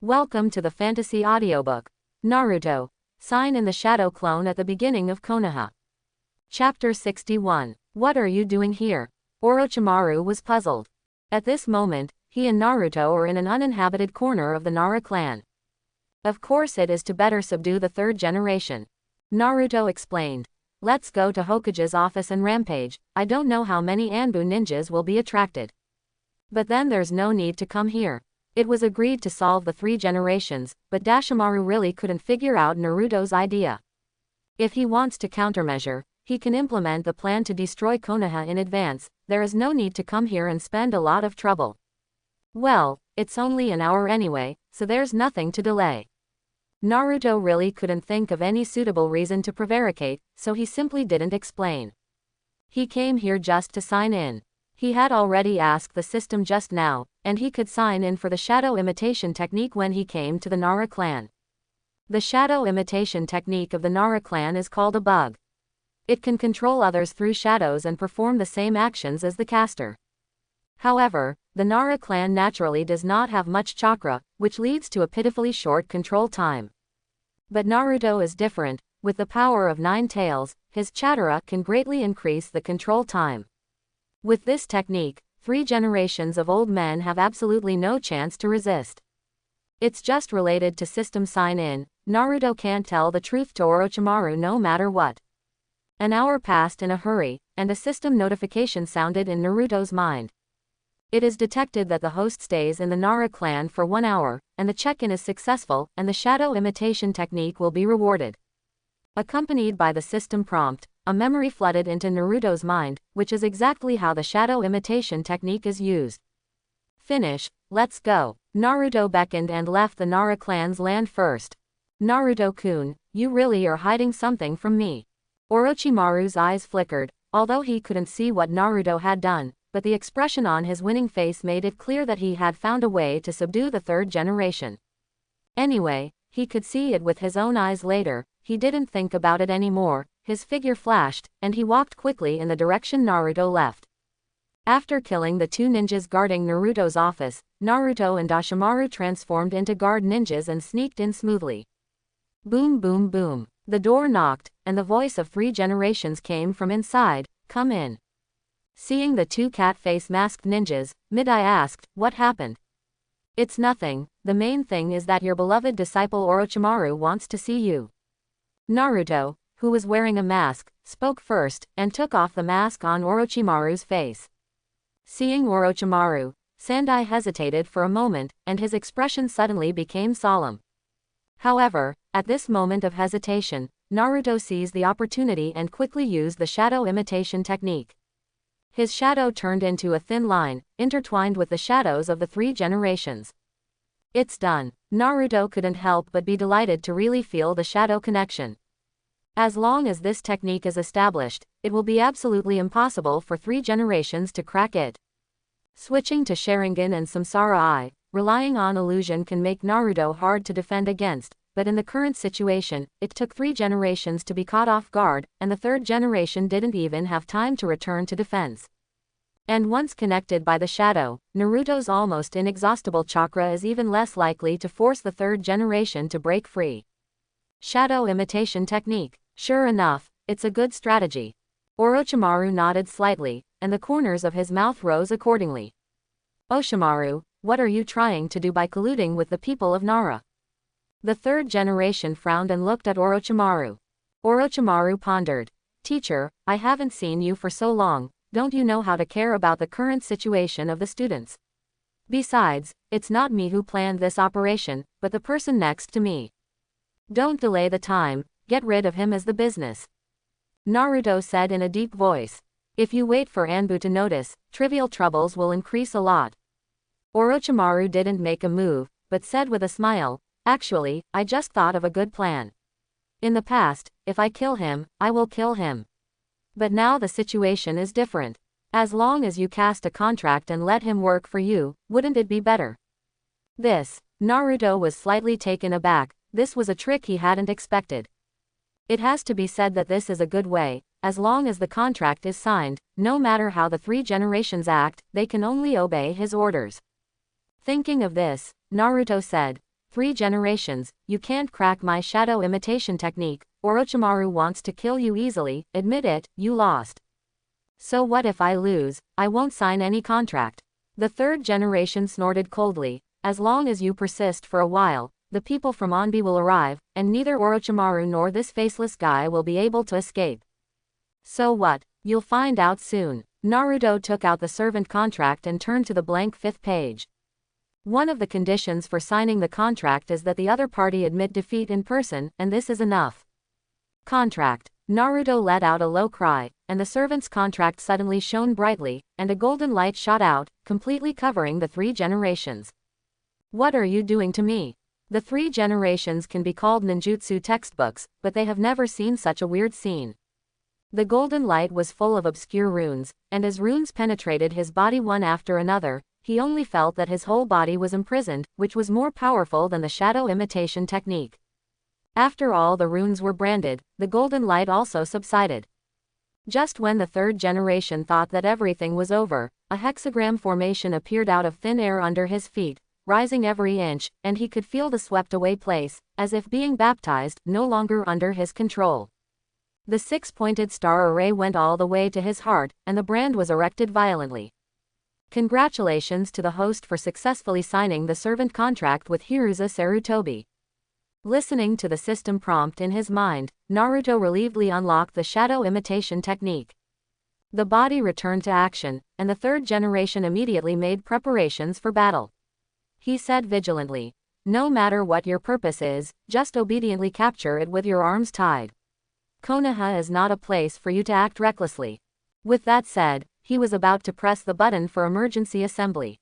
Welcome to the fantasy audiobook. Naruto. Sign in the Shadow Clone at the beginning of Konoha. Chapter 61. What are you doing here? Orochimaru was puzzled. At this moment, he and Naruto are in an uninhabited corner of the Nara clan. Of course it is to better subdue the third generation. Naruto explained. Let's go to Hokage's office and rampage. I don't know how many Anbu ninjas will be attracted. But then there's no need to come here. It was agreed to solve the three generations, but Dashimaru really couldn't figure out Naruto's idea. If he wants to countermeasure, he can implement the plan to destroy Konoha in advance. There is no need to come here and spend a lot of trouble. Well, it's only an hour anyway, so there's nothing to delay. Naruto really couldn't think of any suitable reason to prevaricate, so he simply didn't explain. He came here just to sign in. He had already asked the system just now, and he could sign in for the shadow imitation technique when he came to the Nara clan. The shadow imitation technique of the Nara clan is called a bug. It can control others through shadows and perform the same actions as the caster. However, the Nara clan naturally does not have much chakra, which leads to a pitifully short control time. But Naruto is different. With the power of 9 tails, his chakra can greatly increase the control time. With this technique, 3 generations of old men have absolutely no chance to resist. It's just related to system sign-in. Naruto can't tell the truth to Orochimaru no matter what. An hour passed in a hurry, and a system notification sounded in Naruto's mind. It is detected that the host stays in the Nara clan for 1 hour, and the check-in is successful, and the shadow imitation technique will be rewarded. Accompanied by the system prompt, a memory flooded into Naruto's mind, which is exactly how the shadow imitation technique is used. Finish, let's go. Naruto beckoned and left the Nara clan's land first. Naruto-kun, you really are hiding something from me. Orochimaru's eyes flickered, although he couldn't see what Naruto had done, but the expression on his winning face made it clear that he had found a way to subdue the third generation. Anyway, he could see it with his own eyes later. He didn't think about it anymore. His figure flashed, and he walked quickly in the direction Naruto left. After killing the 2 ninjas guarding Naruto's office, Naruto and Dashimaru transformed into guard ninjas and sneaked in smoothly. Boom boom boom. The door knocked, and the voice of 3 generations came from inside, "Come in." Seeing the 2 cat-face masked ninjas, Midai asked, "What happened?" "It's nothing. The main thing is that your beloved disciple Orochimaru wants to see you." Naruto, who was wearing a mask, spoke first, and took off the mask on Orochimaru's face. Seeing Orochimaru, Sandai hesitated for a moment, and his expression suddenly became solemn. However, at this moment of hesitation, Naruto seized the opportunity and quickly used the shadow imitation technique. His shadow turned into a thin line, intertwined with the shadows of the 3 generations. It's done. Naruto couldn't help but be delighted to really feel the shadow connection. As long as this technique is established, it will be absolutely impossible for 3 generations to crack it. Switching to Sharingan and Samsara Eye, relying on illusion can make Naruto hard to defend against, but in the current situation, it took 3 generations to be caught off guard, and the third generation didn't even have time to return to defense. And once connected by the shadow, Naruto's almost inexhaustible chakra is even less likely to force the third generation to break free. Shadow imitation technique. Sure enough, it's a good strategy. Orochimaru nodded slightly, and the corners of his mouth rose accordingly. Oshimaru, what are you trying to do by colluding with the people of Nara? The third generation frowned and looked at Orochimaru. Orochimaru pondered. Teacher, I haven't seen you for so long. Don't you know how to care about the current situation of the students? Besides, it's not me who planned this operation, but the person next to me. Don't delay the time, get rid of him as the business. Naruto said in a deep voice. If you wait for Anbu to notice, trivial troubles will increase a lot. Orochimaru didn't make a move, but said with a smile, actually, I just thought of a good plan. In the past, if I kill him, I will kill him. But now the situation is different. As long as you cast a contract and let him work for you, wouldn't it be better? Naruto was slightly taken aback. This was a trick he hadn't expected. It has to be said that this is a good way. As long as the contract is signed, no matter how the 3 generations act, they can only obey his orders. Thinking of this, Naruto said, 3 generations, you can't crack my shadow imitation technique. Orochimaru wants to kill you easily, admit it, you lost. So what if I lose? I won't sign any contract. The 3rd generation snorted coldly. As long as you persist for a while, the people from Onbi will arrive, and neither Orochimaru nor this faceless guy will be able to escape. So what? You'll find out soon. Naruto took out the servant contract and turned to the blank 5th page. One of the conditions for signing the contract is that the other party admit defeat in person, and this is enough. Contract. Naruto let out a low cry, and the servant's contract suddenly shone brightly, and a golden light shot out, completely covering the 3 generations. What are you doing to me? The 3 generations can be called ninjutsu textbooks, but they have never seen such a weird scene. The golden light was full of obscure runes, and as runes penetrated his body one after another, he only felt that his whole body was imprisoned, which was more powerful than the shadow imitation technique. After all the runes were branded, the golden light also subsided. Just when the 3rd generation thought that everything was over, a hexagram formation appeared out of thin air under his feet, rising every inch, and he could feel the swept-away place, as if being baptized, no longer under his control. The 6-pointed star array went all the way to his heart, and the brand was erected violently. Congratulations to the host for successfully signing the servant contract with Hiruza Sarutobi. Listening to the system prompt in his mind, Naruto relievedly unlocked the shadow imitation technique. The body returned to action, and the 3rd generation immediately made preparations for battle. He said vigilantly, "No matter what your purpose is, just obediently capture it with your arms tied. Konoha is not a place for you to act recklessly." With that said, he was about to press the button for emergency assembly.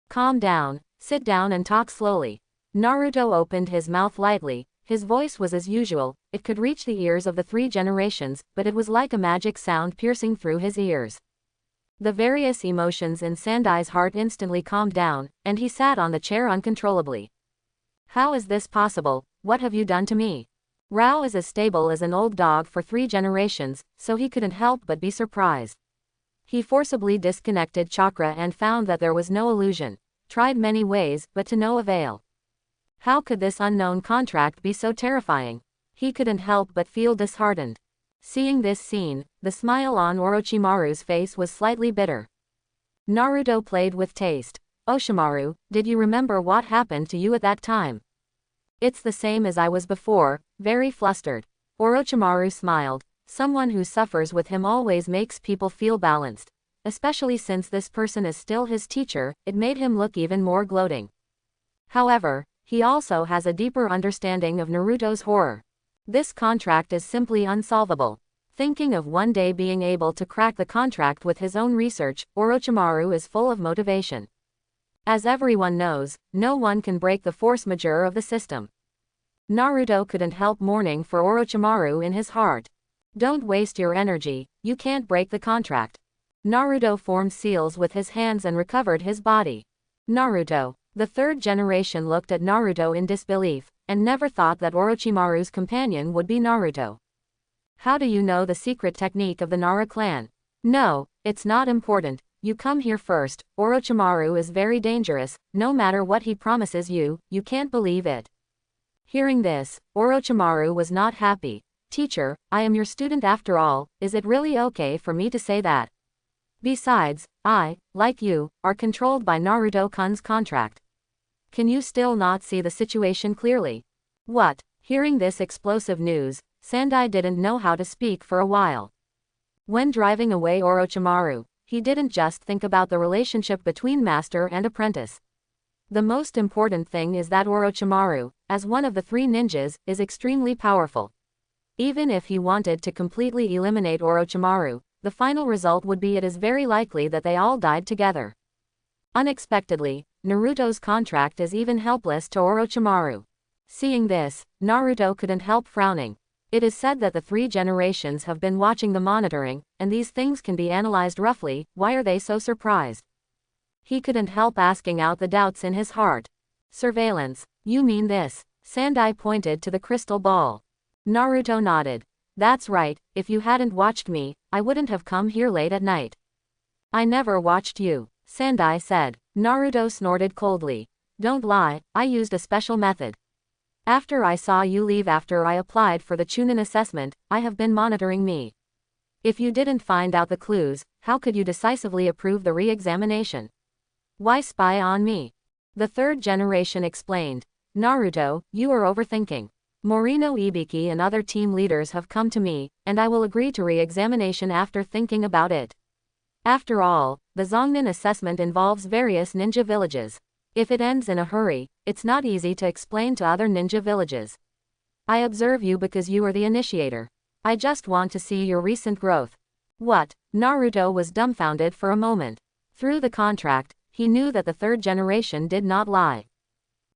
"Calm down, sit down and talk slowly." Naruto opened his mouth lightly. His voice was as usual, it could reach the ears of the 3 generations, but it was like a magic sound piercing through his ears. The various emotions in Sandai's heart instantly calmed down, and he sat on the chair uncontrollably. "How is this possible? What have you done to me?" Rao is as stable as an old dog for 3 generations, so he couldn't help but be surprised. He forcibly disconnected chakra and found that there was no illusion. Tried many ways, but to no avail. How could this unknown contract be so terrifying? He couldn't help but feel disheartened. Seeing this scene, the smile on Orochimaru's face was slightly bitter. Naruto played with taste. "Oshimaru, did you remember what happened to you at that time?" "It's the same as I was before, very flustered." Orochimaru smiled. Someone who suffers with him always makes people feel balanced. Especially since this person is still his teacher, it made him look even more gloating. However, he also has a deeper understanding of Naruto's horror. This contract is simply unsolvable. Thinking of one day being able to crack the contract with his own research, Orochimaru is full of motivation. As everyone knows, no one can break the force majeure of the system. Naruto couldn't help mourning for Orochimaru in his heart. "Don't waste your energy, you can't break the contract." Naruto formed seals with his hands and recovered his body. Naruto. The 3rd generation looked at Naruto in disbelief, and never thought that Orochimaru's companion would be Naruto. "How do you know the secret technique of the Nara clan?" "No, it's not important, you come here first. Orochimaru is very dangerous, no matter what he promises you, you can't believe it." Hearing this, Orochimaru was not happy. "Teacher, I am your student after all, is it really okay for me to say that? Besides, I, like you, are controlled by Naruto-kun's contract. Can you still not see the situation clearly?" "What?" Hearing this explosive news, Sandai didn't know how to speak for a while. When driving away Orochimaru, he didn't just think about the relationship between master and apprentice. The most important thing is that Orochimaru, as one of the 3 ninjas, is extremely powerful. Even if he wanted to completely eliminate Orochimaru, the final result would be it is very likely that they all died together. Unexpectedly, Naruto's contract is even helpless to Orochimaru. Seeing this, Naruto couldn't help frowning. It is said that the 3 generations have been watching the monitoring, and these things can be analyzed roughly. Why are they so surprised? He couldn't help asking out the doubts in his heart. "Surveillance, you mean this?" Sandai pointed to the crystal ball. Naruto nodded. "That's right, if you hadn't watched me, I wouldn't have come here late at night." "I never watched you," Sandai said. Naruto snorted coldly. Don't lie, I used a special method. After I saw you leave after I applied for the Chunin assessment, I have been monitoring me. If you didn't find out the clues, how could you decisively approve the re-examination? Why spy on me? The third generation explained. Naruto, you are overthinking. Morino Ibiki and other team leaders have come to me, and I will agree to re-examination after thinking about it. After all, the Zongnin assessment involves various ninja villages. If it ends in a hurry, it's not easy to explain to other ninja villages. I observe you because you are the initiator. I just want to see your recent growth. What? Naruto was dumbfounded for a moment. Through the contract, he knew that the third generation did not lie.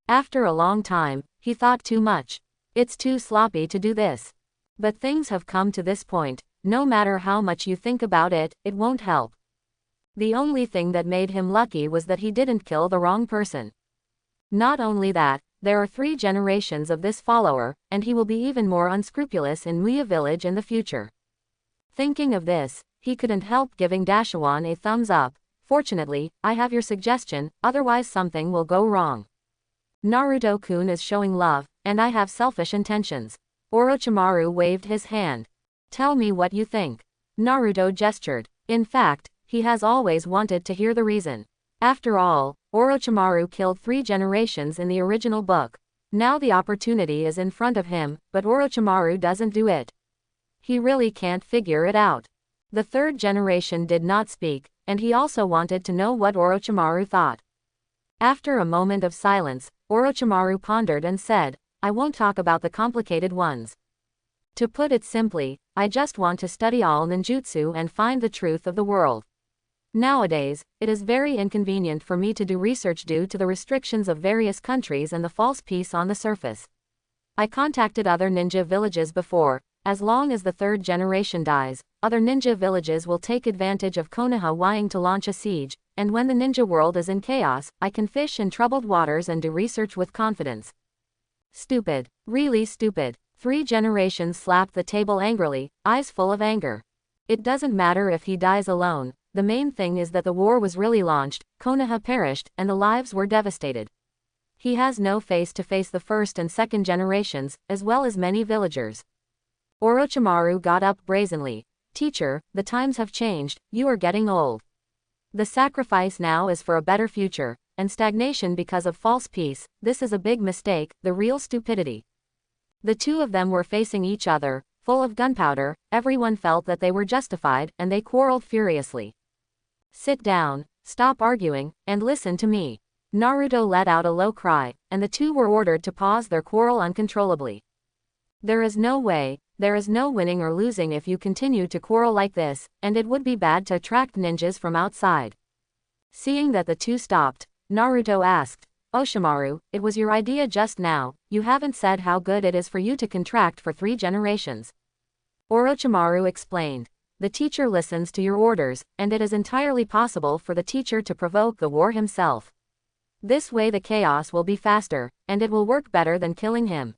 After a long time, he thought too much. It's too sloppy to do this. But things have come to this point, no matter how much you think about it, it won't help. The only thing that made him lucky was that he didn't kill the wrong person. Not only that, there are 3 generations of this follower, and he will be even more unscrupulous in Muya village in the future. Thinking of this, he couldn't help giving Dashawan a thumbs up. Fortunately, I have your suggestion, otherwise something will go wrong. Naruto-kun is showing love, and I have selfish intentions. Orochimaru waved his hand. Tell me what you think. Naruto gestured. In fact, he has always wanted to hear the reason. After all, Orochimaru killed 3 generations in the original book. Now the opportunity is in front of him, but Orochimaru doesn't do it. He really can't figure it out. The third generation did not speak, and he also wanted to know what Orochimaru thought. After a moment of silence, Orochimaru pondered and said, I won't talk about the complicated ones. To put it simply, I just want to study all ninjutsu and find the truth of the world. Nowadays, it is very inconvenient for me to do research due to the restrictions of various countries and the false peace on the surface. I contacted other ninja villages before. As long as the third generation dies, other ninja villages will take advantage of Konoha wanting to launch a siege, and when the ninja world is in chaos, I can fish in troubled waters and do research with confidence. Stupid. Really stupid. 3 generations slapped the table angrily, eyes full of anger. It doesn't matter if he dies alone. The main thing is that the war was really launched, Konoha perished, and the lives were devastated. He has no face to face the first and second generations, as well as many villagers. Orochimaru got up brazenly. Teacher, the times have changed, you are getting old. The sacrifice now is for a better future, and stagnation because of false peace. This is a big mistake, the real stupidity. The 2 of them were facing each other, full of gunpowder, everyone felt that they were justified, and they quarreled furiously. Sit down, stop arguing, and listen to me. Naruto let out a low cry, and the 2 were ordered to pause their quarrel uncontrollably. There is no way, there is no winning or losing if you continue to quarrel like this, and it would be bad to attract ninjas from outside. Seeing that the 2 stopped, Naruto asked, Oshimaru, it was your idea just now, you haven't said how good it is for you to contract for 3 generations. Orochimaru explained. The teacher listens to your orders, and it is entirely possible for the teacher to provoke the war himself. This way the chaos will be faster, and it will work better than killing him.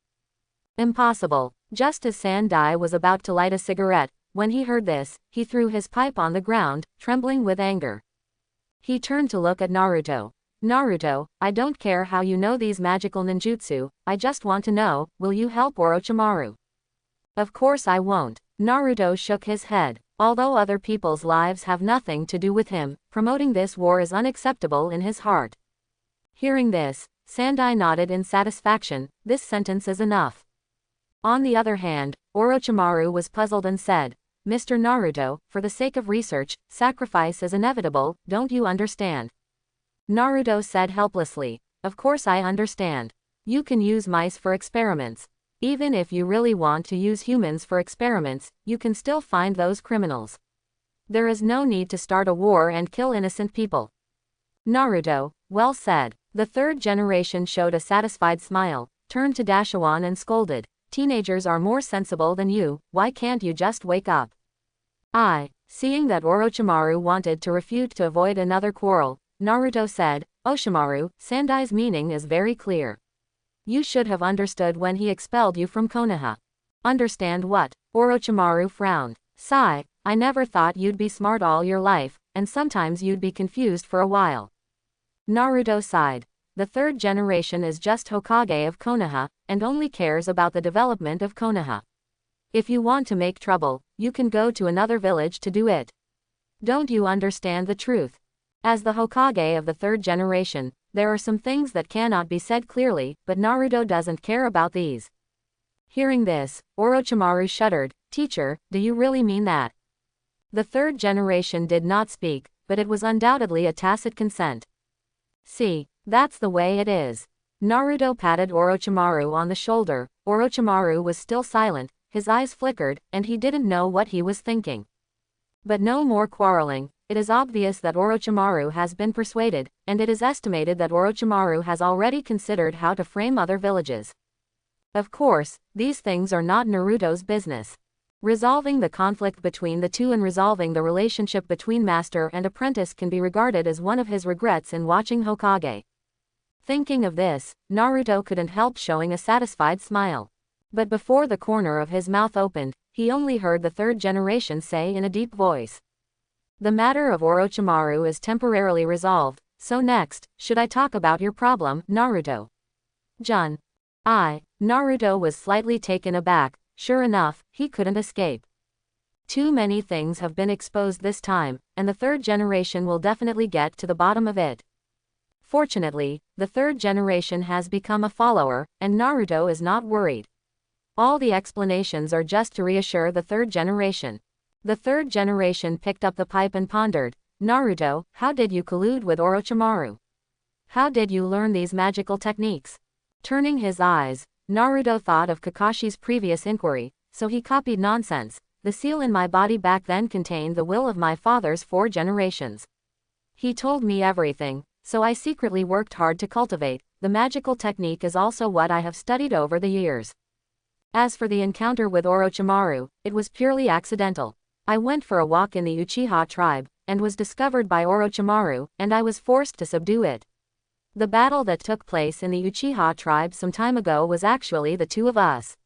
Impossible. Just as Sandai was about to light a cigarette, when he heard this, he threw his pipe on the ground, trembling with anger. He turned to look at Naruto. Naruto, I don't care how you know these magical ninjutsu, I just want to know, will you help Orochimaru? Of course I won't. Naruto shook his head. Although other people's lives have nothing to do with him, promoting this war is unacceptable in his heart. Hearing this, Sandai nodded in satisfaction. This sentence is enough. On the other hand, Orochimaru was puzzled and said, Mr. Naruto, for the sake of research, sacrifice is inevitable, don't you understand? Naruto said helplessly, of course I understand. You can use mice for experiments. Even if you really want to use humans for experiments, you can still find those criminals. There is no need to start a war and kill innocent people. Naruto, well said. The third generation showed a satisfied smile, turned to Dashawan and scolded. Teenagers are more sensible than you, why can't you just wake up? Seeing that Orochimaru wanted to refute to avoid another quarrel, Naruto said, Oshimaru, Sandai's meaning is very clear. You should have understood when he expelled you from Konoha. Understand what? Orochimaru frowned. Sigh, I never thought you'd be smart all your life, and sometimes you'd be confused for a while. Naruto sighed. the third generation is just Hokage of Konoha, and only cares about the development of Konoha. If you want to make trouble, you can go to another village to do it. Don't you understand the truth? As the Hokage of the third generation, there are some things that cannot be said clearly, but Naruto doesn't care about these. Hearing this, Orochimaru shuddered. Teacher, do you really mean that? The third generation did not speak, but it was undoubtedly a tacit consent. See, that's the way it is. Naruto patted Orochimaru on the shoulder. Orochimaru was still silent, his eyes flickered, and he didn't know what he was thinking. But no more quarreling. It is obvious that Orochimaru has been persuaded, and it is estimated that Orochimaru has already considered how to frame other villages. Of course, these things are not Naruto's business. Resolving the conflict between the two and resolving the relationship between master and apprentice can be regarded as one of his regrets in watching Hokage. Thinking of this, Naruto couldn't help showing a satisfied smile. But before the corner of his mouth opened, he only heard the third generation say in a deep voice. The matter of Orochimaru is temporarily resolved, so next, should I talk about your problem, Naruto? Jun. Naruto was slightly taken aback. Sure enough, he couldn't escape. Too many things have been exposed this time, and the third generation will definitely get to the bottom of it. Fortunately, the third generation has become a follower, and Naruto is not worried. All the explanations are just to reassure the third generation. The third generation picked up the pipe and pondered. Naruto, how did you collude with Orochimaru? How did you learn these magical techniques? Turning his eyes, Naruto thought of Kakashi's previous inquiry, so he copied nonsense. The seal in my body back then contained the will of my father's 4 generations. He told me everything, so I secretly worked hard to cultivate. The magical technique is also what I have studied over the years. As for the encounter with Orochimaru, it was purely accidental. I went for a walk in the Uchiha tribe, and was discovered by Orochimaru, and I was forced to subdue it. The battle that took place in the Uchiha tribe some time ago was actually the 2 of us.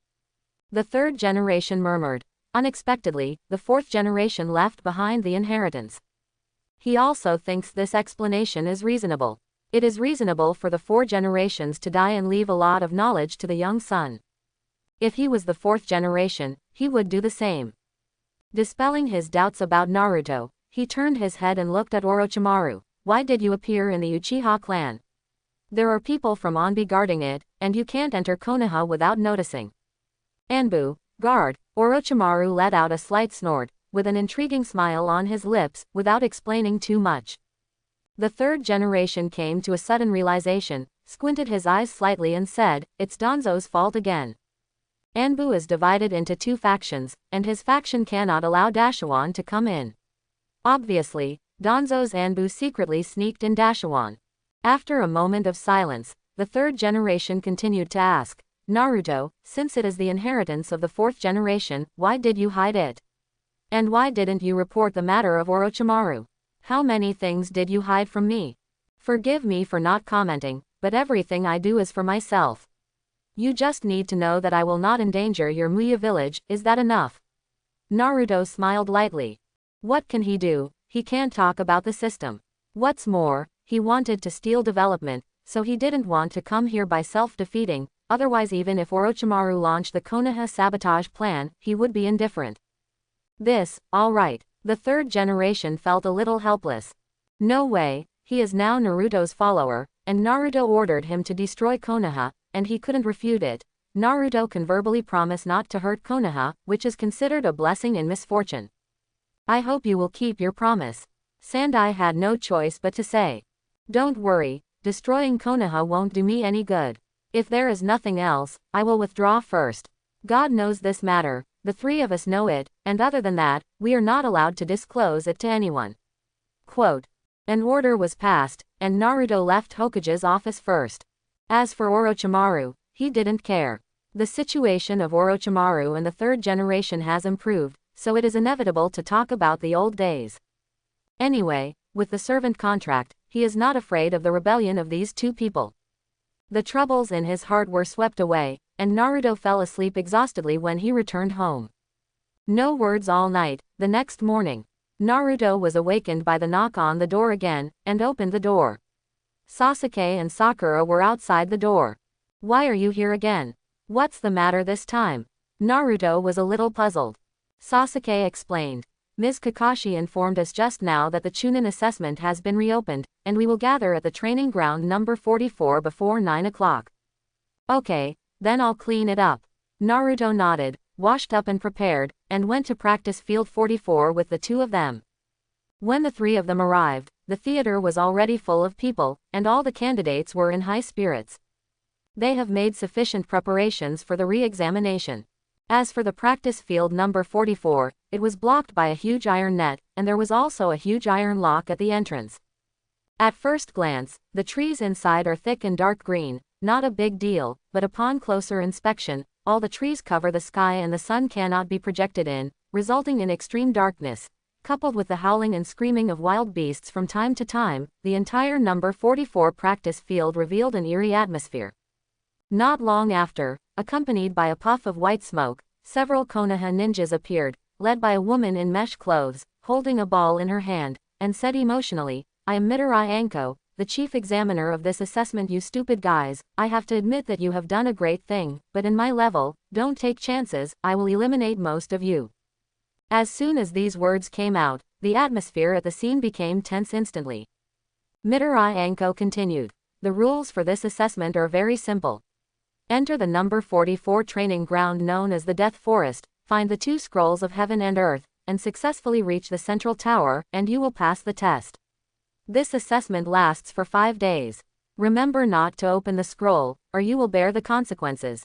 The third generation murmured. Unexpectedly, the fourth generation left behind the inheritance. He also thinks this explanation is reasonable. It is reasonable for the 4 generations to die and leave a lot of knowledge to the young son. If he was the 4th generation, he would do the same. Dispelling his doubts about Naruto, he turned his head and looked at Orochimaru. Why did you appear in the Uchiha clan? There are people from Onbi guarding it, and you can't enter Konoha without noticing. Anbu, guard. Orochimaru let out a slight snort, with an intriguing smile on his lips, without explaining too much. The third generation came to a sudden realization, squinted his eyes slightly and said, it's Danzo's fault again. Anbu is divided into 2 factions, and his faction cannot allow Dashawan to come in. Obviously, Danzo's Anbu secretly sneaked in Dashawan. After a moment of silence, the third generation continued to ask, Naruto, since it is the inheritance of the 4th generation, why did you hide it? And why didn't you report the matter of Orochimaru? How many things did you hide from me? Forgive me for not commenting, but everything I do is for myself. You just need to know that I will not endanger your Muya village, is that enough? Naruto smiled lightly. What can he do? He can't talk about the system. What's more, he wanted to steal development, so he didn't want to come here by self-defeating, otherwise even if Orochimaru launched the Konoha sabotage plan, he would be indifferent. This, all right. The third generation felt a little helpless. No way, he is now Naruto's follower, and Naruto ordered him to destroy Konoha, and he couldn't refute it. Naruto can verbally promise not to hurt Konoha, which is considered a blessing in misfortune. I hope you will keep your promise. Sandai had no choice but to say. Don't worry, destroying Konoha won't do me any good. If there is nothing else, I will withdraw first. God knows this matter, the 3 of us know it, and other than that, we are not allowed to disclose it to anyone. Quote. An order was passed, and Naruto left Hokage's office first. As for Orochimaru, he didn't care. The situation of Orochimaru and the third generation has improved, so it is inevitable to talk about the old days. Anyway, with the servant contract, he is not afraid of the rebellion of these 2 people. The troubles in his heart were swept away, and Naruto fell asleep exhaustedly when he returned home. No words all night. The next morning, Naruto was awakened by the knock on the door again, and opened the door. Sasuke and Sakura were outside the door. Why are you here again? What's the matter this time? Naruto was a little puzzled. Sasuke explained. Ms. Kakashi informed us just now that the Chunin assessment has been reopened, and we will gather at the training ground number 44 before 9 o'clock. Okay, then I'll clean it up. Naruto nodded, washed up and prepared, and went to practice field 44 with the two of them. When the three of them arrived, the theater was already full of people, and all the candidates were in high spirits. They have made sufficient preparations for the re-examination. As for the practice field number 44, it was blocked by a huge iron net, and there was also a huge iron lock at the entrance. At first glance, the trees inside are thick and dark green, not a big deal, but upon closer inspection, all the trees cover the sky and the sun cannot be projected in, resulting in extreme darkness. Coupled with the howling and screaming of wild beasts from time to time, the entire number 44 practice field revealed an eerie atmosphere. Not long after, accompanied by a puff of white smoke, several Konoha ninjas appeared, led by a woman in mesh clothes, holding a ball in her hand, and said emotionally, "I am Midori Anko, the chief examiner of this assessment. You stupid guys, I have to admit that you have done a great thing, but in my level, don't take chances, I will eliminate most of you." As soon as these words came out, the atmosphere at the scene became tense instantly. Midori Anko continued. The rules for this assessment are very simple. Enter the number 44 training ground known as the Death Forest, find the two scrolls of heaven and earth, and successfully reach the central tower, and you will pass the test. This assessment lasts for 5 days. Remember not to open the scroll, or you will bear the consequences.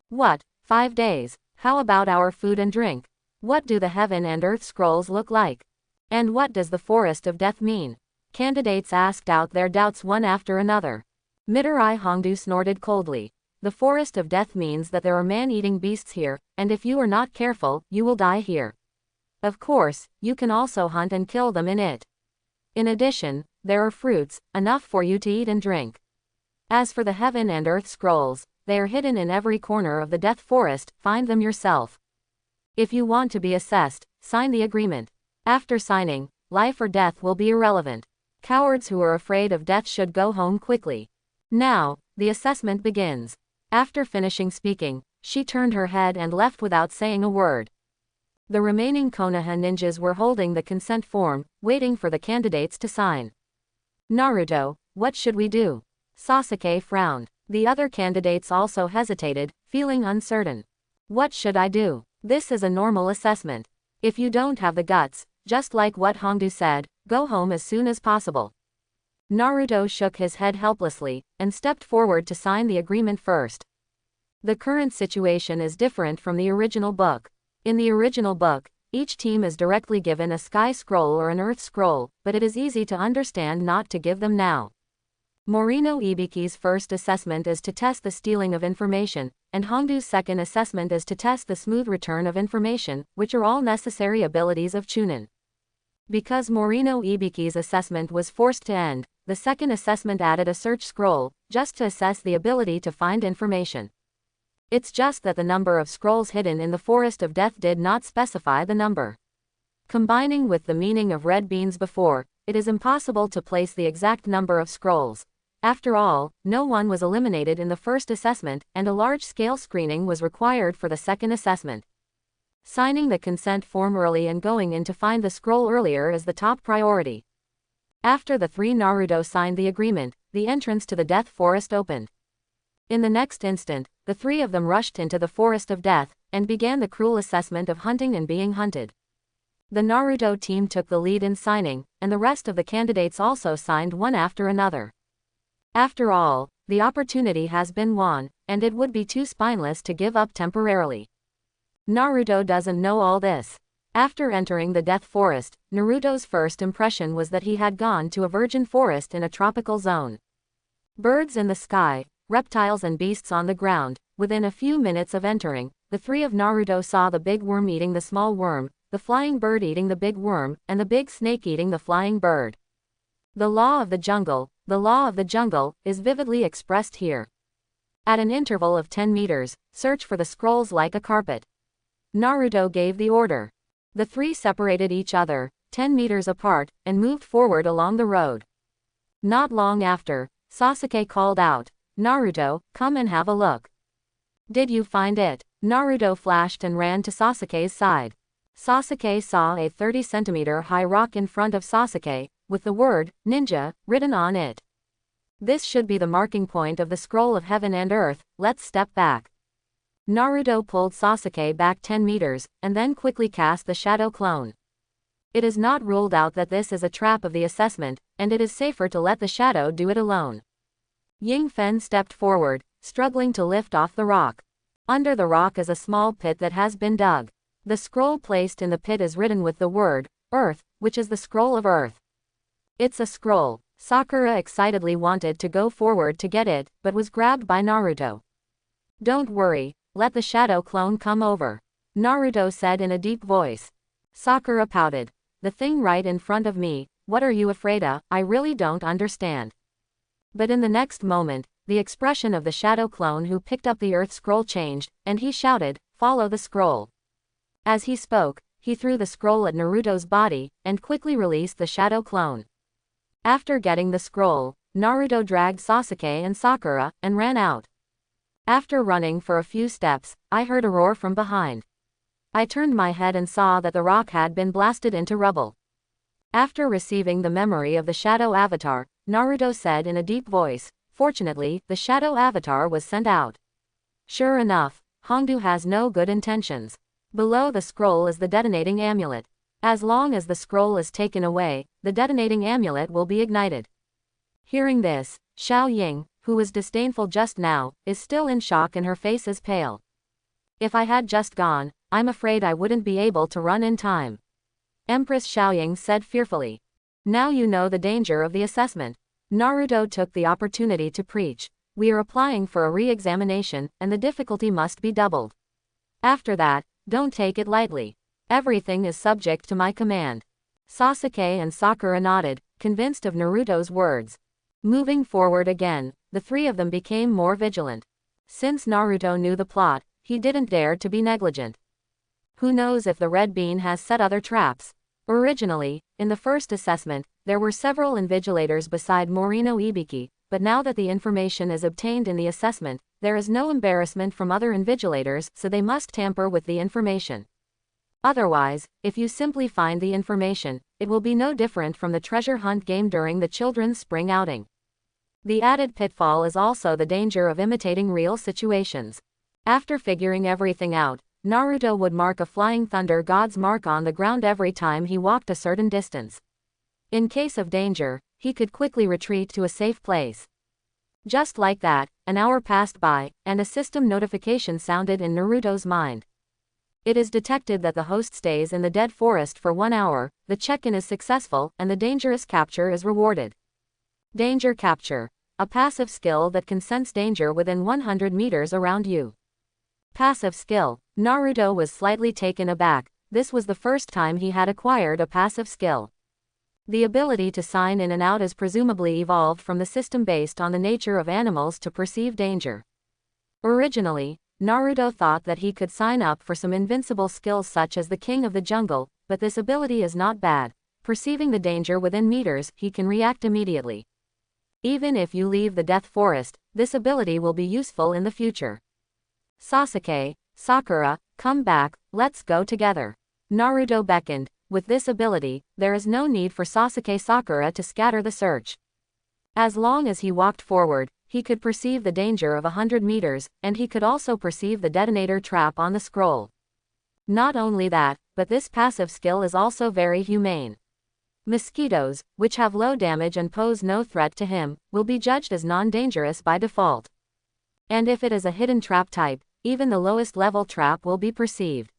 What, 5 days? How about our food and drink? What do the heaven and earth scrolls look like? And what does the forest of death mean? Candidates asked out their doubts one after another. Midori Hongdu snorted coldly. The forest of death means that there are man-eating beasts here, and if you are not careful, you will die here. Of course, you can also hunt and kill them in it. In addition, there are fruits, enough for you to eat and drink. As for the heaven and earth scrolls, they are hidden in every corner of the death forest, find them yourself. If you want to be assessed, sign the agreement. After signing, life or death will be irrelevant. Cowards who are afraid of death should go home quickly. Now, the assessment begins. After finishing speaking, she turned her head and left without saying a word. The remaining Konoha ninjas were holding the consent form, waiting for the candidates to sign. Naruto, what should we do? Sasuke frowned. The other candidates also hesitated, feeling uncertain. What should I do? This is a normal assessment. If you don't have the guts, just like what Hongdu said, go home as soon as possible. Naruto shook his head helplessly, and stepped forward to sign the agreement first. The current situation is different from the original book. In the original book, each team is directly given a sky scroll or an earth scroll, but it is easy to understand not to give them now. Morino Ibiki's first assessment is to test the stealing of information, and Hongdu's second assessment is to test the smooth return of information, which are all necessary abilities of Chunin. Because Morino Ibiki's assessment was forced to end, the second assessment added a search scroll, just to assess the ability to find information. It's just that the number of scrolls hidden in the Forest of Death did not specify the number. Combining with the meaning of red beans before, it is impossible to place the exact number of scrolls. After all, no one was eliminated in the first assessment, and a large-scale screening was required for the second assessment. Signing the consent form early and going in to find the scroll earlier is the top priority. After the three Naruto signed the agreement, the entrance to the Death Forest opened. In the next instant, the three of them rushed into the Forest of Death, and began the cruel assessment of hunting and being hunted. The Naruto team took the lead in signing, and the rest of the candidates also signed one after another. After all, the opportunity has been won, and it would be too spineless to give up temporarily. Naruto doesn't know all this. After entering the Death Forest, Naruto's first impression was that he had gone to a virgin forest in a tropical zone. Birds in the sky, reptiles and beasts on the ground. Within a few minutes of entering, the three of Naruto saw the big worm eating the small worm, the flying bird eating the big worm, and the big snake eating the flying bird. The law of the jungle, is vividly expressed here. At an interval of 10 meters, search for the scrolls like a carpet. Naruto gave the order. The three separated each other, 10 meters apart, and moved forward along the road. Not long after, Sasuke called out, "Naruto, come and have a look." "Did you find it?" Naruto flashed and ran to Sasuke's side. Sasuke saw a 30-centimeter high rock in front of Sasuke, with the word, "Ninja," written on it. "This should be the marking point of the scroll of heaven and earth, let's step back." Naruto pulled Sasuke back 10 meters, and then quickly cast the shadow clone. It is not ruled out that this is a trap of the assessment, and it is safer to let the shadow do it alone. Ying Fen stepped forward, struggling to lift off the rock. Under the rock is a small pit that has been dug. The scroll placed in the pit is written with the word, Earth, which is the scroll of Earth. "It's a scroll." Sakura excitedly wanted to go forward to get it, but was grabbed by Naruto. "Don't worry, let the shadow clone come over," Naruto said in a deep voice. Sakura pouted. "The thing right in front of me, what are you afraid of? I really don't understand." But in the next moment, the expression of the shadow clone who picked up the earth scroll changed, and he shouted, "Follow the scroll." As he spoke, he threw the scroll at Naruto's body, and quickly released the shadow clone. After getting the scroll, Naruto dragged Sasuke and Sakura, and ran out. After running for a few steps, I heard a roar from behind. I turned my head and saw that the rock had been blasted into rubble. After receiving the memory of the shadow avatar, Naruto said in a deep voice, "Fortunately, the shadow avatar was sent out." Sure enough, Hongdu has no good intentions. Below the scroll is the detonating amulet. As long as the scroll is taken away, the detonating amulet will be ignited. Hearing this, Xiao Ying, who was disdainful just now, is still in shock and her face is pale. "If I had just gone, I'm afraid I wouldn't be able to run in time," Empress Xiaoying said fearfully. "Now you know the danger of the assessment." Naruto took the opportunity to preach. "We are applying for a re-examination, and the difficulty must be doubled. After that, don't take it lightly. Everything is subject to my command." Sasuke and Sakura nodded, convinced of Naruto's words. Moving forward again, the three of them became more vigilant. Since Naruto knew the plot, he didn't dare to be negligent. Who knows if the Red Bean has set other traps? Originally, in the first assessment, there were several invigilators beside Morino Ibiki, but now that the information is obtained in the assessment, there is no embarrassment from other invigilators, so they must tamper with the information. Otherwise, if you simply find the information, it will be no different from the treasure hunt game during the children's spring outing. The added pitfall is also the danger of imitating real situations. After figuring everything out, Naruto would mark a flying thunder god's mark on the ground every time he walked a certain distance. In case of danger, he could quickly retreat to a safe place. Just like that, an hour passed by, and a system notification sounded in Naruto's mind. It is detected that the host stays in the dead forest for 1 hour, the check-in is successful, and the dangerous capture is rewarded. Danger capture. A passive skill that can sense danger within 100 meters around you. Passive skill. Naruto was slightly taken aback. This was the first time he had acquired a passive skill. The ability to sign in and out is presumably evolved from the system based on the nature of animals to perceive danger. Originally, Naruto thought that he could sign up for some invincible skills such as the King of the Jungle, but this ability is not bad. Perceiving the danger within meters, he can react immediately. Even if you leave the Death Forest, this ability will be useful in the future. Sasuke, Sakura, come back, let's go together. Naruto beckoned. With this ability, there is no need for Sasuke Sakura to scatter the search. As long as he walked forward, he could perceive the danger of 100 meters, and he could also perceive the detonator trap on the scroll. Not only that, but this passive skill is also very humane. Mosquitoes, which have low damage and pose no threat to him, will be judged as non-dangerous by default. And if it is a hidden trap type, even the lowest level trap will be perceived.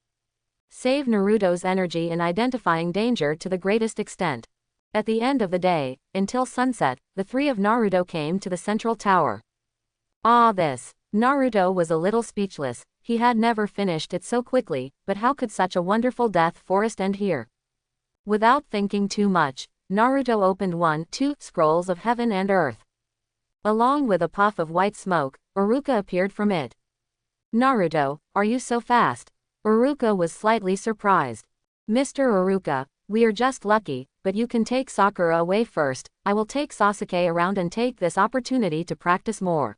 Save Naruto's energy in identifying danger to the greatest extent. At the end of the day, until sunset, the three of Naruto came to the central tower. Naruto was a little speechless. He had never finished it so quickly, but how could such a wonderful death forest end here? Without thinking too much, Naruto opened 2 scrolls of heaven and earth. Along with a puff of white smoke, Iruka appeared from it. "Naruto, are you so fast?" Iruka was slightly surprised. "Mr. Iruka, we are just lucky, but you can take Sakura away first. I will take Sasuke around and take this opportunity to practice more,"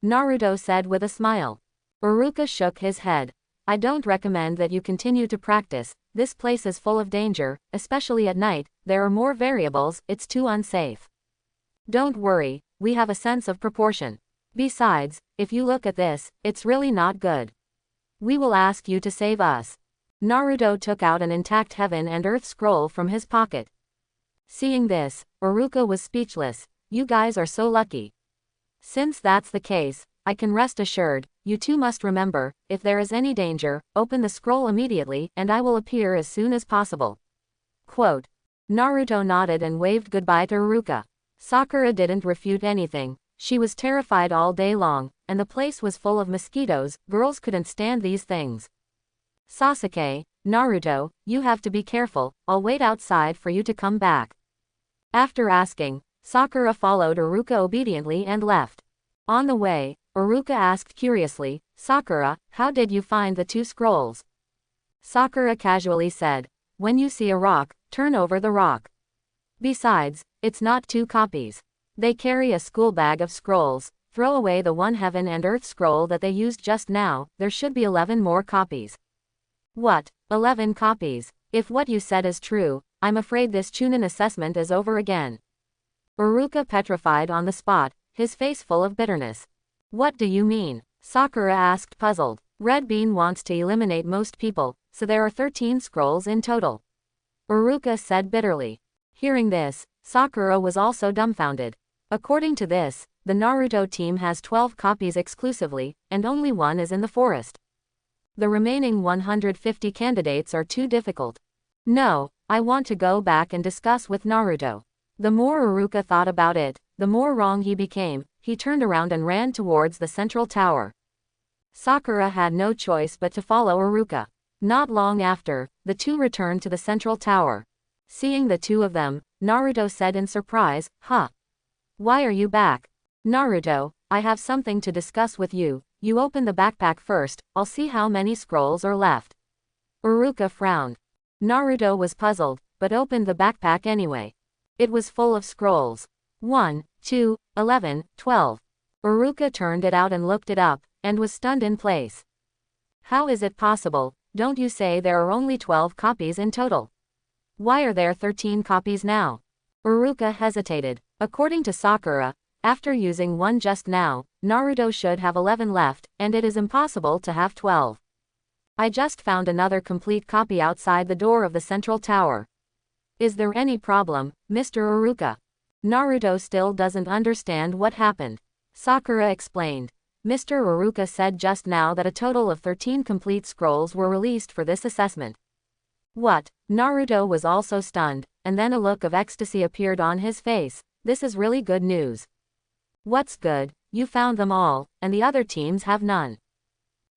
Naruto said with a smile. Iruka shook his head. "I don't recommend that you continue to practice. This place is full of danger, especially at night. There are more variables, it's too unsafe." "Don't worry, we have a sense of proportion. Besides, if you look at this, it's really not good. We will ask you to save us." Naruto took out an intact heaven and earth scroll from his pocket. Seeing this, Iruka was speechless. "You guys are so lucky. Since that's the case, I can rest assured, you two must remember, if there is any danger, open the scroll immediately and I will appear as soon as possible." Quote. Naruto nodded and waved goodbye to Iruka. Sakura didn't refute anything. She was terrified all day long, and the place was full of mosquitoes. Girls couldn't stand these things. "Sasuke, Naruto, you have to be careful. I'll wait outside for you to come back." After asking, Sakura followed Iruka obediently and left. On the way, Iruka asked curiously, "Sakura, how did you find the two scrolls?" Sakura casually said, "When you see a rock, turn over the rock. Besides, it's not two copies. They carry a school bag of scrolls. Throw away the one heaven and earth scroll that they used just now. There should be 11 more copies." "What, 11 copies? If what you said is true, I'm afraid this Chunin assessment is over again." Iruka petrified on the spot, his face full of bitterness. "What do you mean?" Sakura asked puzzled. "Red Bean wants to eliminate most people, so there are 13 scrolls in total," Iruka said bitterly. Hearing this, Sakura was also dumbfounded. According to this, the Naruto team has 12 copies exclusively, and only one is in the forest. The remaining 150 candidates are too difficult. "No, I want to go back and discuss with Naruto." The more Iruka thought about it, the more wrong he became. He turned around and ran towards the central tower. Sakura had no choice but to follow Iruka. Not long after, the two returned to the central tower. Seeing the two of them, Naruto said in surprise, "Huh? Why are you back?" "Naruto, I have something to discuss with you. You open the backpack first, I'll see how many scrolls are left." Iruka frowned. Naruto was puzzled, but opened the backpack anyway. It was full of scrolls. 1, 2, 11, 12. Iruka turned it out and looked it up, and was stunned in place. "How is it possible? Don't you say there are only 12 copies in total? Why are there 13 copies now?" Iruka hesitated. According to Sakura, after using one just now, Naruto should have 11 left, and it is impossible to have 12. "I just found another complete copy outside the door of the central tower. Is there any problem, Mr. Iruka?" Naruto still doesn't understand what happened. Sakura explained. "Mr. Iruka said just now that a total of 13 complete scrolls were released for this assessment." "What?" Naruto was also stunned, and then a look of ecstasy appeared on his face. "This is really good news." "What's good? You found them all, and the other teams have none,"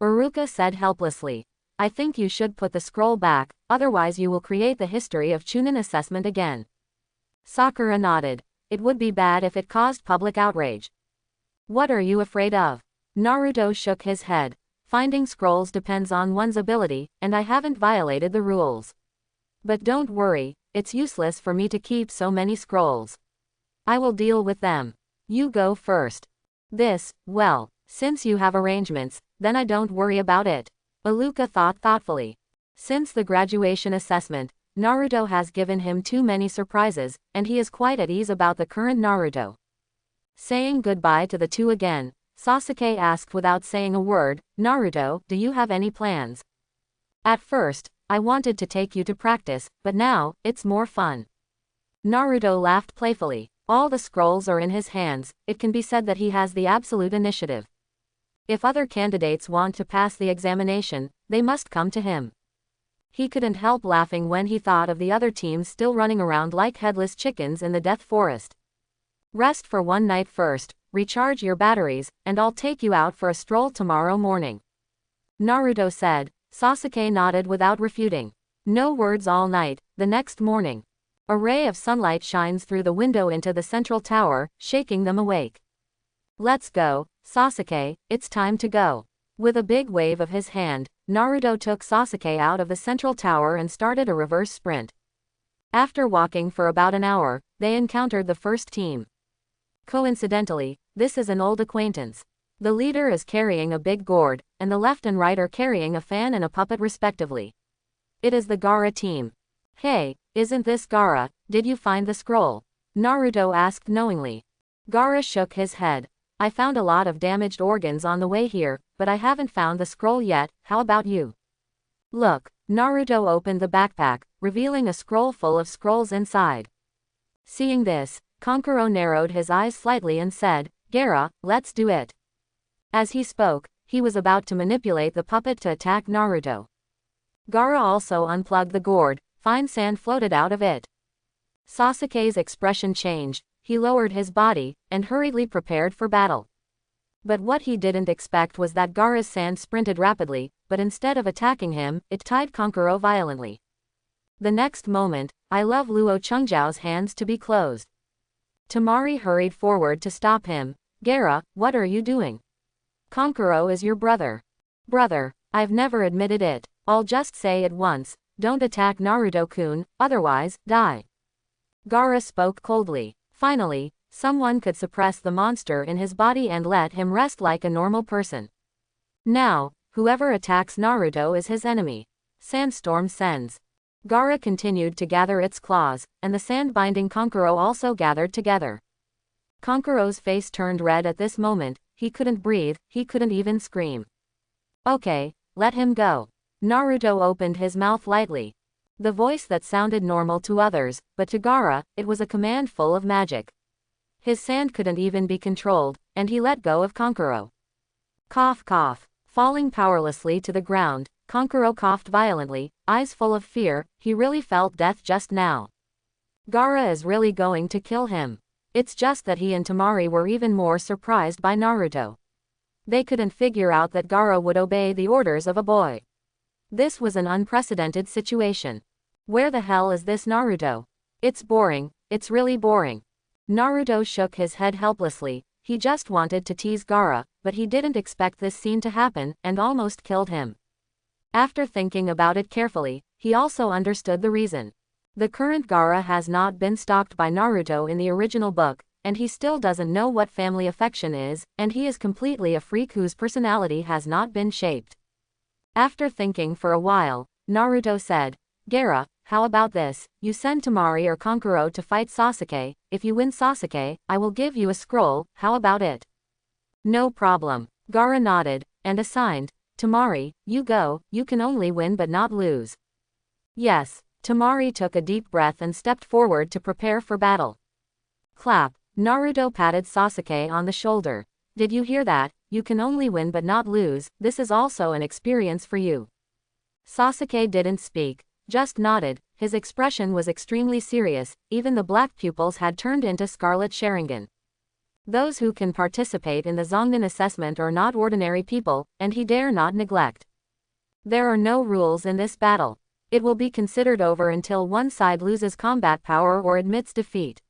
Iruka said helplessly. "I think you should put the scroll back, otherwise you will create the history of Chunin assessment again." Sakura nodded. "It would be bad if it caused public outrage." "What are you afraid of?" Naruto shook his head. "Finding scrolls depends on one's ability, and I haven't violated the rules. But don't worry, it's useless for me to keep so many scrolls. I will deal with them. You go first." Well, since you have arrangements, then I don't worry about it," Iruka thought thoughtfully. Since the graduation assessment, Naruto has given him too many surprises, and he is quite at ease about the current Naruto. Saying goodbye to the two again, Sasuke asked without saying a word, "Naruto, do you have any plans?" "At first, I wanted to take you to practice, but now, it's more fun." Naruto laughed playfully. All the scrolls are in his hands, it can be said that he has the absolute initiative. If other candidates want to pass the examination, they must come to him. He couldn't help laughing when he thought of the other teams still running around like headless chickens in the Death Forest. "Rest for one night first, recharge your batteries, and I'll take you out for a stroll tomorrow morning," Naruto said. Sasuke nodded without refuting. No words all night. The next morning, a ray of sunlight shines through the window into the central tower, shaking them awake. "Let's go, Sasuke, it's time to go." With a big wave of his hand, Naruto took Sasuke out of the central tower and started a reverse sprint. After walking for about an hour, they encountered the first team. Coincidentally, this is an old acquaintance. The leader is carrying a big gourd, and the left and right are carrying a fan and a puppet respectively. It is the Gaara team. Hey, isn't this Gaara? Did you find the scroll? Naruto asked knowingly. Gaara shook his head. I found a lot of damaged organs on the way here, but I haven't found the scroll yet. How about you? Look, Naruto opened the backpack, revealing a scroll full of scrolls inside. Seeing this, Kankuro narrowed his eyes slightly and said, Gaara, let's do it. As he spoke, he was about to manipulate the puppet to attack Naruto. Gaara also unplugged the gourd, fine sand floated out of it. Sasuke's expression changed, he lowered his body, and hurriedly prepared for battle. But what he didn't expect was that Gaara's sand sprinted rapidly, but instead of attacking him, it tied Kankuro violently. The next moment, I love Luo Chungjiao's hands to be closed. Temari hurried forward to stop him. Gaara, what are you doing? Kankuro is your brother. Brother, I've never admitted it. I'll just say it once, don't attack Naruto-kun, otherwise, die. Gaara spoke coldly. Finally, someone could suppress the monster in his body and let him rest like a normal person. Now, whoever attacks Naruto is his enemy. Sandstorm sends. Gaara continued to gather its claws, and the sand binding Kankuro also gathered together. Kankuro's face turned red at this moment, he couldn't breathe, he couldn't even scream. Okay, let him go. Naruto opened his mouth lightly. The voice that sounded normal to others, but to Gaara, it was a command full of magic. His sand couldn't even be controlled, and he let go of Kankuro. Cough cough. Falling powerlessly to the ground, Kankuro coughed violently, eyes full of fear, he really felt death just now. Gaara is really going to kill him. It's just that he and Temari were even more surprised by Naruto. They couldn't figure out that Gaara would obey the orders of a boy. This was an unprecedented situation. Where the hell is this Naruto? It's boring, it's really boring. Naruto shook his head helplessly, he just wanted to tease Gaara, but he didn't expect this scene to happen, and almost killed him. After thinking about it carefully, he also understood the reason. The current Gaara has not been stalked by Naruto in the original book, and he still doesn't know what family affection is, and he is completely a freak whose personality has not been shaped. After thinking for a while, Naruto said, Gaara, how about this, you send Temari or Kankuro to fight Sasuke, if you win Sasuke, I will give you a scroll, how about it? No problem. Gaara nodded, and assigned, Temari, you go, you can only win but not lose. Yes. Temari took a deep breath and stepped forward to prepare for battle. Clap. Naruto patted Sasuke on the shoulder. Did you hear that? You can only win but not lose, this is also an experience for you. Sasuke didn't speak, just nodded, his expression was extremely serious, even the black pupils had turned into scarlet Sharingan. Those who can participate in the Zongan assessment are not ordinary people, and he dare not neglect. There are no rules in this battle. It will be considered over until one side loses combat power or admits defeat.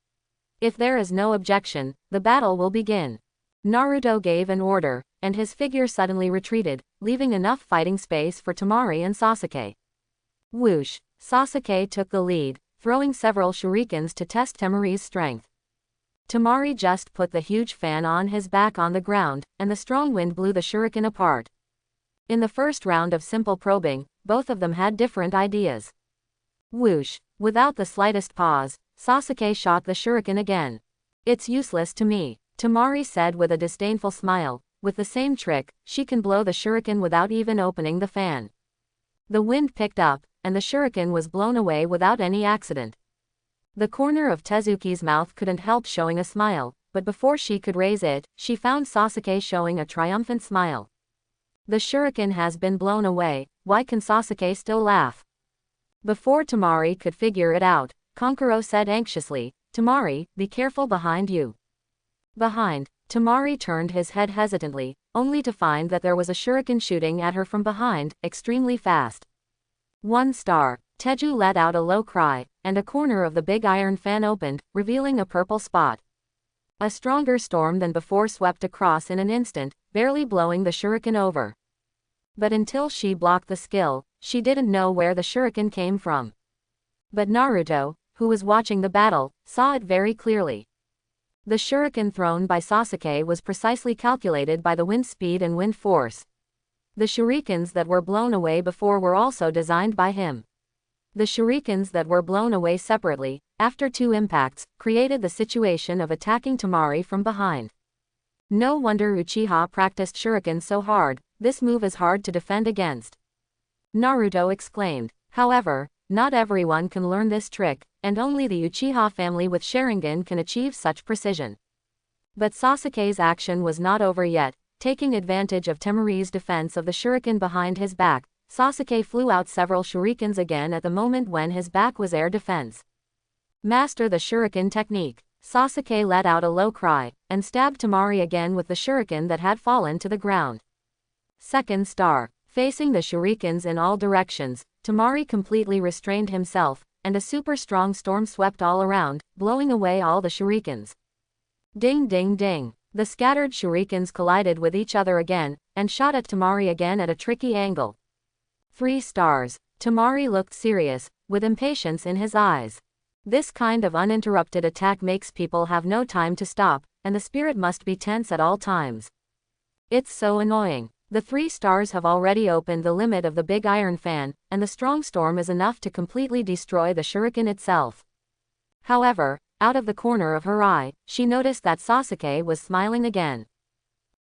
If there is no objection, the battle will begin. Naruto gave an order, and his figure suddenly retreated, leaving enough fighting space for Temari and Sasuke. Whoosh! Sasuke took the lead, throwing several shurikens to test Temari's strength. Temari just put the huge fan on his back on the ground, and the strong wind blew the shuriken apart. In the first round of simple probing, both of them had different ideas. Whoosh! Without the slightest pause, Sasuke shot the shuriken again. It's useless to me, Temari said with a disdainful smile. With the same trick, she can blow the shuriken without even opening the fan. The wind picked up, and the shuriken was blown away without any accident. The corner of Tezuki's mouth couldn't help showing a smile, but before she could raise it, she found Sasuke showing a triumphant smile. The shuriken has been blown away, why can Sasuke still laugh? Before Temari could figure it out, Kankuro said anxiously, Temari, be careful behind you. Behind, Temari turned his head hesitantly, only to find that there was a shuriken shooting at her from behind, extremely fast. 1 star. Teju let out a low cry, and a corner of the big iron fan opened, revealing a purple spot. A stronger storm than before swept across in an instant, barely blowing the shuriken over. But until she blocked the skill, she didn't know where the shuriken came from. But Naruto, who was watching the battle, saw it very clearly. The shuriken thrown by Sasuke was precisely calculated by the wind speed and wind force. The shurikens that were blown away before were also designed by him. The shurikens that were blown away separately, after 2 impacts, created the situation of attacking Temari from behind. No wonder Uchiha practiced shuriken so hard, this move is hard to defend against. Naruto exclaimed. However, not everyone can learn this trick, and only the Uchiha family with Sharingan can achieve such precision. But Sasuke's action was not over yet. Taking advantage of Temari's defense of the shuriken behind his back, Sasuke flew out several shurikens again at the moment when his back was air defense. Master the shuriken technique. Sasuke let out a low cry, and stabbed Temari again with the shuriken that had fallen to the ground. Second star. Facing the shurikens in all directions, Temari completely restrained himself, and a super strong storm swept all around, blowing away all the shurikens. Ding ding ding. The scattered shurikens collided with each other again, and shot at Temari again at a tricky angle. 3 stars. Temari looked serious, with impatience in his eyes. This kind of uninterrupted attack makes people have no time to stop, and the spirit must be tense at all times. It's so annoying. The 3 stars have already opened the limit of the big iron fan, and the strong storm is enough to completely destroy the shuriken itself. However, out of the corner of her eye, she noticed that Sasuke was smiling again.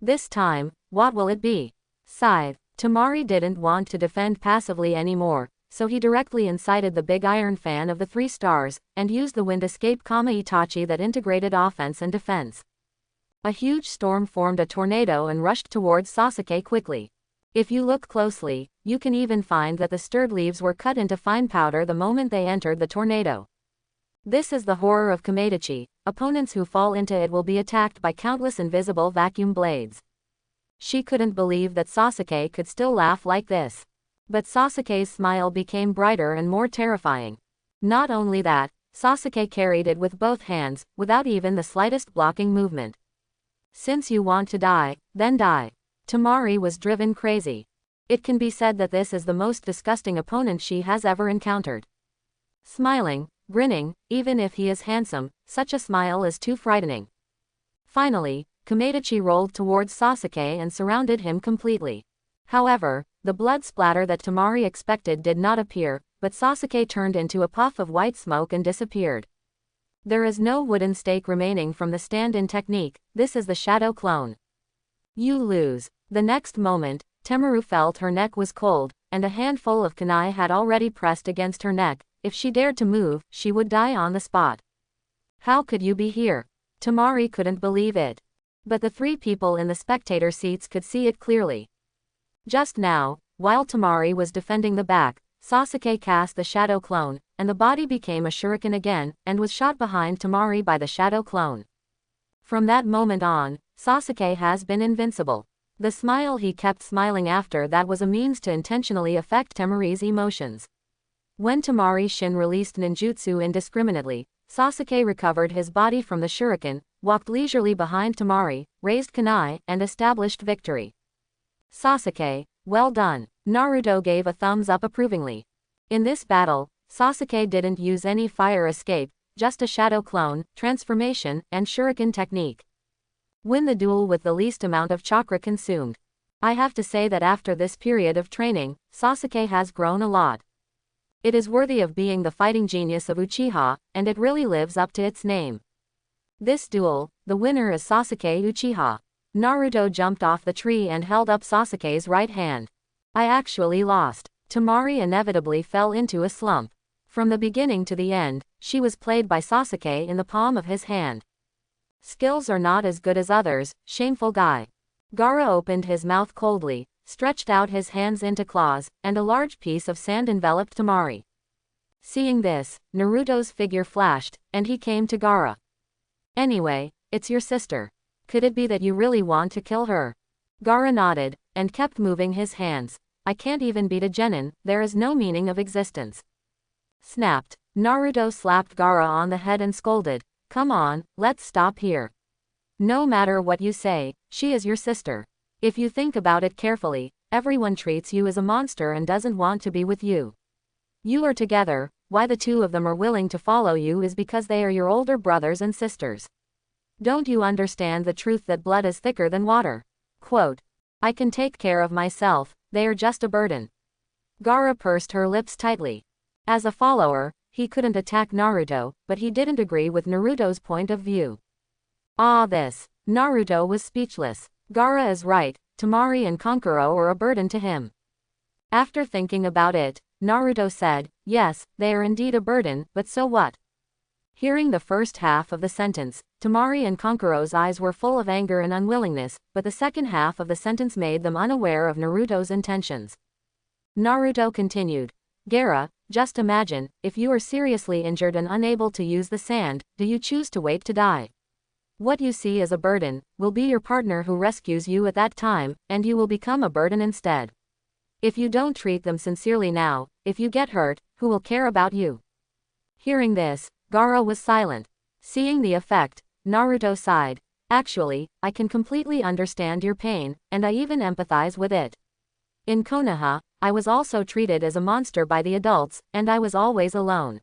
This time, what will it be? Scythe. Temari didn't want to defend passively anymore, so he directly incited the big iron fan of the 3 stars, and used the wind escape Kama Itachi that integrated offense and defense. A huge storm formed a tornado and rushed towards Sasuke quickly. If you look closely, you can even find that the stirred leaves were cut into fine powder the moment they entered the tornado. This is the horror of Kameidachi. Opponents who fall into it will be attacked by countless invisible vacuum blades. She couldn't believe that Sasuke could still laugh like this. But Sasuke's smile became brighter and more terrifying. Not only that, Sasuke carried it with both hands, without even the slightest blocking movement. Since you want to die, then die. Temari was driven crazy. It can be said that this is the most disgusting opponent she has ever encountered. Smiling, grinning, even if he is handsome, such a smile is too frightening. Finally, Kameidachi rolled towards Sasuke and surrounded him completely. However, the blood splatter that Temari expected did not appear, but Sasuke turned into a puff of white smoke and disappeared. There is no wooden stake remaining from the stand-in technique, this is the shadow clone. You lose. The next moment, Temari felt her neck was cold, and a handful of kunai had already pressed against her neck. If she dared to move, she would die on the spot. How could you be here? Temari couldn't believe it. But the 3 people in the spectator seats could see it clearly. Just now, while Temari was defending the back, Sasuke cast the shadow clone, and the body became a shuriken again, and was shot behind Temari by the shadow clone. From that moment on, Sasuke has been invincible. The smile he kept smiling after that was a means to intentionally affect Temari's emotions. When Temari Shin released ninjutsu indiscriminately, Sasuke recovered his body from the shuriken, walked leisurely behind Temari, raised kunai, and established victory. Sasuke, well done. Naruto gave a thumbs up approvingly. In this battle, Sasuke didn't use any fire escape, just a shadow clone, transformation, and shuriken technique. Win the duel with the least amount of chakra consumed. I have to say that after this period of training, Sasuke has grown a lot. It is worthy of being the fighting genius of Uchiha, and it really lives up to its name. This duel, the winner is Sasuke Uchiha. Naruto jumped off the tree and held up Sasuke's right hand. I actually lost. Temari inevitably fell into a slump. From the beginning to the end, she was played by Sasuke in the palm of his hand. Skills are not as good as others, shameful guy. Gaara opened his mouth coldly, stretched out his hands into claws, and a large piece of sand enveloped Temari. Seeing this, Naruto's figure flashed, and he came to Gaara. Anyway, it's your sister. Could it be that you really want to kill her? Gaara nodded, and kept moving his hands. I can't even beat a genin, there is no meaning of existence. Snapped. Naruto slapped Gaara on the head and scolded, come on, let's stop here. No matter what you say, she is your sister. If you think about it carefully, everyone treats you as a monster and doesn't want to be with you. You are together, why the two of them are willing to follow you is because they are your older brothers and sisters. Don't you understand the truth that blood is thicker than water? Quote, I can take care of myself, they are just a burden. Gaara pursed her lips tightly. As a follower, he couldn't attack Naruto, but he didn't agree with Naruto's point of view. Naruto was speechless. Gaara is right, Temari and Kankuro are a burden to him. After thinking about it, Naruto said, yes, they are indeed a burden, but so what? Hearing the first half of the sentence, Temari and Kankuro's eyes were full of anger and unwillingness, but the second half of the sentence made them unaware of Naruto's intentions. Naruto continued, Gaara, just imagine, if you are seriously injured and unable to use the sand, do you choose to wait to die? What you see as a burden, will be your partner who rescues you at that time, and you will become a burden instead. If you don't treat them sincerely now, if you get hurt, who will care about you? Hearing this, Gaara was silent. Seeing the effect, Naruto sighed. Actually, I can completely understand your pain, and I even empathize with it. In Konoha, I was also treated as a monster by the adults, and I was always alone.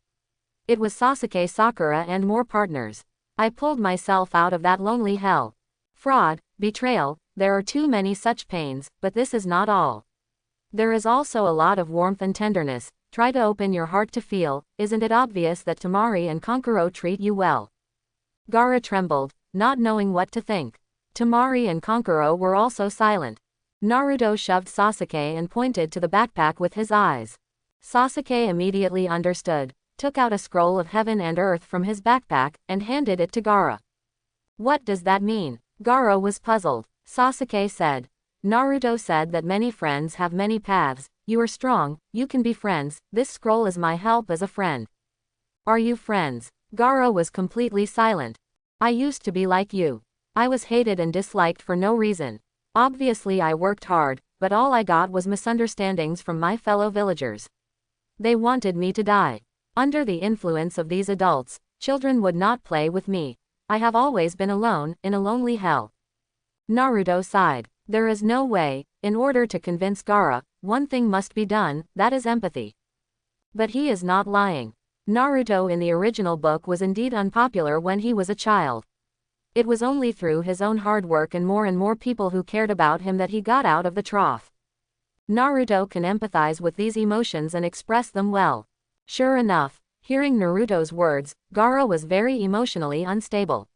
It was Sasuke, Sakura and more partners. I pulled myself out of that lonely hell. Fraud, betrayal, there are too many such pains, but this is not all. There is also a lot of warmth and tenderness. Try to open your heart to feel, isn't it obvious that Temari and Kankuro treat you well? Gaara trembled, not knowing what to think. Temari and Kankuro were also silent. Naruto shoved Sasuke and pointed to the backpack with his eyes. Sasuke immediately understood, took out a scroll of heaven and earth from his backpack, and handed it to Gaara. What does that mean? Gaara was puzzled. Sasuke said. Naruto said that many friends have many paths, you are strong, you can be friends, this scroll is my help as a friend. Are you friends? Gaara was completely silent. I used to be like you. I was hated and disliked for no reason. Obviously I worked hard, but all I got was misunderstandings from my fellow villagers. They wanted me to die. Under the influence of these adults, children would not play with me. I have always been alone, in a lonely hell. Naruto sighed. There is no way, in order to convince Gaara, one thing must be done, that is empathy. But he is not lying. Naruto in the original book was indeed unpopular when he was a child. It was only through his own hard work and more people who cared about him that he got out of the trough. Naruto can empathize with these emotions and express them well. Sure enough, hearing Naruto's words, Gaara was very emotionally unstable.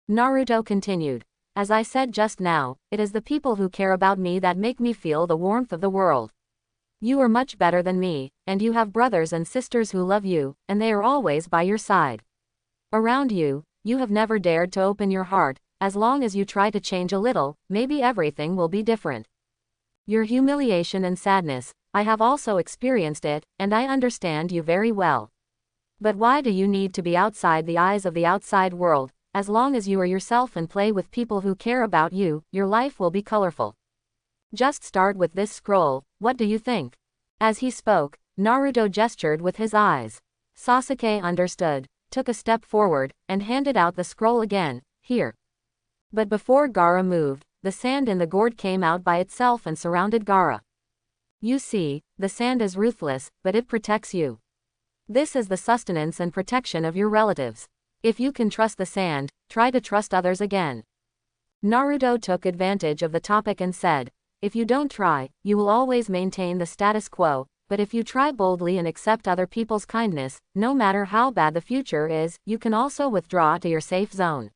Naruto continued. As I said just now, it is the people who care about me that make me feel the warmth of the world. You are much better than me, and you have brothers and sisters who love you, and they are always by your side. Around you, you have never dared to open your heart. As long as you try to change a little, maybe everything will be different. Your humiliation and sadness, I have also experienced it, and I understand you very well. But why do you need to be outside the eyes of the outside world? As long as you are yourself and play with people who care about you, your life will be colorful. Just start with this scroll, what do you think? As he spoke, Naruto gestured with his eyes. Sasuke understood, took a step forward, and handed out the scroll again, here. But before Gaara moved, the sand in the gourd came out by itself and surrounded Gaara. You see, the sand is ruthless, but it protects you. This is the sustenance and protection of your relatives. If you can trust the sand, try to trust others again. Naruto took advantage of the topic and said, if you don't try, you will always maintain the status quo, but if you try boldly and accept other people's kindness, no matter how bad the future is, you can also withdraw to your safe zone.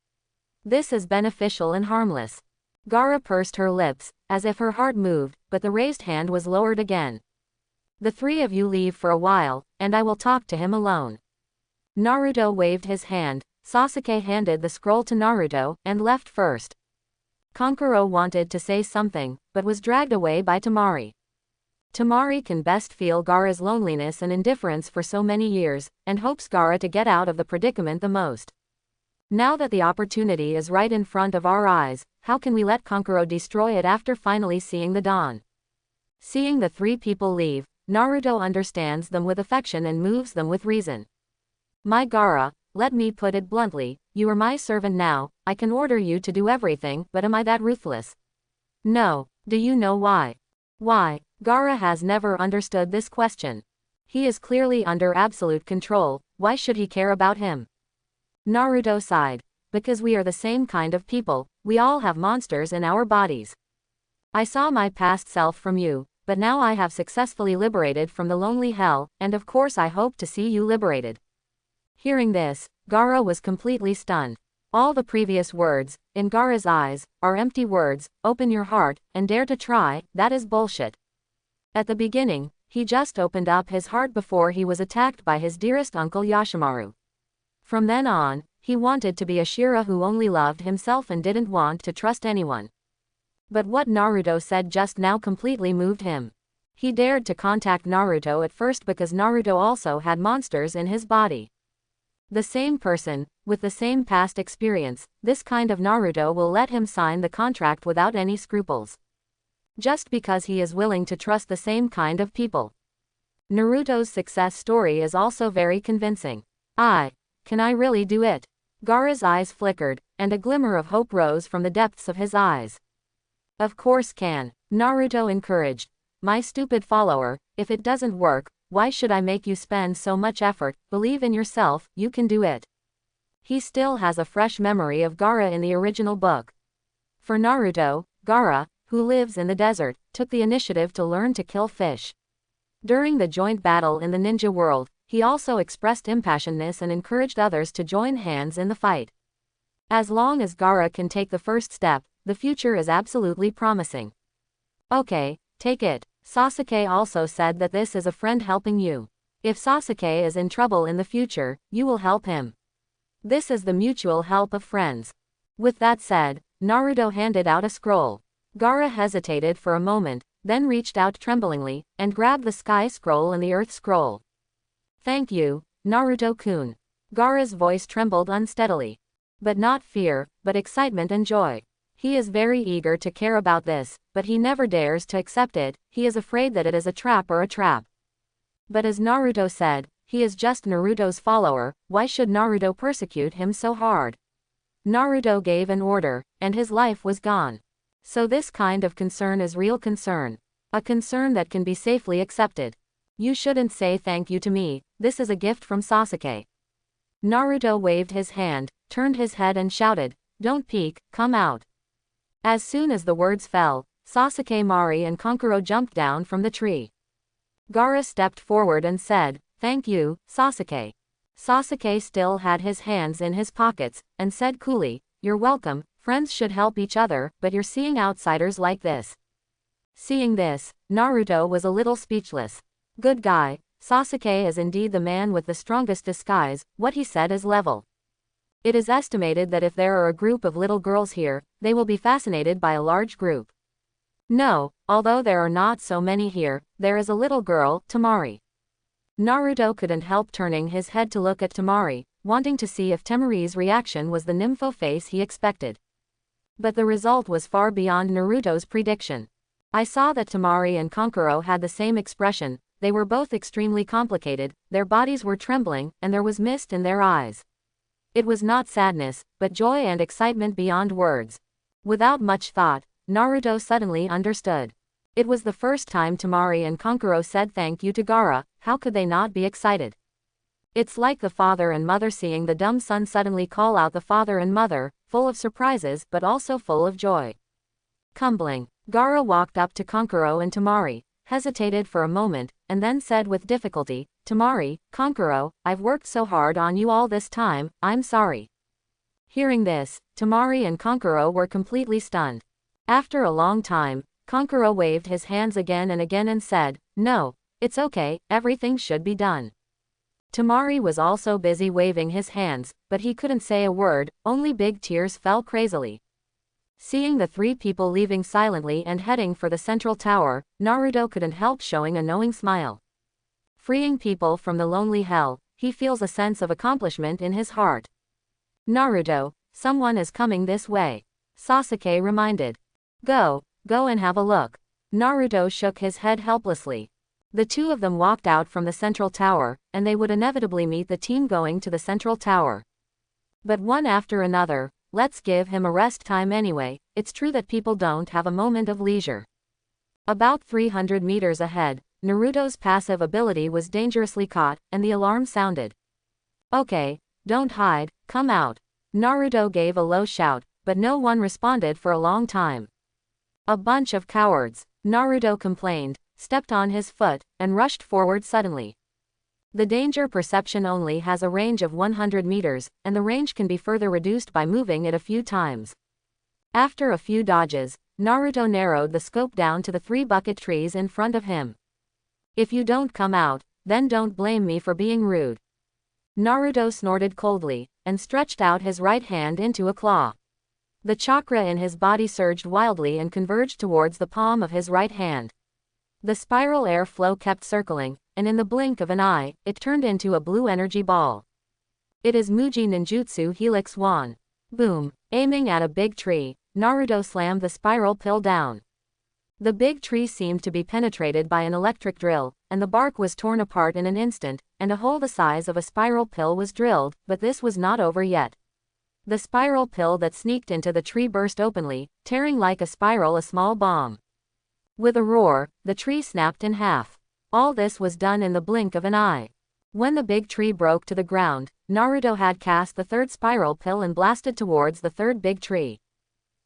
This is beneficial and harmless. Gaara pursed her lips, as if her heart moved, but the raised hand was lowered again. The three of you leave for a while, and I will talk to him alone. Naruto waved his hand, Sasuke handed the scroll to Naruto, and left first. Kankuro wanted to say something, but was dragged away by Temari. Temari can best feel Gaara's loneliness and indifference for so many years, and hopes Gaara to get out of the predicament the most. Now that the opportunity is right in front of our eyes, how can we let Kankuro destroy it after finally seeing the dawn? Seeing the three people leave, Naruto understands them with affection and moves them with reason. My Gaara, let me put it bluntly, you are my servant now, I can order you to do everything, but am I that ruthless? No. Do you know why? Why? Gaara has never understood this question. He is clearly under absolute control, why should he care about him? Naruto sighed. Because we are the same kind of people, we all have monsters in our bodies. I saw my past self from you, but now I have successfully liberated from the lonely hell, and of course I hope to see you liberated. Hearing this, Gaara was completely stunned. All the previous words, in Gaara's eyes, are empty words. Open your heart, and dare to try, that is bullshit. At the beginning, he just opened up his heart before he was attacked by his dearest uncle Yashimaru. From then on, he wanted to be a Shira who only loved himself and didn't want to trust anyone. But what Naruto said just now completely moved him. He dared to contact Naruto at first because Naruto also had monsters in his body. The same person, with the same past experience, this kind of Naruto will let him sign the contract without any scruples. Just because he is willing to trust the same kind of people. Naruto's success story is also very convincing. Can I really do it? Gaara's eyes flickered, and a glimmer of hope rose from the depths of his eyes. Of course can, Naruto encouraged. My stupid follower, if it doesn't work, why should I make you spend so much effort? Believe in yourself, you can do it. He still has a fresh memory of Gaara in the original book. For Naruto, Gaara, who lives in the desert, took the initiative to learn to kill fish. During the joint battle in the ninja world, he also expressed impassionedness and encouraged others to join hands in the fight. As long as Gaara can take the first step, the future is absolutely promising. Okay, take it. Sasuke also said that this is a friend helping you. If Sasuke is in trouble in the future, you will help him. This is the mutual help of friends. With that said, Naruto handed out a scroll. Gaara hesitated for a moment, then reached out tremblingly, and grabbed the sky scroll and the earth scroll. Thank you, Naruto-kun. Gaara's voice trembled unsteadily. But not fear, but excitement and joy. He is very eager to care about this, but he never dares to accept it. He is afraid that it is a trap or a trap. But as Naruto said, he is just Naruto's follower, why should Naruto persecute him so hard? Naruto gave an order, and his life was gone. So this kind of concern is real concern. A concern that can be safely accepted. You shouldn't say thank you to me, this is a gift from Sasuke. Naruto waved his hand, turned his head and shouted, don't peek, come out. As soon as the words fell, Sasuke, Mari and Kankuro jumped down from the tree. Gaara stepped forward and said, thank you, Sasuke. Sasuke still had his hands in his pockets, and said coolly, you're welcome, friends should help each other, but you're seeing outsiders like this. Seeing this, Naruto was a little speechless. Good guy, Sasuke is indeed the man with the strongest disguise, what he said is level. It is estimated that if there are a group of little girls here, they will be fascinated by a large group. No, although there are not so many here, there is a little girl, Temari. Naruto couldn't help turning his head to look at Temari, wanting to see if Temari's reaction was the nympho face he expected. But the result was far beyond Naruto's prediction. I saw that Temari and Kankuro had the same expression, they were both extremely complicated, their bodies were trembling, and there was mist in their eyes. It was not sadness, but joy and excitement beyond words. Without much thought, Naruto suddenly understood. It was the first time Temari and Kankuro said thank you to Gaara, how could they not be excited? It's like the father and mother seeing the dumb son suddenly call out the father and mother, full of surprises but also full of joy. Cumbling, Gaara walked up to Kankuro and Temari, hesitated for a moment, and then said with difficulty, Temari, Kankuro, I've worked so hard on you all this time, I'm sorry. Hearing this, Temari and Kankuro were completely stunned. After a long time, Kankuro waved his hands again and said, no, it's okay, everything should be done. Temari was also busy waving his hands, but he couldn't say a word, only big tears fell crazily. Seeing the three people leaving silently and heading for the central tower, Naruto couldn't help showing a knowing smile. Freeing people from the lonely hell, he feels a sense of accomplishment in his heart. Naruto, someone is coming this way. Sasuke reminded. Go and have a look. Naruto shook his head helplessly. The two of them walked out from the central tower, and they would inevitably meet the team going to the central tower. But one after another, let's give him a rest time anyway, it's true that people don't have a moment of leisure. About 300 meters ahead, Naruto's passive ability was dangerously caught, and the alarm sounded. Okay, don't hide, come out. Naruto gave a low shout, but no one responded for a long time. A bunch of cowards, Naruto complained, stepped on his foot, and rushed forward suddenly. The danger perception only has a range of 100 meters, and the range can be further reduced by moving it a few times. After a few dodges, Naruto narrowed the scope down to the 3 bucket trees in front of him. If you don't come out, then don't blame me for being rude. Naruto snorted coldly, and stretched out his right hand into a claw. The chakra in his body surged wildly and converged towards the palm of his right hand. The spiral air flow kept circling, and in the blink of an eye, it turned into a blue energy ball. It is Muji Ninjutsu Helix Wand. Boom! Aiming at a big tree, Naruto slammed the spiral pill down. The big tree seemed to be penetrated by an electric drill, and the bark was torn apart in an instant, and a hole the size of a spiral pill was drilled, but this was not over yet. The spiral pill that sneaked into the tree burst openly, tearing like a spiral a small bomb. With a roar, the tree snapped in half. All this was done in the blink of an eye. When the big tree broke to the ground, Naruto had cast the 3rd spiral pill and blasted towards the 3rd big tree.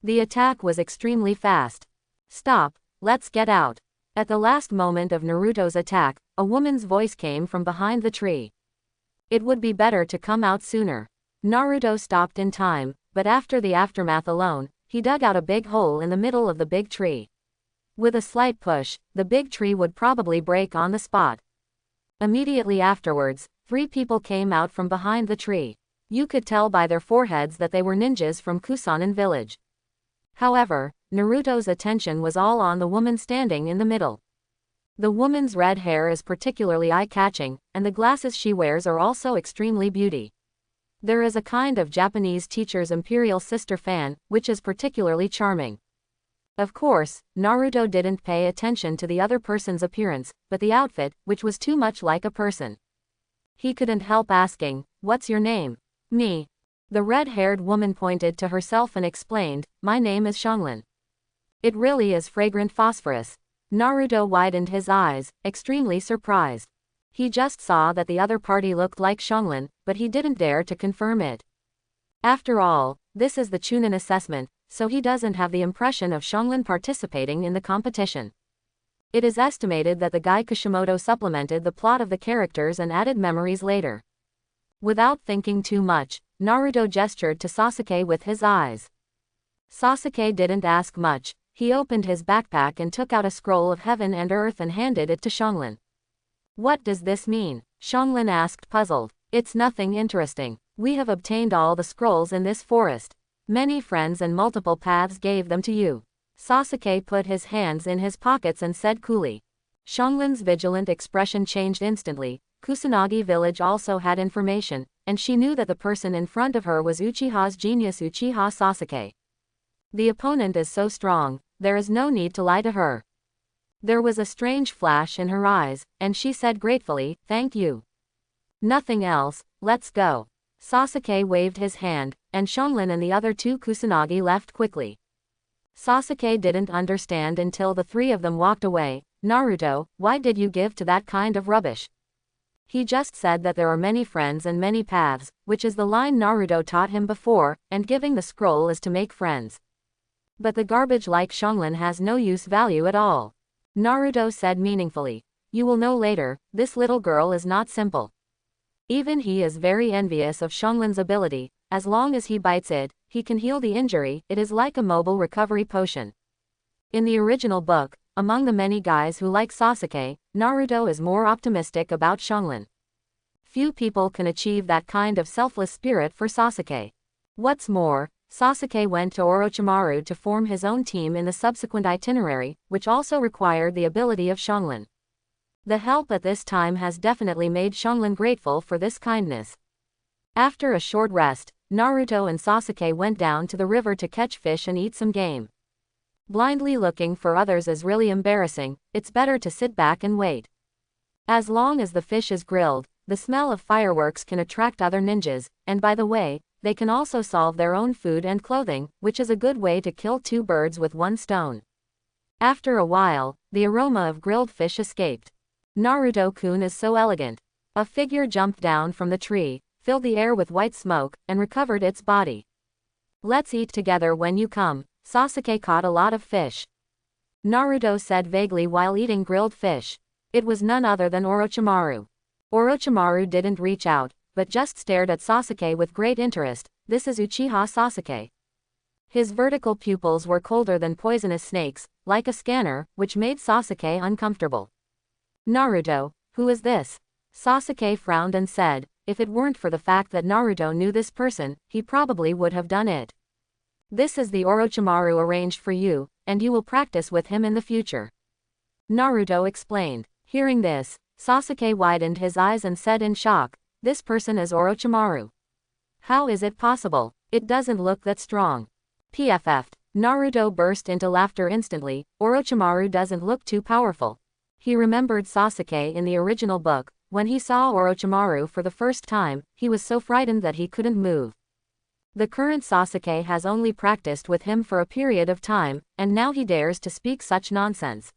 The attack was extremely fast. Stop, let's get out. At the last moment of Naruto's attack, a woman's voice came from behind the tree. It would be better to come out sooner. Naruto stopped in time, but after the aftermath alone, he dug out a big hole in the middle of the big tree. With a slight push, the big tree would probably break on the spot. Immediately afterwards, 3 people came out from behind the tree. You could tell by their foreheads that they were ninjas from Kusanan village. However, Naruto's attention was all on the woman standing in the middle. The woman's red hair is particularly eye-catching, and the glasses she wears are also extremely beauty. There is a kind of Japanese teacher's imperial sister fan, which is particularly charming. Of course, Naruto didn't pay attention to the other person's appearance, but the outfit, which was too much like a person. He couldn't help asking, "What's your name?" "Me." The red-haired woman pointed to herself and explained, "My name is Xianglin." "It really is fragrant phosphorus." Naruto widened his eyes, extremely surprised. He just saw that the other party looked like Xianglin, but he didn't dare to confirm it. After all, this is the Chunin assessment, so he doesn't have the impression of Xianglin participating in the competition. It is estimated that the guy Kishimoto supplemented the plot of the characters and added memories later. Without thinking too much, Naruto gestured to Sasuke with his eyes. Sasuke didn't ask much. He opened his backpack and took out a scroll of heaven and earth and handed it to Xianglin. "What does this mean?" Xianglin asked, puzzled. "It's nothing interesting. We have obtained all the scrolls in this forest. Many friends and multiple paths gave them to you." Sasuke put his hands in his pockets and said coolly. Xianglin's vigilant expression changed instantly. Kusanagi village also had information, and she knew that the person in front of her was Uchiha's genius Uchiha Sasuke. The opponent is so strong, there is no need to lie to her. There was a strange flash in her eyes, and she said gratefully, "Thank you." "Nothing else, let's go." Sasuke waved his hand, and Xianglin and the other 2 Kusanagi left quickly. Sasuke didn't understand until the 3 of them walked away. "Naruto, why did you give to that kind of rubbish?" He just said that there are many friends and many paths, which is the line Naruto taught him before, and giving the scroll is to make friends. But the garbage like Xianglin has no use value at all. Naruto said meaningfully. "You will know later, this little girl is not simple." Even he is very envious of Xianglin's ability. As long as he bites it, he can heal the injury. It is like a mobile recovery potion. In the original book, among the many guys who like Sasuke, Naruto is more optimistic about Xianglin. Few people can achieve that kind of selfless spirit for Sasuke. What's more, Sasuke went to Orochimaru to form his own team in the subsequent itinerary, which also required the ability of Xianglin. The help at this time has definitely made Xianglin grateful for this kindness. After a short rest, Naruto and Sasuke went down to the river to catch fish and eat some game. Blindly looking for others is really embarrassing. It's better to sit back and wait. As long as the fish is grilled, the smell of fireworks can attract other ninjas, and by the way, they can also solve their own food and clothing, which is a good way to kill 2 birds with 1 stone. After a while, the aroma of grilled fish escaped. Naruto-kun is so elegant. A figure jumped down from the tree, filled the air with white smoke, and recovered its body. Let's eat together when you come. Sasuke caught a lot of fish. Naruto said vaguely while eating grilled fish. It was none other than Orochimaru. Orochimaru didn't reach out, but just stared at Sasuke with great interest. This is Uchiha Sasuke. His vertical pupils were colder than poisonous snakes, like a scanner, which made Sasuke uncomfortable. Naruto, who is this? Sasuke frowned and said, if it weren't for the fact that Naruto knew this person, he probably would have done it. This is the Orochimaru arranged for you, and you will practice with him in the future. Naruto explained. Hearing this, Sasuke widened his eyes and said in shock, this person is Orochimaru. How is it possible? It doesn't look that strong. PFF'd. Naruto burst into laughter instantly. Orochimaru doesn't look too powerful. He remembered Sasuke in the original book. When he saw Orochimaru for the first time, he was so frightened that he couldn't move. The current Sasuke has only practiced with him for a period of time, and now he dares to speak such nonsense.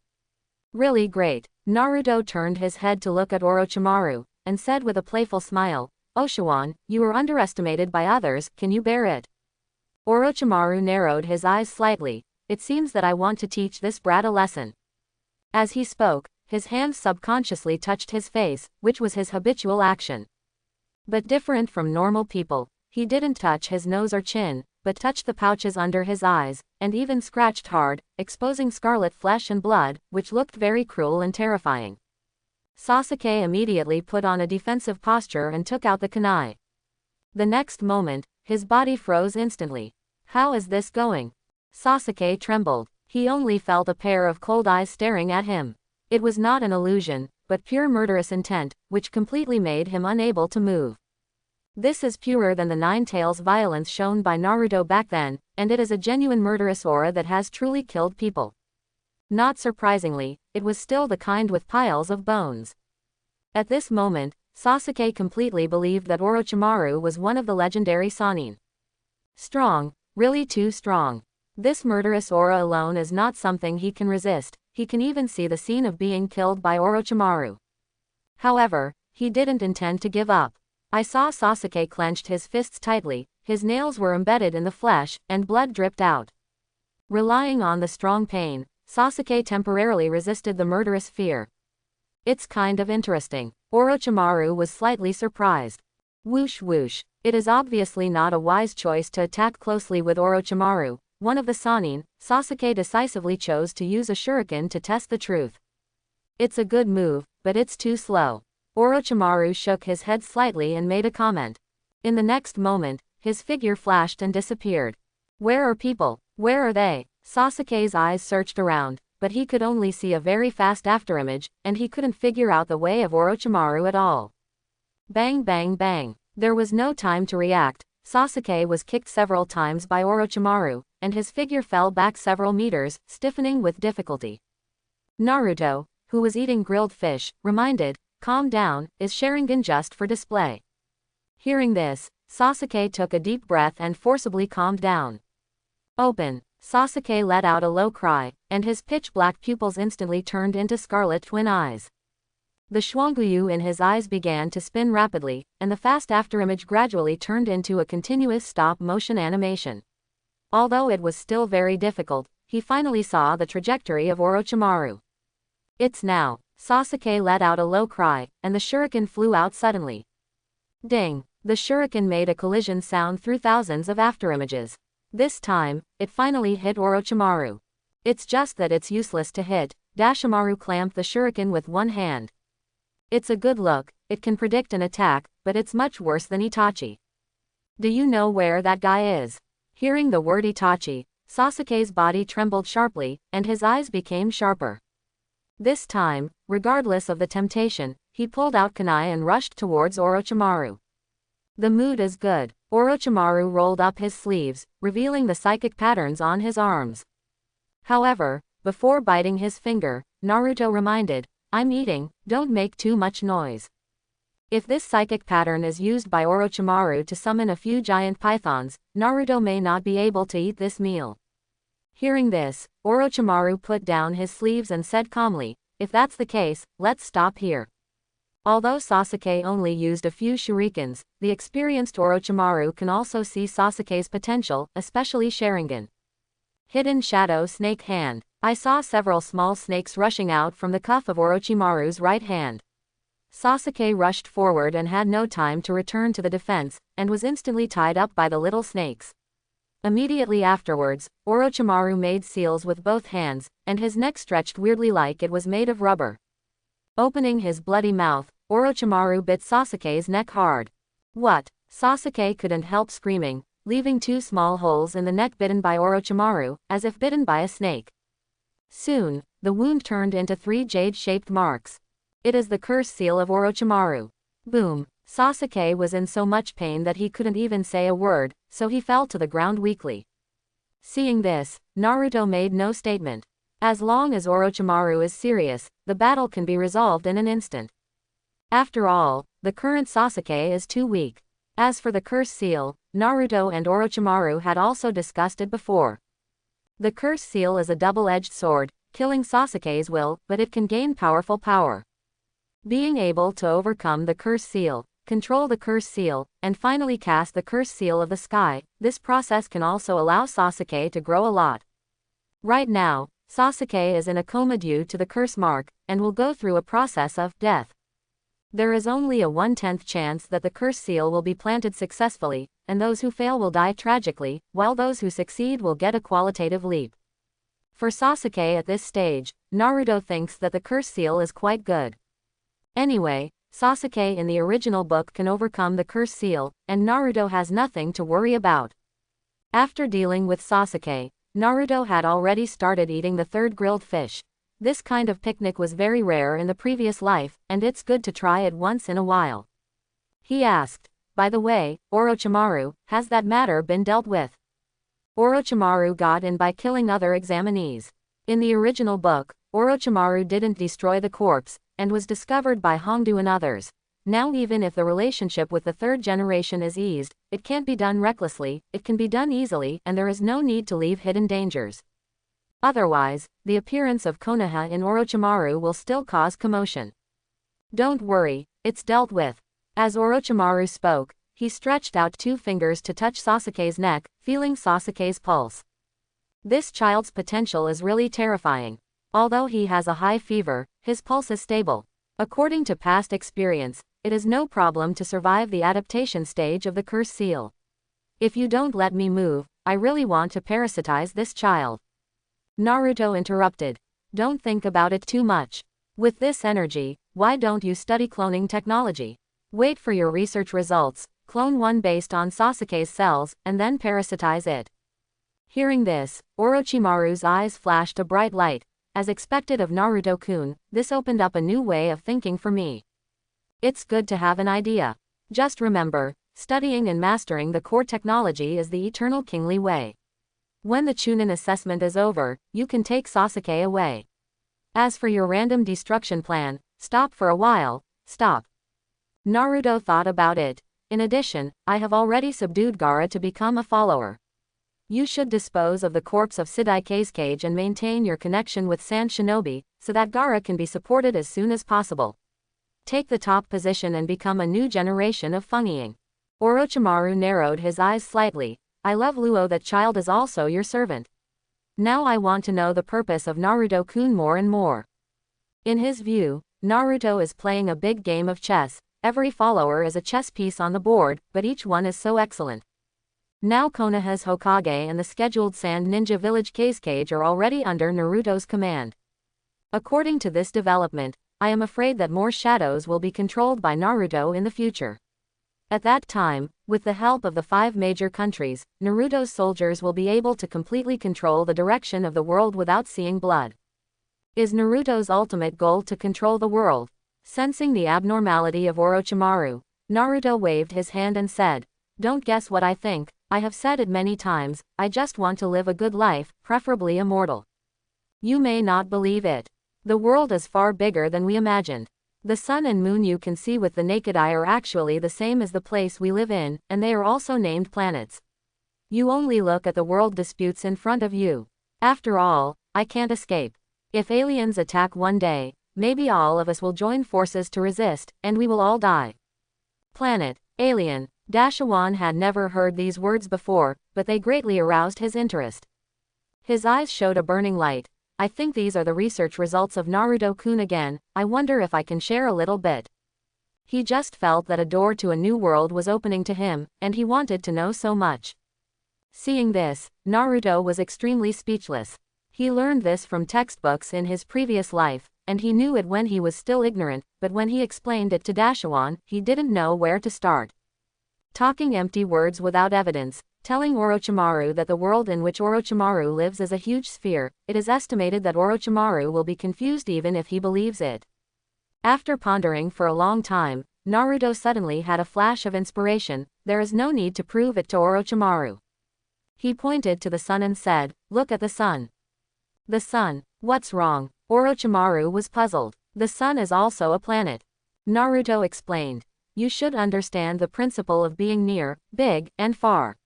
Really great. Naruto turned his head to look at Orochimaru, and said with a playful smile, Oshiwan, you were underestimated by others, can you bear it? Orochimaru narrowed his eyes slightly. It seems that I want to teach this brat a lesson. As he spoke, his hands subconsciously touched his face, which was his habitual action. But different from normal people, he didn't touch his nose or chin, but touched the pouches under his eyes, and even scratched hard, exposing scarlet flesh and blood, which looked very cruel and terrifying. Sasuke immediately put on a defensive posture and took out the kunai. The next moment, his body froze instantly. How is this going? Sasuke trembled. He only felt a pair of cold eyes staring at him. It was not an illusion, but pure murderous intent, which completely made him unable to move. This is purer than the Nine Tails violence shown by Naruto back then, and it is a genuine murderous aura that has truly killed people. Not surprisingly, it was still the kind with piles of bones. At this moment, Sasuke completely believed that Orochimaru was one of the legendary Sannin. Strong, really too strong. This murderous aura alone is not something he can resist. He can even see the scene of being killed by Orochimaru. However, he didn't intend to give up. I saw Sasuke clenched his fists tightly, his nails were embedded in the flesh, and blood dripped out. Relying on the strong pain, Sasuke temporarily resisted the murderous fear. It's kind of interesting. Orochimaru was slightly surprised. Whoosh whoosh. It is obviously not a wise choice to attack closely with Orochimaru, one of the Sannin. Sasuke decisively chose to use a shuriken to test the truth. It's a good move, but it's too slow. Orochimaru shook his head slightly and made a comment. In the next moment, his figure flashed and disappeared. Where are people? Where are they? Sasuke's eyes searched around, but he could only see a very fast afterimage, and he couldn't figure out the way of Orochimaru at all. Bang bang bang. There was no time to react. Sasuke was kicked several times by Orochimaru, and his figure fell back several meters, stiffening with difficulty. Naruto, who was eating grilled fish, reminded, calm down, is Sharingan just for display? Hearing this, Sasuke took a deep breath and forcibly calmed down. Open. Sasuke let out a low cry, and his pitch-black pupils instantly turned into scarlet twin eyes. The Schwanguyu in his eyes began to spin rapidly, and the fast afterimage gradually turned into a continuous stop-motion animation. Although it was still very difficult, he finally saw the trajectory of Orochimaru. It's now. Sasuke let out a low cry, and the shuriken flew out suddenly. Ding! The shuriken made a collision sound through thousands of afterimages. This time, it finally hit Orochimaru. It's just that it's useless to hit. Dashimaru clamped the shuriken with one hand. It's a good look, it can predict an attack, but it's much worse than Itachi. Do you know where that guy is? Hearing the word Itachi, Sasuke's body trembled sharply, and his eyes became sharper. This time, regardless of the temptation, he pulled out kunai and rushed towards Orochimaru. The mood is good. Orochimaru rolled up his sleeves, revealing the psychic patterns on his arms. However, before biting his finger, Naruto reminded, I'm eating, don't make too much noise. If this psychic pattern is used by Orochimaru to summon a few giant pythons, Naruto may not be able to eat this meal. Hearing this, Orochimaru put down his sleeves and said calmly, if that's the case, let's stop here. Although Sasuke only used a few shurikens, the experienced Orochimaru can also see Sasuke's potential, especially Sharingan. Hidden Shadow Snake Hand. I saw several small snakes rushing out from the cuff of Orochimaru's right hand. Sasuke rushed forward and had no time to return to the defense, and was instantly tied up by the little snakes. Immediately afterwards, Orochimaru made seals with both hands, and his neck stretched weirdly like it was made of rubber. Opening his bloody mouth, Orochimaru bit Sasuke's neck hard. What? Sasuke couldn't help screaming, leaving 2 small holes in the neck bitten by Orochimaru, as if bitten by a snake. Soon, the wound turned into 3 jade-shaped marks. It is the curse seal of Orochimaru. Boom. Sasuke was in so much pain that he couldn't even say a word, so he fell to the ground weakly. Seeing this, Naruto made no statement. As long as Orochimaru is serious, the battle can be resolved in an instant. After all, the current Sasuke is too weak. As for the curse seal, Naruto and Orochimaru had also discussed it before. The curse seal is a double-edged sword, killing Sasuke's will, but it can gain powerful power. Being able to overcome the curse seal, control the curse seal, and finally cast the curse seal of the sky, this process can also allow Sasuke to grow a lot. Right now, Sasuke is in a coma due to the curse mark, and will go through a process of death. There is only a 1/10 chance that the curse seal will be planted successfully, and those who fail will die tragically, while those who succeed will get a qualitative leap. For Sasuke at this stage, Naruto thinks that the curse seal is quite good. Anyway, Sasuke in the original book can overcome the curse seal, and Naruto has nothing to worry about. After dealing with Sasuke, Naruto had already started eating the 3rd grilled fish. This kind of picnic was very rare in the previous life, and it's good to try it once in a while. He asked, "By the way, Orochimaru, has that matter been dealt with?" Orochimaru got in by killing other examinees. In the original book, Orochimaru didn't destroy the corpse, and was discovered by Hongdu and others. Now even if the relationship with the 3rd generation is eased, it can't be done recklessly, it can be done easily, and there is no need to leave hidden dangers. Otherwise, the appearance of Konoha in Orochimaru will still cause commotion. Don't worry, it's dealt with. As Orochimaru spoke, he stretched out 2 fingers to touch Sasuke's neck, feeling Sasuke's pulse. This child's potential is really terrifying. Although he has a high fever, his pulse is stable. According to past experience, it is no problem to survive the adaptation stage of the curse seal. If you don't let me move, I really want to parasitize this child. Naruto interrupted. Don't think about it too much. With this energy, why don't you study cloning technology? Wait for your research results, clone one based on Sasuke's cells, and then parasitize it. Hearing this, Orochimaru's eyes flashed a bright light. As expected of Naruto-kun, this opened up a new way of thinking for me. It's good to have an idea. Just remember, studying and mastering the core technology is the eternal kingly way. When the Chunin assessment is over, you can take Sasuke away. As for your random destruction plan, stop for a while, stop. Naruto thought about it. In addition, I have already subdued Gaara to become a follower. You should dispose of the corpse of Sidaike's cage and maintain your connection with Sand Shinobi, so that Gaara can be supported as soon as possible. Take the top position and become a new generation of Fungiying. Orochimaru narrowed his eyes slightly. I love Luo, that child is also your servant. Now I want to know the purpose of Naruto-kun more and more. In his view, Naruto is playing a big game of chess. Every follower is a chess piece on the board, but each one is so excellent. Now Konoha's Hokage and the scheduled Sand Ninja Village cage are already under Naruto's command. According to this development, I am afraid that more shadows will be controlled by Naruto in the future. At that time, with the help of the 5 major countries, Naruto's soldiers will be able to completely control the direction of the world without seeing blood. Is Naruto's ultimate goal to control the world? Sensing the abnormality of Orochimaru, Naruto waved his hand and said, "Don't guess what I think, I have said it many times, I just want to live a good life, preferably immortal. You may not believe it. The world is far bigger than we imagined. The sun and moon you can see with the naked eye are actually the same as the place we live in, and they are also named planets. You only look at the world disputes in front of you. After all, I can't escape. If aliens attack one day, maybe all of us will join forces to resist, and we will all die. Planet, alien. Dashawan had never heard these words before, but they greatly aroused his interest. His eyes showed a burning light. I think these are the research results of Naruto-kun again. I wonder if I can share a little bit. He just felt that a door to a new world was opening to him, and he wanted to know so much. Seeing this, Naruto was extremely speechless. He learned this from textbooks in his previous life, and he knew it when he was still ignorant, but when he explained it to Dashawan, he didn't know where to start. Talking empty words without evidence, telling Orochimaru that the world in which Orochimaru lives is a huge sphere, it is estimated that Orochimaru will be confused even if he believes it. After pondering for a long time, Naruto suddenly had a flash of inspiration. There is no need to prove it to Orochimaru. He pointed to the sun and said, "Look at the sun." The sun. What's wrong? Orochimaru was puzzled. The sun is also a planet. Naruto explained. You should understand the principle of being near, big, and far.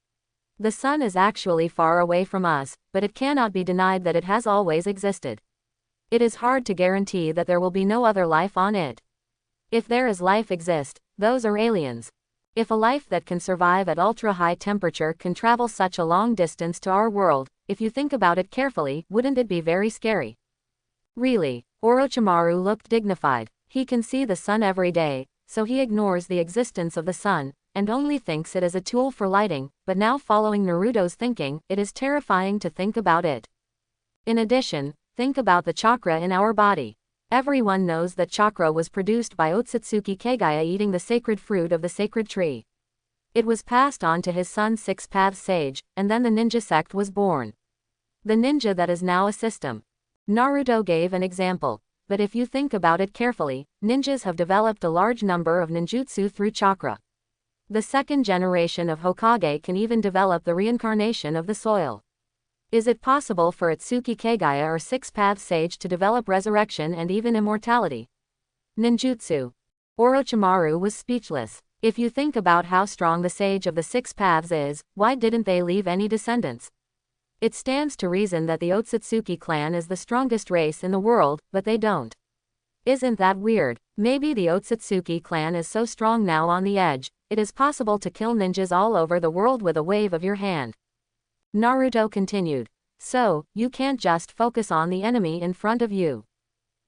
The sun is actually far away from us, but it cannot be denied that it has always existed. It is hard to guarantee that there will be no other life on it. If there is life exist, those are aliens. If a life that can survive at ultra-high temperature can travel such a long distance to our world, if you think about it carefully, wouldn't it be very scary? Really? Orochimaru looked dignified. He can see the sun every day, so he ignores the existence of the sun, and only thinks it as a tool for lighting, but now following Naruto's thinking, it is terrifying to think about it. In addition, think about the chakra in our body. Everyone knows that chakra was produced by Otsutsuki Kagaya eating the sacred fruit of the sacred tree. It was passed on to his son Six-Path Sage, and then the ninja sect was born. The ninja that is now a system. Naruto gave an example, but if you think about it carefully, ninjas have developed a large number of ninjutsu through chakra. The second generation of Hokage can even develop the reincarnation of the soil. Is it possible for Itsuki Kagaya or Six-Path Sage to develop resurrection and even immortality? Ninjutsu. Orochimaru was speechless. If you think about how strong the Sage of the Six Paths is, why didn't they leave any descendants? It stands to reason that the Otsutsuki clan is the strongest race in the world, but they don't. Isn't that weird? Maybe the Otsutsuki clan is so strong now on the edge, it is possible to kill ninjas all over the world with a wave of your hand. Naruto continued. So, you can't just focus on the enemy in front of you.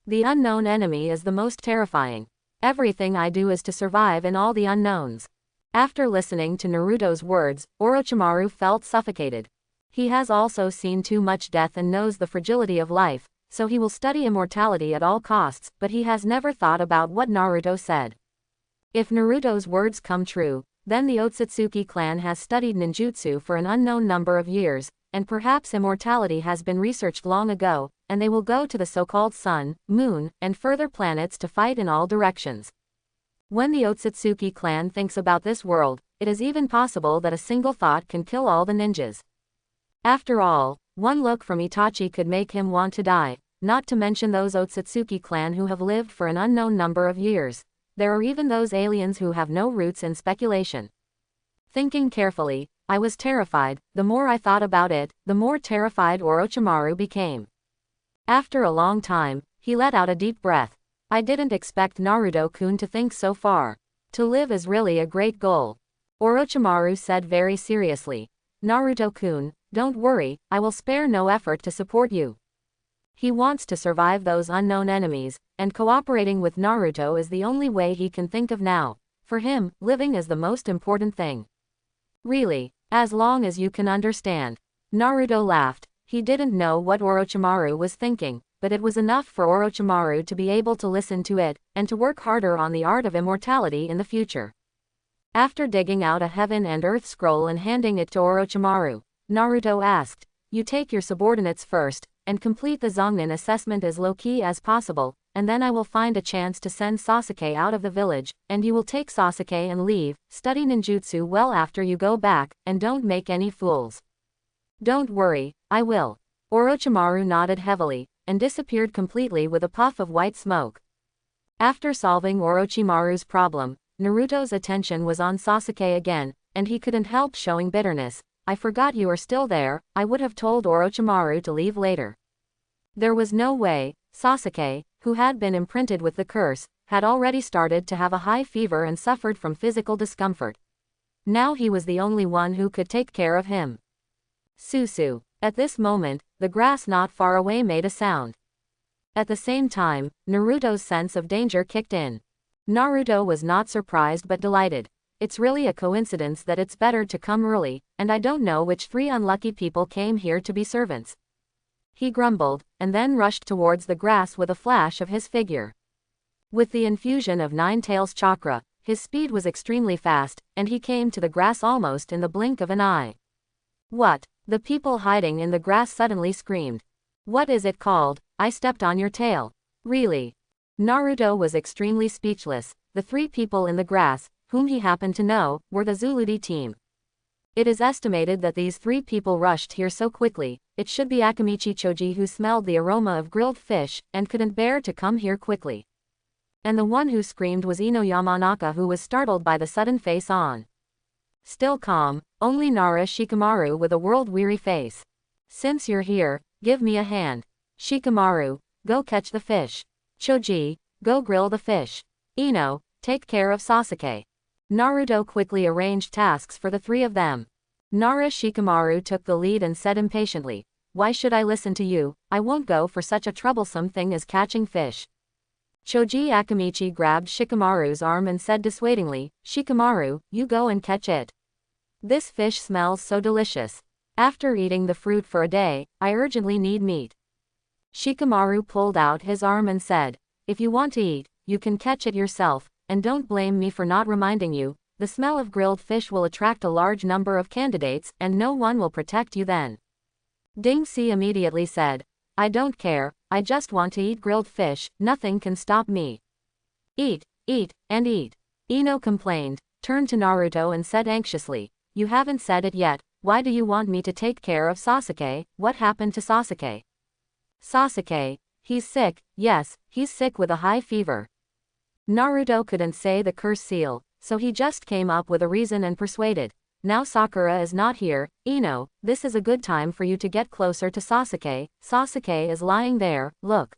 The unknown enemy is the most terrifying. Everything I do is to survive in all the unknowns. After listening to Naruto's words, Orochimaru felt suffocated. He has also seen too much death and knows the fragility of life, so he will study immortality at all costs, but he has never thought about what Naruto said. If Naruto's words come true, then the Otsutsuki clan has studied ninjutsu for an unknown number of years, and perhaps immortality has been researched long ago, and they will go to the so-called sun, moon, and further planets to fight in all directions. When the Otsutsuki clan thinks about this world, it is even possible that a single thought can kill all the ninjas. After all, one look from Itachi could make him want to die, not to mention those Otsutsuki clan who have lived for an unknown number of years. There are even those aliens who have no roots in speculation. Thinking carefully, I was terrified. The more I thought about it, the more terrified Orochimaru became. After a long time, he let out a deep breath. I didn't expect Naruto-kun to think so far. To live is really a great goal. Orochimaru said very seriously. Naruto-kun, don't worry, I will spare no effort to support you. He wants to survive those unknown enemies, and cooperating with Naruto is the only way he can think of now. For him, living is the most important thing. Really, as long as you can understand. Naruto laughed. He didn't know what Orochimaru was thinking, but it was enough for Orochimaru to be able to listen to it, and to work harder on the art of immortality in the future. After digging out a heaven and earth scroll and handing it to Orochimaru, Naruto asked, "You take your subordinates first, and complete the Zongnin assessment as low-key as possible, and then I will find a chance to send Sasuke out of the village, and you will take Sasuke and leave, study ninjutsu well after you go back, and don't make any fools." "Don't worry, I will." Orochimaru nodded heavily, and disappeared completely with a puff of white smoke. After solving Orochimaru's problem, Naruto's attention was on Sasuke again, and he couldn't help showing bitterness. "I forgot you are still there. I would have told Orochimaru to leave later." There was no way. Sasuke, who had been imprinted with the curse, had already started to have a high fever and suffered from physical discomfort. Now he was the only one who could take care of him. Susu. At this moment, the grass not far away made a sound. At the same time, Naruto's sense of danger kicked in. Naruto was not surprised but delighted. It's really a coincidence that it's better to come early, and I don't know which 3 unlucky people came here to be servants. He grumbled, and then rushed towards the grass with a flash of his figure. With the infusion of Nine Tails chakra, his speed was extremely fast, and he came to the grass almost in the blink of an eye. What? The people hiding in the grass suddenly screamed. What is it called? I stepped on your tail. Really? Naruto was extremely speechless. The 3 people in the grass, whom he happened to know, were the Zuludi team. It is estimated that these 3 people rushed here so quickly. It should be Akamichi Choji who smelled the aroma of grilled fish, and couldn't bear to come here quickly. And the one who screamed was Ino Yamanaka, who was startled by the sudden face-on. Still calm, only Nara Shikamaru with a world-weary face. Since you're here, give me a hand. Shikamaru, go catch the fish. Choji, go grill the fish. Ino, take care of Sasuke. Naruto quickly arranged tasks for the 3 of them. Nara Shikamaru took the lead and said impatiently, why should I listen to you? I won't go for such a troublesome thing as catching fish. Choji Akamichi grabbed Shikamaru's arm and said dissuadingly, Shikamaru, you go and catch it. This fish smells so delicious. After eating the fruit for a day, I urgently need meat. Shikamaru pulled out his arm and said, if you want to eat, you can catch it yourself, and don't blame me for not reminding you. The smell of grilled fish will attract a large number of candidates, and no one will protect you then. Ding-si immediately said, I don't care, I just want to eat grilled fish, nothing can stop me. Eat, eat, and eat. Ino complained, turned to Naruto and said anxiously, you haven't said it yet, why do you want me to take care of Sasuke? What happened to Sasuke? Sasuke, he's sick, yes, he's sick with a high fever. Naruto couldn't say the curse seal, so he just came up with a reason and persuaded. Now Sakura is not here, Ino, this is a good time for you to get closer to Sasuke. Sasuke is lying there, look.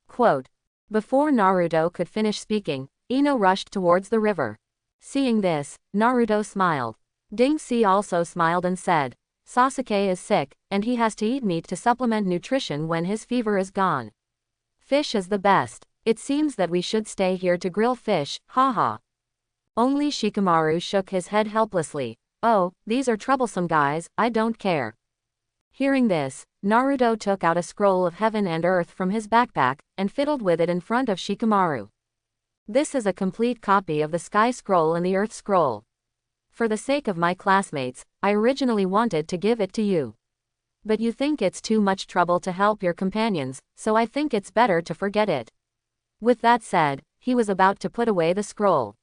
Quote. Before Naruto could finish speaking, Ino rushed towards the river. Seeing this, Naruto smiled. Ding-si also smiled and said, Sasuke is sick, and he has to eat meat to supplement nutrition when his fever is gone. Fish is the best. It seems that we should stay here to grill fish, haha. Only Shikamaru shook his head helplessly. Oh, these are troublesome guys, I don't care. Hearing this, Naruto took out a scroll of heaven and earth from his backpack, and fiddled with it in front of Shikamaru. This is a complete copy of the Sky Scroll and the Earth Scroll. For the sake of my classmates, I originally wanted to give it to you. But you think it's too much trouble to help your companions, so I think it's better to forget it. With that said, he was about to put away the scroll.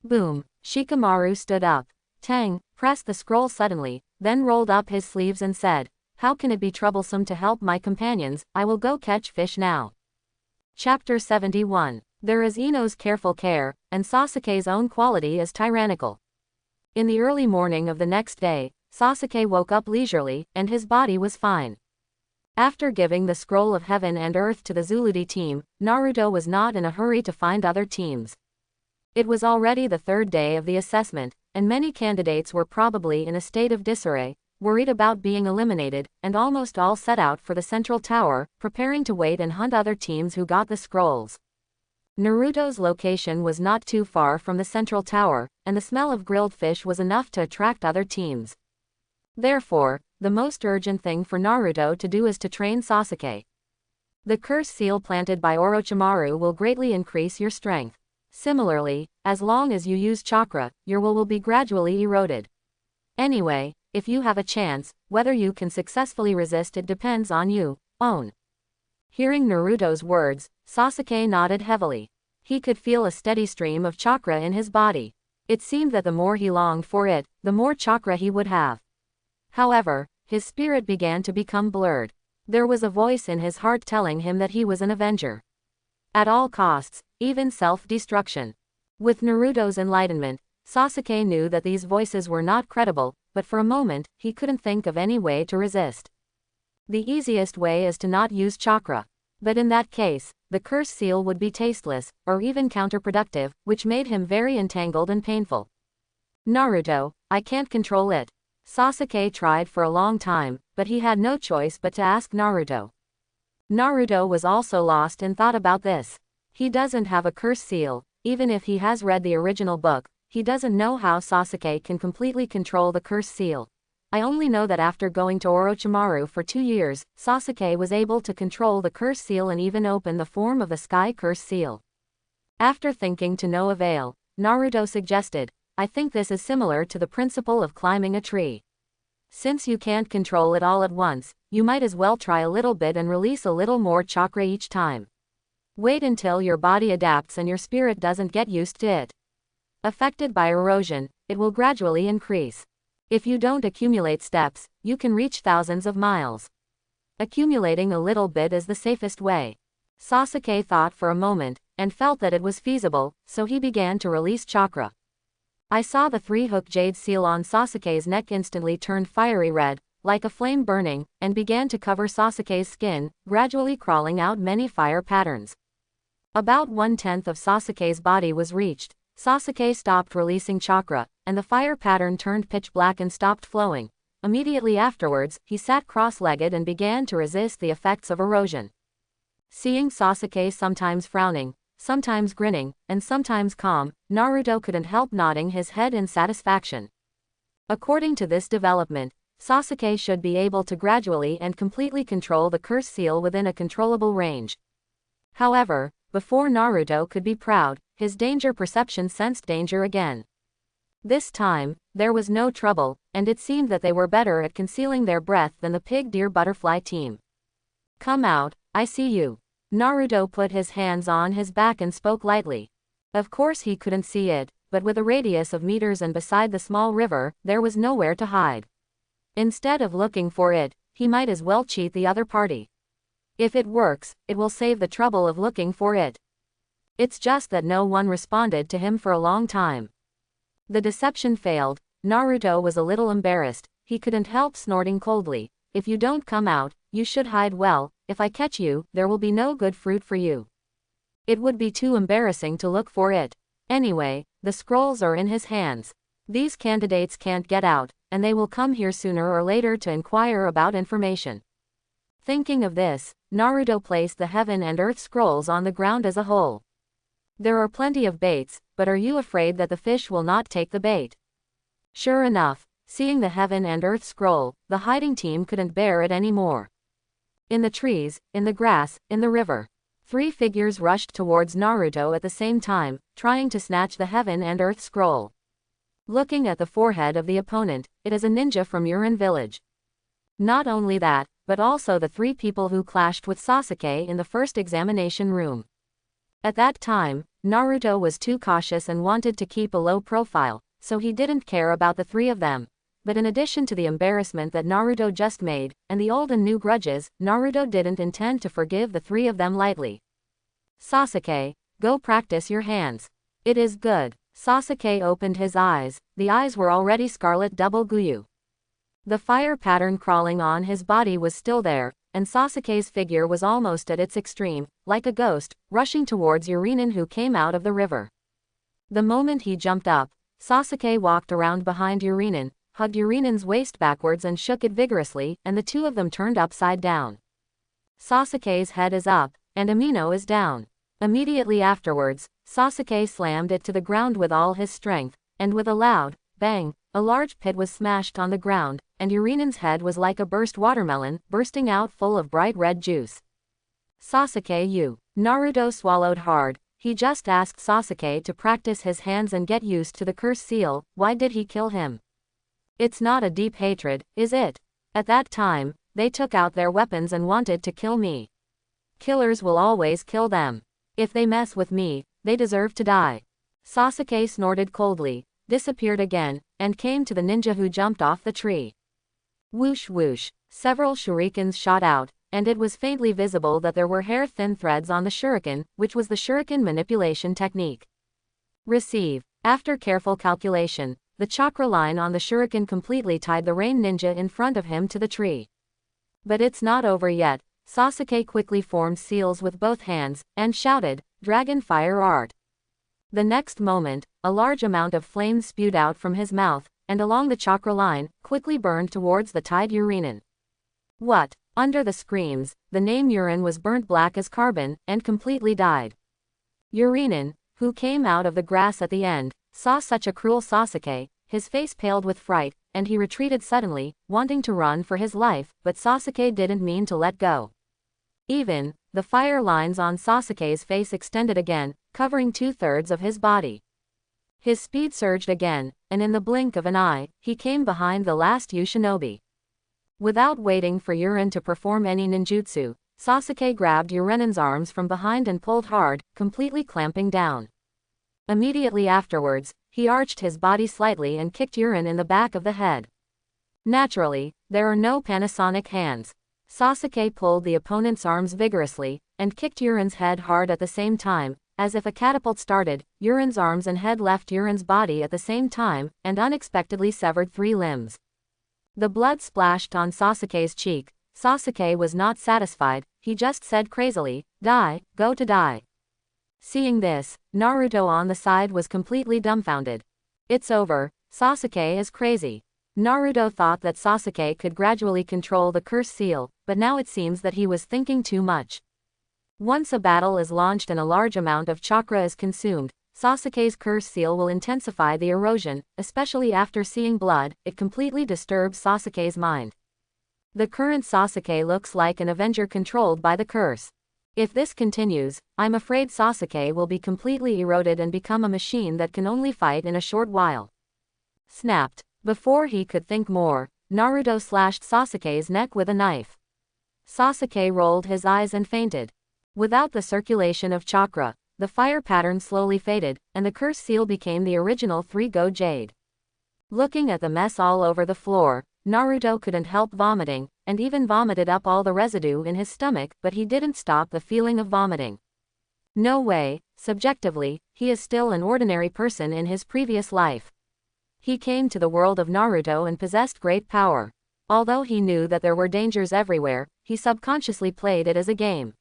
Boom! Shikamaru stood up. Tang pressed the scroll suddenly, then rolled up his sleeves and said, how can it be troublesome to help my companions? I will go catch fish now. Chapter 71. There is Ino's careful care, and Sasuke's own quality is tyrannical. In the early morning of the next day, Sasuke woke up leisurely, and his body was fine. After giving the scroll of heaven and earth to the Zuludi team, Naruto was not in a hurry to find other teams. It was already the 3rd day of the assessment, and many candidates were probably in a state of disarray, worried about being eliminated, and almost all set out for the central tower, preparing to wait and hunt other teams who got the scrolls. Naruto's location was not too far from the central tower, and the smell of grilled fish was enough to attract other teams. Therefore, the most urgent thing for Naruto to do is to train Sasuke. The curse seal planted by Orochimaru will greatly increase your strength. Similarly, as long as you use chakra, your will be gradually eroded. Anyway, if you have a chance, whether you can successfully resist it depends on you, own. Hearing Naruto's words, Sasuke nodded heavily. He could feel a steady stream of chakra in his body. It seemed that the more he longed for it, the more chakra he would have. However, his spirit began to become blurred. There was a voice in his heart telling him that he was an avenger. At all costs, even self-destruction. With Naruto's enlightenment, Sasuke knew that these voices were not credible, but for a moment, he couldn't think of any way to resist. The easiest way is to not use chakra. But in that case, the curse seal would be tasteless, or even counterproductive, which made him very entangled and painful. Naruto, I can't control it. Sasuke tried for a long time, but he had no choice but to ask Naruto. Naruto was also lost in thought about this. He doesn't have a curse seal, even if he has read the original book, he doesn't know how Sasuke can completely control the curse seal. I only know that after going to Orochimaru for 2 years, Sasuke was able to control the curse seal and even open the form of the sky curse seal. After thinking to no avail, Naruto suggested, I think this is similar to the principle of climbing a tree. Since you can't control it all at once, you might as well try a little bit and release a little more chakra each time. Wait until your body adapts and your spirit doesn't get used to it. Affected by erosion, it will gradually increase. If you don't accumulate steps, you can reach thousands of miles. Accumulating a little bit is the safest way. Sasuke thought for a moment, and felt that it was feasible, so he began to release chakra. I saw the 3-hook jade seal on Sasuke's neck instantly turned fiery red, like a flame burning, and began to cover Sasuke's skin, gradually crawling out many fire patterns. About 1/10 of Sasuke's body was reached. Sasuke stopped releasing chakra, and the fire pattern turned pitch black and stopped flowing. Immediately afterwards, he sat cross-legged and began to resist the effects of erosion. Seeing Sasuke sometimes frowning, sometimes grinning, and sometimes calm, Naruto couldn't help nodding his head in satisfaction. According to this development, Sasuke should be able to gradually and completely control the curse seal within a controllable range. However, before Naruto could be proud, his danger perception sensed danger again. This time, there was no trouble, and it seemed that they were better at concealing their breath than the pig deer butterfly team. Come out, I see you. Naruto put his hands on his back and spoke lightly. Of course he couldn't see it, but with a radius of meters and beside the small river, there was nowhere to hide. Instead of looking for it, he might as well cheat the other party. If it works, it will save the trouble of looking for it. It's just that no one responded to him for a long time. The deception failed. Naruto was a little embarrassed. He couldn't help snorting coldly. If you don't come out, you should hide well. If I catch you, there will be no good fruit for you. It would be too embarrassing to look for it. Anyway, the scrolls are in his hands. These candidates can't get out, and they will come here sooner or later to inquire about information. Thinking of this, Naruto placed the heaven and earth scrolls on the ground as a whole. There are plenty of baits, but are you afraid that the fish will not take the bait? Sure enough, seeing the heaven and earth scroll, the hiding team couldn't bear it anymore. In the trees, in the grass, in the river, 3 figures rushed towards Naruto at the same time, trying to snatch the heaven and earth scroll. Looking at the forehead of the opponent, it is a ninja from Urin village. Not only that, but also the 3 people who clashed with Sasuke in the first examination room. At that time, Naruto was too cautious and wanted to keep a low profile, so he didn't care about the 3 of them. But in addition to the embarrassment that Naruto just made, and the old and new grudges, Naruto didn't intend to forgive the 3 of them lightly. Sasuke, go practice your hands. It is good. Sasuke opened his eyes. The eyes were already scarlet double guyu. The fire pattern crawling on his body was still there, and Sasuke's figure was almost at its extreme, like a ghost, rushing towards Urinen who came out of the river. The moment he jumped up, Sasuke walked around behind Urinen, hugged Urinen's waist backwards and shook it vigorously, and the 2 of them turned upside down. Sasuke's head is up, and Amino is down. Immediately afterwards, Sasuke slammed it to the ground with all his strength, and with a loud bang, a large pit was smashed on the ground, and Urinen's head was like a burst watermelon, bursting out full of bright red juice. Sasuke you. Naruto swallowed hard. He just asked Sasuke to practice his hands and get used to the curse seal. Why did he kill him? It's not a deep hatred, is it? At that time, they took out their weapons and wanted to kill me. Killers will always kill them. If they mess with me, they deserve to die. Sasuke snorted coldly, disappeared again, and came to the ninja who jumped off the tree. Whoosh whoosh, several shurikens shot out, and it was faintly visible that there were hair-thin threads on the shuriken, which was the shuriken manipulation technique. Receive. After careful calculation, the chakra line on the shuriken completely tied the rain ninja in front of him to the tree. But it's not over yet. Sasuke quickly formed seals with both hands, and shouted, "Dragon Fire Art!" The next moment, a large amount of flames spewed out from his mouth, and along the chakra line, quickly burned towards the tide urinin. What? Under the screams, the name urine was burnt black as carbon, and completely died. Urinin, who came out of the grass at the end, saw such a cruel Sasuke, his face paled with fright, and he retreated suddenly, wanting to run for his life, but Sasuke didn't mean to let go. Even, the fire lines on Sasuke's face extended again, covering 2/3 of his body. His speed surged again, and in the blink of an eye, he came behind the last shinobi. Without waiting for Urien to perform any ninjutsu, Sasuke grabbed Urinin's arms from behind and pulled hard, completely clamping down. Immediately afterwards, he arched his body slightly and kicked Urien in the back of the head. Naturally, there are no Panasonic hands. Sasuke pulled the opponent's arms vigorously, and kicked Urien's head hard at the same time. As if a catapult started, Urien's arms and head left Urien's body at the same time, and unexpectedly severed 3 limbs. The blood splashed on Sasuke's cheek. Sasuke was not satisfied, he just said crazily, "Die, go to die." Seeing this, Naruto on the side was completely dumbfounded. "It's over, Sasuke is crazy." Naruto thought that Sasuke could gradually control the curse seal, but now it seems that he was thinking too much. Once a battle is launched and a large amount of chakra is consumed, Sasuke's curse seal will intensify the erosion, especially after seeing blood. It completely disturbs Sasuke's mind. The current Sasuke looks like an Avenger controlled by the curse. If this continues, I'm afraid Sasuke will be completely eroded and become a machine that can only fight in a short while. Snapped. Before he could think more, Naruto slashed Sasuke's neck with a knife. Sasuke rolled his eyes and fainted. Without the circulation of chakra, the fire pattern slowly faded, and the curse seal became the original 3-go jade. Looking at the mess all over the floor, Naruto couldn't help vomiting, and even vomited up all the residue in his stomach, but he didn't stop the feeling of vomiting. No way, subjectively, he is still an ordinary person in his previous life. He came to the world of Naruto and possessed great power. Although he knew that there were dangers everywhere, he subconsciously played it as a game.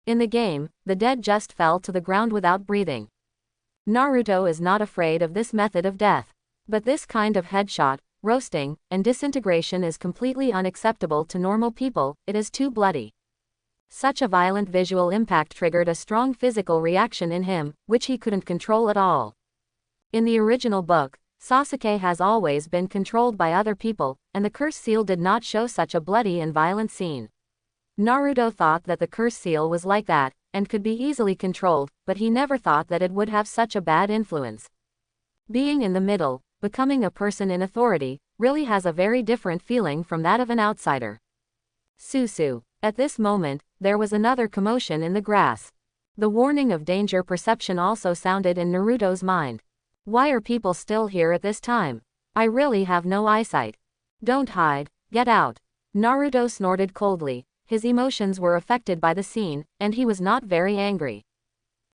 In the game, the dead just fell to the ground without breathing. Naruto is not afraid of this method of death. But this kind of headshot, roasting, and disintegration is completely unacceptable to normal people. It is too bloody. Such a violent visual impact triggered a strong physical reaction in him, which he couldn't control at all. In the original book, Sasuke has always been controlled by other people, and the curse seal did not show such a bloody and violent scene. Naruto thought that the curse seal was like that, and could be easily controlled, but he never thought that it would have such a bad influence. Being in the middle, becoming a person in authority, really has a very different feeling from that of an outsider. Susu. At this moment, there was another commotion in the grass. The warning of danger perception also sounded in Naruto's mind. Why are people still here at this time? I really have no eyesight. Don't hide, get out. Naruto snorted coldly. His emotions were affected by the scene, and he was not very angry.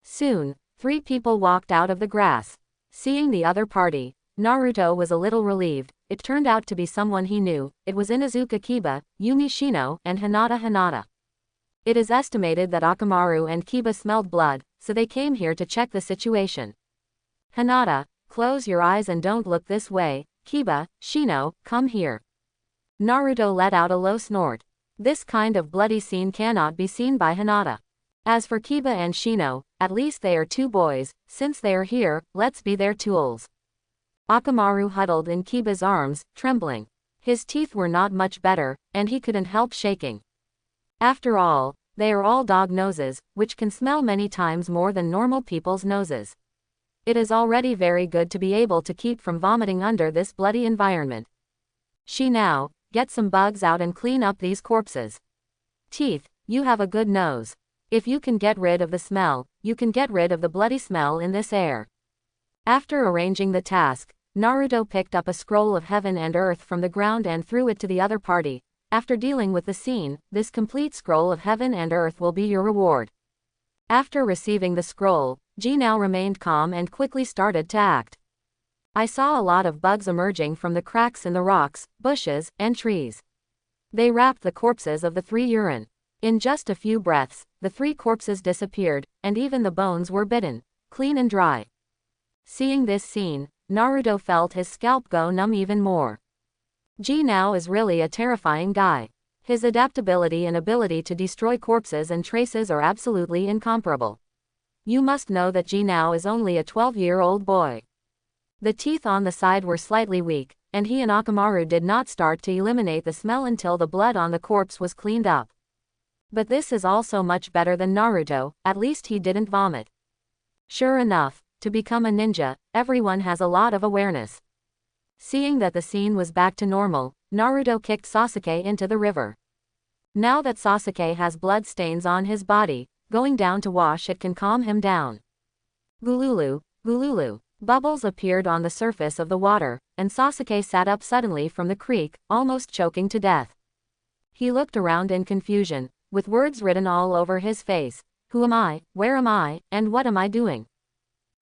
Soon, 3 people walked out of the grass. Seeing the other party, Naruto was a little relieved. It turned out to be someone he knew. It was Inuzuka Kiba, Yumi Shino, and Hinata. It is estimated that Akamaru and Kiba smelled blood, so they came here to check the situation. Hinata, close your eyes and don't look this way. Kiba, Shino, come here. Naruto let out a low snort. This kind of bloody scene cannot be seen by Hinata. As for Kiba and Shino, at least they are 2 boys. Since they are here, let's be their tools. Akamaru huddled in Kiba's arms, trembling. His teeth were not much better, and he couldn't help shaking. After all, they are all dog noses, which can smell many times more than normal people's noses. It is already very good to be able to keep from vomiting under this bloody environment. Now, get some bugs out and clean up these corpses. Teeth, you have a good nose. If you can get rid of the smell, you can get rid of the bloody smell in this air. After arranging the task, Naruto picked up a scroll of heaven and earth from the ground and threw it to the other party. After dealing with the scene, this complete scroll of heaven and earth will be your reward. After receiving the scroll, Ji now remained calm and quickly started to act. I saw a lot of bugs emerging from the cracks in the rocks, bushes, and trees. They wrapped the corpses of the 3 urine. In just a few breaths, the 3 corpses disappeared, and even the bones were bitten, clean and dry. Seeing this scene, Naruto felt his scalp go numb even more. Now is really a terrifying guy. His adaptability and ability to destroy corpses and traces are absolutely incomparable. You must know that now is only a 12-year-old boy. The teeth on the side were slightly weak, and he and Akamaru did not start to eliminate the smell until the blood on the corpse was cleaned up. But this is also much better than Naruto, at least he didn't vomit. Sure enough, to become a ninja, everyone has a lot of awareness. Seeing that the scene was back to normal, Naruto kicked Sasuke into the river. Now that Sasuke has blood stains on his body, going down to wash it can calm him down. Gululu, gululu. Bubbles appeared on the surface of the water, and Sasuke sat up suddenly from the creek, almost choking to death. He looked around in confusion, with words written all over his face. Who am I, where am I, and what am I doing?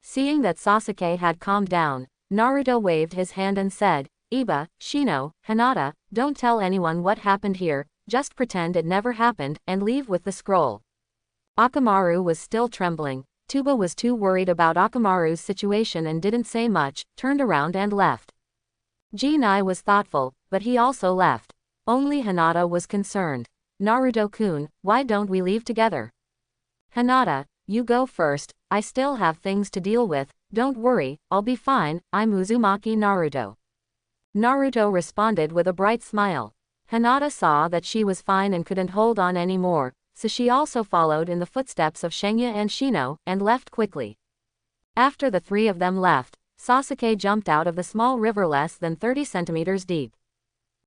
Seeing that Sasuke had calmed down, Naruto waved his hand and said, Iba, Shino, Hinata, don't tell anyone what happened here, just pretend it never happened, and leave with the scroll. Akamaru was still trembling. Tuba was too worried about Akamaru's situation and didn't say much, turned around and left. Jinai was thoughtful, but he also left. Only Hinata was concerned. Naruto-kun, why don't we leave together? Hinata, you go first, I still have things to deal with, don't worry, I'll be fine, I'm Uzumaki Naruto. Naruto responded with a bright smile. Hinata saw that she was fine and couldn't hold on anymore, so she also followed in the footsteps of Shenya and Shino, and left quickly. After the 3 of them left, Sasuke jumped out of the small river less than 30 centimeters deep.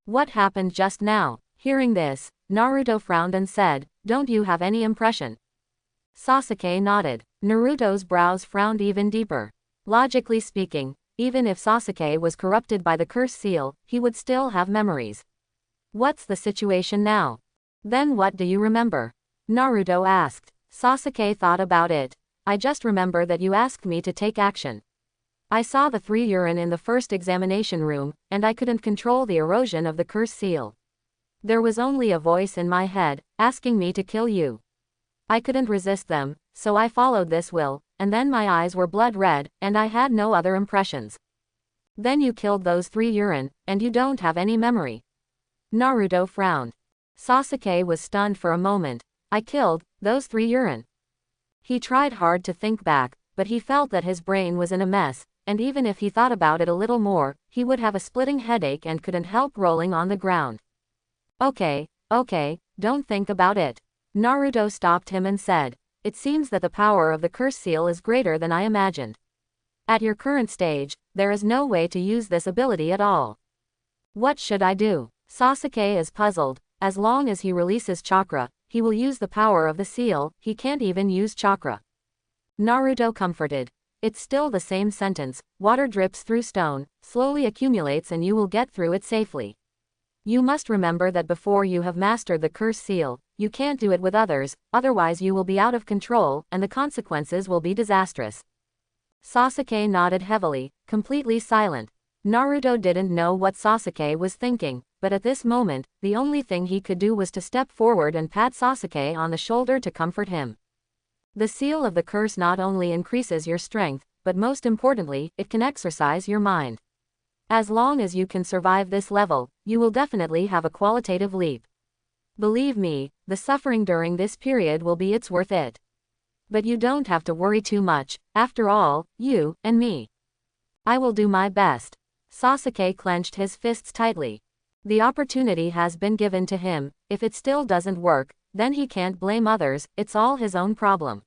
What happened just now? Hearing this, Naruto frowned and said, don't you have any impression? Sasuke nodded. Naruto's brows frowned even deeper. Logically speaking, even if Sasuke was corrupted by the curse seal, he would still have memories. What's the situation now? Then what do you remember? Naruto asked. Sasuke thought about it. I just remember that you asked me to take action. I saw the 3 urine in the first examination room, and I couldn't control the erosion of the curse seal. There was only a voice in my head, asking me to kill you. I couldn't resist them, so I followed this will, and then my eyes were blood red, and I had no other impressions. Then you killed those 3 urine, and you don't have any memory. Naruto frowned. Sasuke was stunned for a moment. I killed those 3 urine. He tried hard to think back, but he felt that his brain was in a mess, and even if he thought about it a little more, he would have a splitting headache and couldn't help rolling on the ground. Okay, don't think about it. Naruto stopped him and said, it seems that the power of the curse seal is greater than I imagined. At your current stage, there is no way to use this ability at all. What should I do? Sasuke is puzzled. As long as he releases chakra, he will use the power of the seal, he can't even use chakra. Naruto comforted. It's still the same sentence, water drips through stone, slowly accumulates and you will get through it safely. You must remember that before you have mastered the curse seal, you can't do it with others, otherwise you will be out of control, and the consequences will be disastrous. Sasuke nodded heavily, completely silent. Naruto didn't know what Sasuke was thinking, but at this moment, the only thing he could do was to step forward and pat Sasuke on the shoulder to comfort him. The seal of the curse not only increases your strength, but most importantly, it can exercise your mind. As long as you can survive this level, you will definitely have a qualitative leap. Believe me, the suffering during this period will be it's worth it. But you don't have to worry too much, after all, you and me. I will do my best. Sasuke clenched his fists tightly. The opportunity has been given to him, if it still doesn't work, then he can't blame others, it's all his own problem.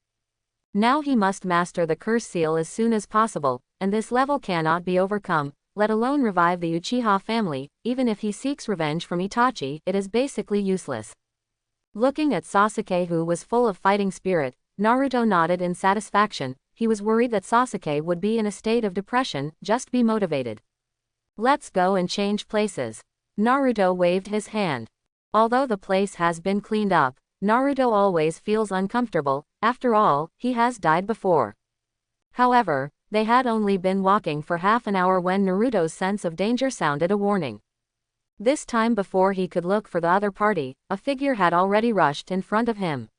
Now he must master the curse seal as soon as possible, and this level cannot be overcome, let alone revive the Uchiha family. Even if he seeks revenge from Itachi, it is basically useless. Looking at Sasuke, who was full of fighting spirit, Naruto nodded in satisfaction. He was worried that Sasuke would be in a state of depression. Just be motivated. Let's go and change places. Naruto waved his hand. Although the place has been cleaned up, Naruto always feels uncomfortable. After all, he has died before. However, they had only been walking for half an hour when Naruto's sense of danger sounded a warning. This time before he could look for the other party, a figure had already rushed in front of him.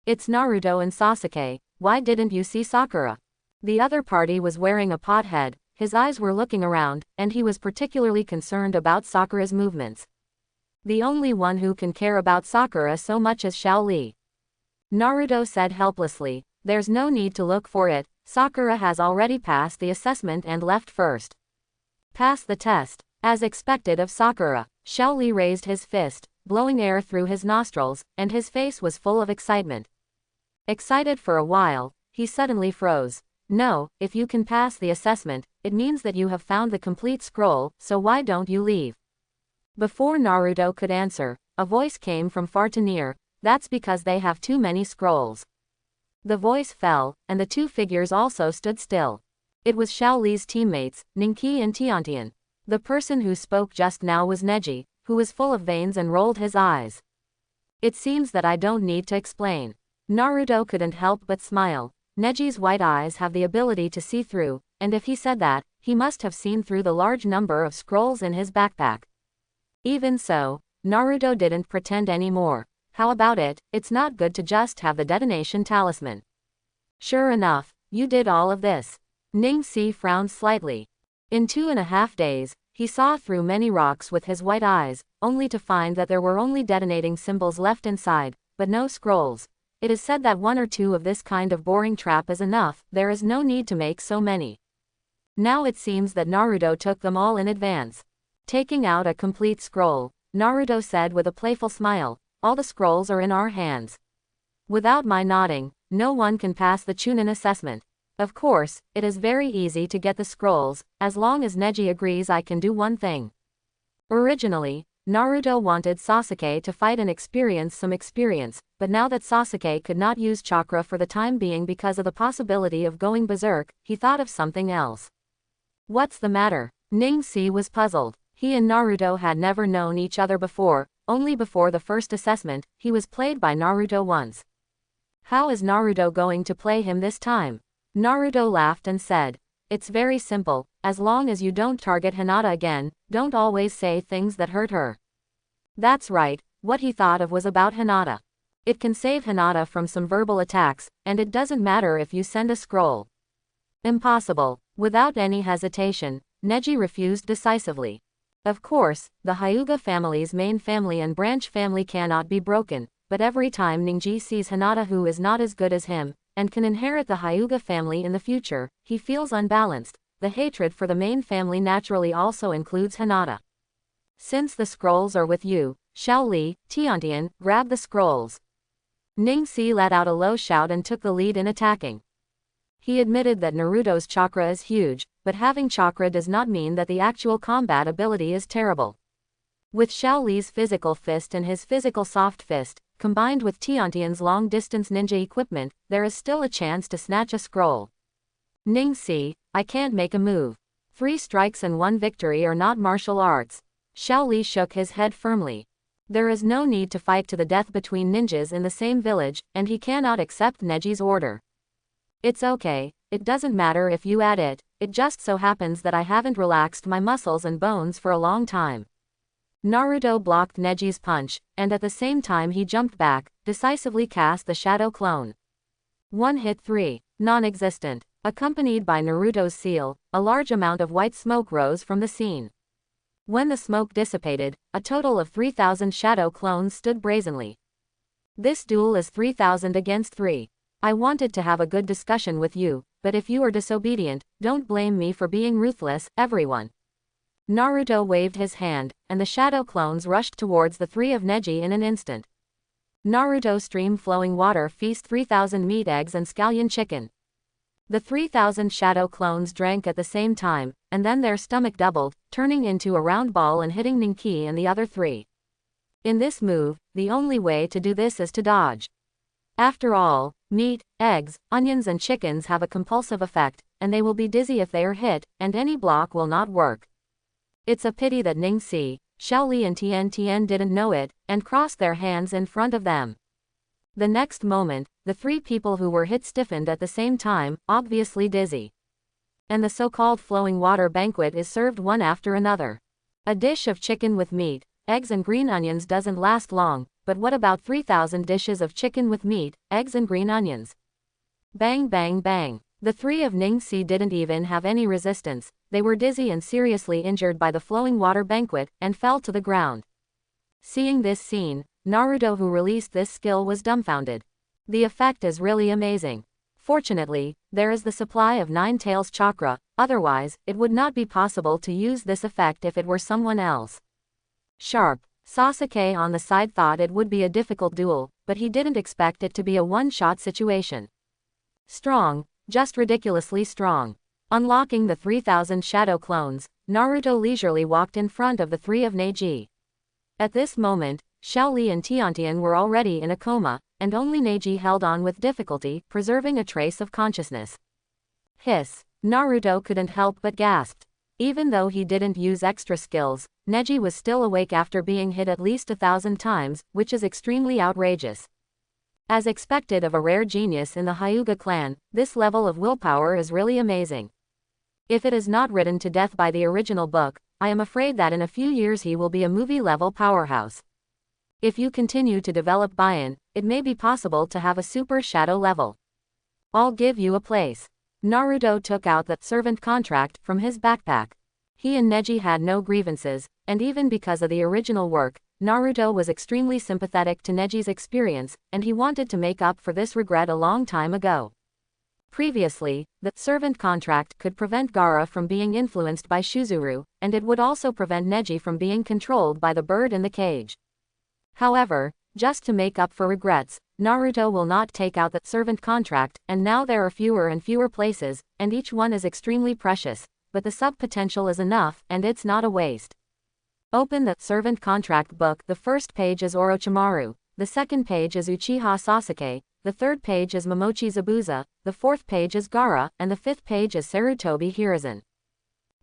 It's Naruto and Sasuke, why didn't you see Sakura? The other party was wearing a pot head, his eyes were looking around, and he was particularly concerned about Sakura's movements. The only one who can care about Sakura so much as Xiao Li. Naruto said helplessly, there's no need to look for it, Sakura has already passed the assessment and left first. Pass the test. As expected of Sakura, Xiao Li raised his fist, blowing air through his nostrils, and his face was full of excitement. Excited for a while, he suddenly froze. No, if you can pass the assessment, it means that you have found the complete scroll, so why don't you leave? Before Naruto could answer, a voice came from far to near, that's because they have too many scrolls. The voice fell, and the two figures also stood still. It was Xiao Li's teammates, Ningqi and Tiantian. The person who spoke just now was Neji, who was full of veins and rolled his eyes. It seems that I don't need to explain. Naruto couldn't help but smile. Neji's white eyes have the ability to see through, and if he said that, he must have seen through the large number of scrolls in his backpack. Even so, Naruto didn't pretend anymore. How about it, it's not good to just have the detonation talisman. Sure enough, you did all of this. Ningxi frowned slightly. In 2.5 days, he saw through many rocks with his white eyes, only to find that there were only detonating symbols left inside, but no scrolls. It is said that 1 or 2 of this kind of boring trap is enough, there is no need to make so many. Now it seems that Naruto took them all in advance. Taking out a complete scroll, Naruto said with a playful smile, all the scrolls are in our hands. Without my nodding, no one can pass the Chunin assessment. Of course, it is very easy to get the scrolls, as long as Neji agrees I can do one thing. Originally, Naruto wanted Sasuke to fight and experience some experience, but now that Sasuke could not use chakra for the time being because of the possibility of going berserk, he thought of something else. What's the matter? Ningxi was puzzled. He and Naruto had never known each other before, only before the first assessment, he was played by Naruto once. How is Naruto going to play him this time? Naruto laughed and said, it's very simple, as long as you don't target Hinata again, don't always say things that hurt her. That's right, what he thought of was about Hinata. It can save Hinata from some verbal attacks, and it doesn't matter if you send a scroll. Impossible. Without any hesitation, Neji refused decisively. Of course, the Hyuga family's main family and branch family cannot be broken, but every time Ningji sees Hinata who is not as good as him, and can inherit the Hyuga family in the future, he feels unbalanced. The hatred for the main family naturally also includes Hinata. Since the scrolls are with you, Xiao Li, Tiantian, grab the scrolls. Ningxi let out a low shout and took the lead in attacking. He admitted that Naruto's chakra is huge, but having chakra does not mean that the actual combat ability is terrible. With Xiao Li's physical fist and his physical soft fist, combined with Tiantian's long-distance ninja equipment, there is still a chance to snatch a scroll. Ningxi, I can't make a move. 3 strikes and 1 victory are not martial arts. Xiao Li shook his head firmly. There is no need to fight to the death between ninjas in the same village, and he cannot accept Neji's order. It's okay, it doesn't matter if you add it, it just so happens that I haven't relaxed my muscles and bones for a long time. Naruto blocked Neji's punch, and at the same time he jumped back, decisively cast the shadow clone. 1 hit 3, non-existent. Accompanied by Naruto's seal, a large amount of white smoke rose from the scene. When the smoke dissipated, a total of 3,000 shadow clones stood brazenly. This duel is 3,000 against 3. I wanted to have a good discussion with you, but if you are disobedient, don't blame me for being ruthless, everyone. Naruto waved his hand, and the shadow clones rushed towards the 3 of Neji in an instant. Naruto stream flowing water feast 3,000 meat eggs and scallion chicken. The 3,000 shadow clones drank at the same time, and then their stomach doubled, turning into a round ball and hitting Ningqi and the other 3. In this move, the only way to do this is to dodge. After all, meat, eggs, onions and chickens have a compulsive effect, and they will be dizzy if they are hit, and any block will not work. It's a pity that Ningxi, Xiao Li and Tian didn't know it, and crossed their hands in front of them. The next moment, the 3 people who were hit stiffened at the same time, obviously dizzy. And the so-called flowing water banquet is served one after another. A dish of chicken with meat, eggs and green onions doesn't last long, but what about 3,000 dishes of chicken with meat, eggs and green onions? Bang bang bang. The three of Ningxi didn't even have any resistance, they were dizzy and seriously injured by the flowing water banquet, and fell to the ground. Seeing this scene, Naruto, who released this skill, was dumbfounded. The effect is really amazing. Fortunately, there is the supply of Nine Tails chakra, otherwise, it would not be possible to use this effect if it were someone else. Sharp. Sasuke on the side thought it would be a difficult duel, but he didn't expect it to be a one-shot situation. Strong, just ridiculously strong. Unlocking the 3,000 shadow clones, Naruto leisurely walked in front of the three of Neji. At this moment, Xiaoli and Tiantian were already in a coma, and only Neji held on with difficulty, preserving a trace of consciousness. Hiss. Naruto couldn't help but gasped. Even though he didn't use extra skills, Neji was still awake after being hit at least 1,000 times, which is extremely outrageous. As expected of a rare genius in the Hyuga clan, this level of willpower is really amazing. If it is not written to death by the original book, I am afraid that in a few years he will be a movie-level powerhouse. If you continue to develop Baian, it may be possible to have a super shadow level. I'll give you a place. Naruto took out that servant contract from his backpack. He and Neji had no grievances, and even because of the original work, Naruto was extremely sympathetic to Neji's experience, and he wanted to make up for this regret a long time ago. Previously, the servant contract could prevent Gaara from being influenced by Shuzuru, and it would also prevent Neji from being controlled by the bird in the cage. However, just to make up for regrets, Naruto will not take out that servant contract, and now there are fewer and fewer places, and each one is extremely precious, but the sub-potential is enough, and it's not a waste. Open the servant contract book. The first page is Orochimaru, the second page is Uchiha Sasuke, the third page is Momochi Zabuza, the fourth page is Gaara, and the fifth page is Sarutobi Hiruzen.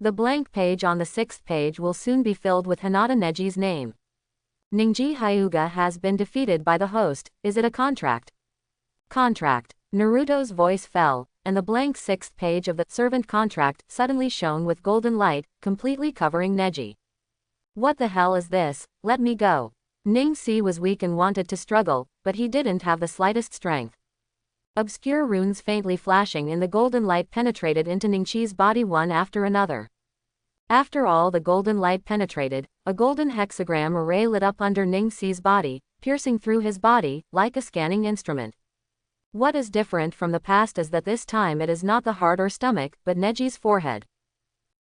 The blank page on the sixth page will soon be filled with Hinata Neji's name. Ningji Hyuga has been defeated by the host. Is it a contract? Contract. Naruto's voice fell, and the blank sixth page of the servant contract suddenly shone with golden light, completely covering Neji. What the hell is this? Let me go. Ningxi was weak and wanted to struggle, but he didn't have the slightest strength. Obscure runes faintly flashing in the golden light penetrated into Ningxi's body one after another. After all the golden light penetrated, a golden hexagram array lit up under Ningxi's body, piercing through his body, like a scanning instrument. What is different from the past is that this time it is not the heart or stomach, but Neji's forehead.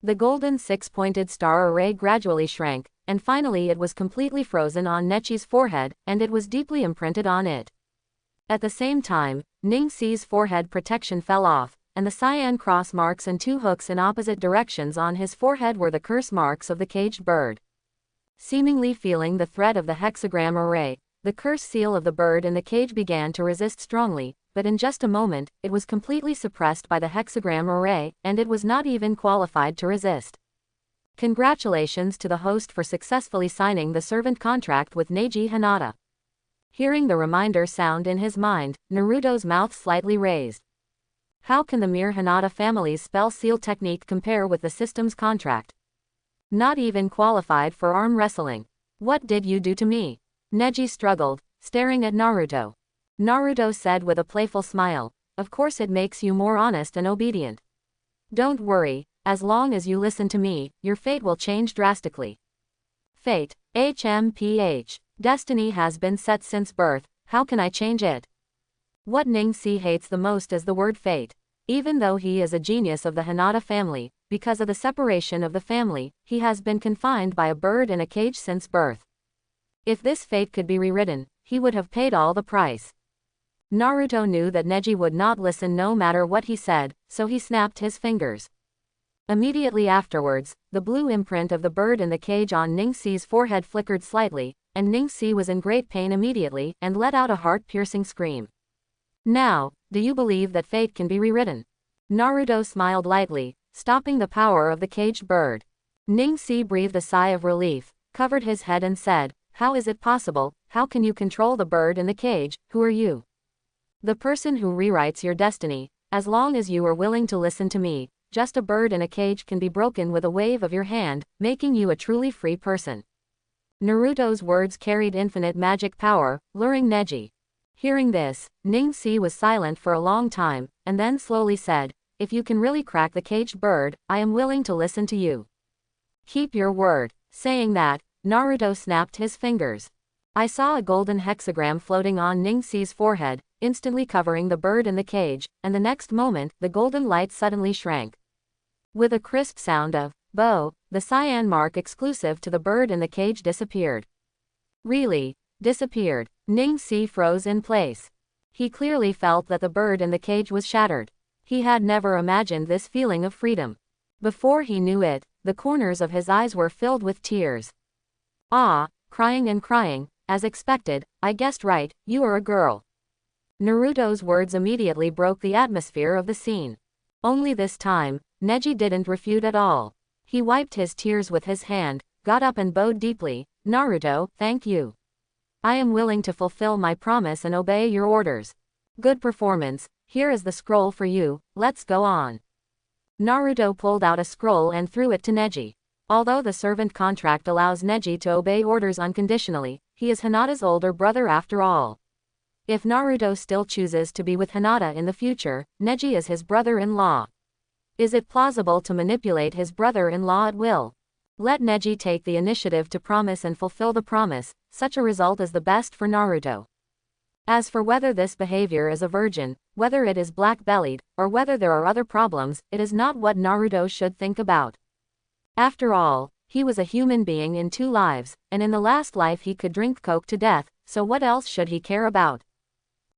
The golden six-pointed star array gradually shrank, and finally it was completely frozen on Neji's forehead, and it was deeply imprinted on it. At the same time, Ningxi's forehead protection fell off, and the cyan cross marks and two hooks in opposite directions on his forehead were the curse marks of the caged bird. Seemingly feeling the threat of the hexagram array, the curse seal of the bird in the cage began to resist strongly, but in just a moment, it was completely suppressed by the hexagram array, and it was not even qualified to resist. Congratulations to the host for successfully signing the servant contract with Neji Hinata. Hearing the reminder sound in his mind, Naruto's mouth slightly raised. How can the mere Hinata family's spell seal technique compare with the system's contract? Not even qualified for arm wrestling. What did you do to me? Neji struggled, staring at Naruto. Naruto said with a playful smile, of course it makes you more honest and obedient. Don't worry, as long as you listen to me, your fate will change drastically. Fate. HMPH. Destiny has been set since birth, how can I change it? What Ningxi hates the most is the word fate. Even though he is a genius of the Hinata family, because of the separation of the family, he has been confined by a bird in a cage since birth. If this fate could be rewritten, he would have paid all the price. Naruto knew that Neji would not listen no matter what he said, so he snapped his fingers. Immediately afterwards, the blue imprint of the bird in the cage on Ningxi's forehead flickered slightly, and Ningxi was in great pain immediately and let out a heart-piercing scream. Now, do you believe that fate can be rewritten? Naruto smiled lightly, stopping the power of the caged bird. Ningxi breathed a sigh of relief, covered his head and said, how is it possible? How can you control the bird in the cage? Who are you? The person who rewrites your destiny. As long as you are willing to listen to me, just a bird in a cage can be broken with a wave of your hand, making you a truly free person. Naruto's words carried infinite magic power, luring Neji. Hearing this, Ning-Si was silent for a long time, and then slowly said, "If you can really crack the caged bird, I am willing to listen to you. Keep your word." Saying that, Naruto snapped his fingers. I saw a golden hexagram floating on Ning-Si's forehead, instantly covering the bird in the cage, and the next moment, the golden light suddenly shrank. With a crisp sound of "bo," the cyan mark exclusive to the bird in the cage disappeared. Really? Disappeared? Ning-Si froze in place. He clearly felt that the bird in the cage was shattered. He had never imagined this feeling of freedom. Before he knew it, the corners of his eyes were filled with tears. "Ah," crying and crying, "as expected, I guessed right, you are a girl." Naruto's words immediately broke the atmosphere of the scene. Only this time, Neji didn't refute at all. He wiped his tears with his hand, got up and bowed deeply. "Naruto, thank you. I am willing to fulfill my promise and obey your orders. Good performance, here is the scroll for you, let's go on." Naruto pulled out a scroll and threw it to Neji. Although the servant contract allows Neji to obey orders unconditionally, he is Hinata's older brother after all. If Naruto still chooses to be with Hinata in the future, Neji is his brother-in-law. Is it plausible to manipulate his brother-in-law at will? Let Neji take the initiative to promise and fulfill the promise, such a result is the best for Naruto. As for whether this behavior is a virgin, whether it is black-bellied, or whether there are other problems, it is not what Naruto should think about. After all, he was a human being in 2 lives, and in the last life he could drink coke to death, so what else should he care about?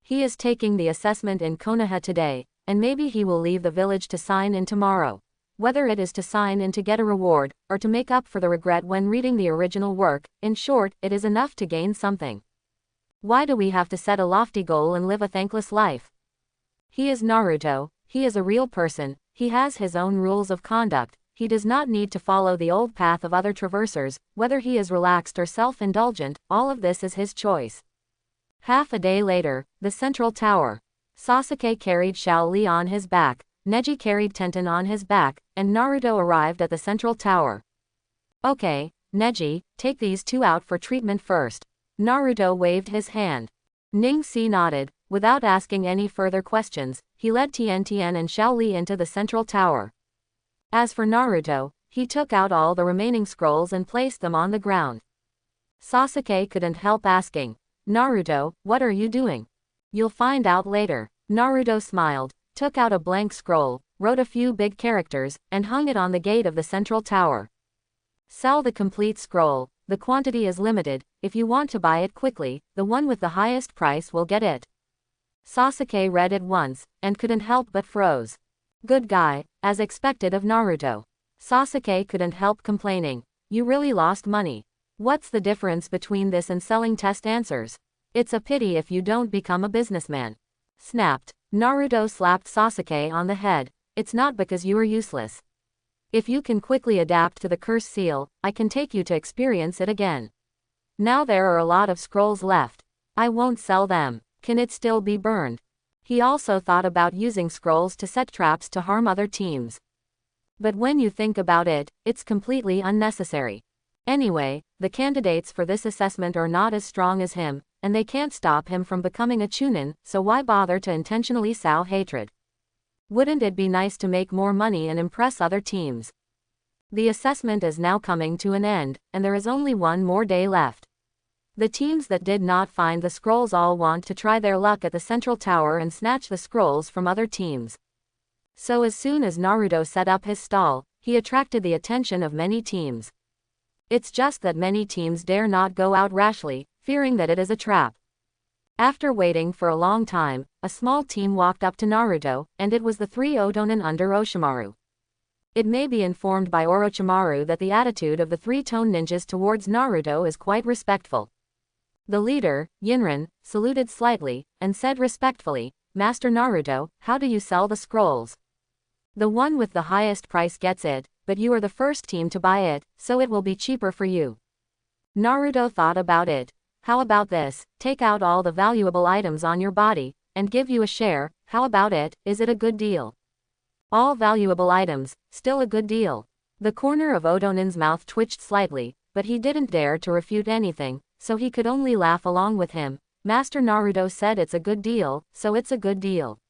He is taking the assessment in Konoha today, and maybe he will leave the village to sign in tomorrow. Whether it is to sign in to get a reward, or to make up for the regret when reading the original work, in short, it is enough to gain something. Why do we have to set a lofty goal and live a thankless life? He is Naruto, he is a real person, he has his own rules of conduct, he does not need to follow the old path of other traversers, whether he is relaxed or self-indulgent, all of this is his choice. Half a day later, the central tower. Sasuke carried Xiao Li on his back, Neji carried Tenten on his back, and Naruto arrived at the central tower. "Okay, Neji, take these 2 out for treatment first." Naruto waved his hand. Ning-Si nodded. Without asking any further questions, he led Tien and Xiao Li into the central tower. As for Naruto, he took out all the remaining scrolls and placed them on the ground. Sasuke couldn't help asking, "Naruto, what are you doing?" "You'll find out later." Naruto smiled, took out a blank scroll, wrote a few big characters, and hung it on the gate of the central tower. "Sell the complete scroll, the quantity is limited, if you want to buy it quickly, the one with the highest price will get it." Sasuke read it once, and couldn't help but froze. Good guy, as expected of Naruto. Sasuke couldn't help complaining, "You really lost money. What's the difference between this and selling test answers? It's a pity if you don't become a businessman." Snapped. Naruto slapped Sasuke on the head. "It's not because you are useless. If you can quickly adapt to the curse seal, I can take you to experience it again. Now there are a lot of scrolls left. I won't sell them. Can it still be burned?" He also thought about using scrolls to set traps to harm other teams. But when you think about it, it's completely unnecessary. Anyway, the candidates for this assessment are not as strong as him, and they can't stop him from becoming a Chunin, so why bother to intentionally sow hatred? Wouldn't it be nice to make more money and impress other teams? The assessment is now coming to an end, and there is only 1 more day left. The teams that did not find the scrolls all want to try their luck at the central tower and snatch the scrolls from other teams. So as soon as Naruto set up his stall, he attracted the attention of many teams. It's just that many teams dare not go out rashly, fearing that it is a trap. After waiting for a long time, a small team walked up to Naruto, and it was the 3 Otonin under Orochimaru. It may be informed by Orochimaru that the attitude of the 3-tone ninjas towards Naruto is quite respectful. The leader, Yinren, saluted slightly, and said respectfully, "Master Naruto, how do you sell the scrolls?" "The one with the highest price gets it, but you are the first team to buy it, so it will be cheaper for you." Naruto thought about it. "How about this, take out all the valuable items on your body, and give you a share, how about it, is it a good deal?" All valuable items, still a good deal. The corner of Otonin's mouth twitched slightly, but he didn't dare to refute anything, so he could only laugh along with him. Master Naruto said it's a good deal, so it's a good deal.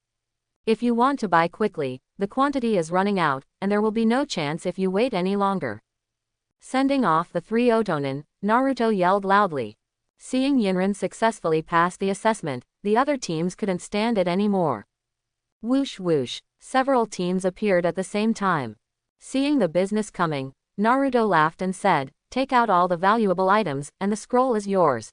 If you want to buy quickly, the quantity is running out, and there will be no chance if you wait any longer. Sending off the 3 Otonin, Naruto yelled loudly. Seeing Yinrin successfully pass the assessment, the other teams couldn't stand it anymore. Whoosh whoosh, several teams appeared at the same time. Seeing the business coming, Naruto laughed and said, take out all the valuable items, and the scroll is yours.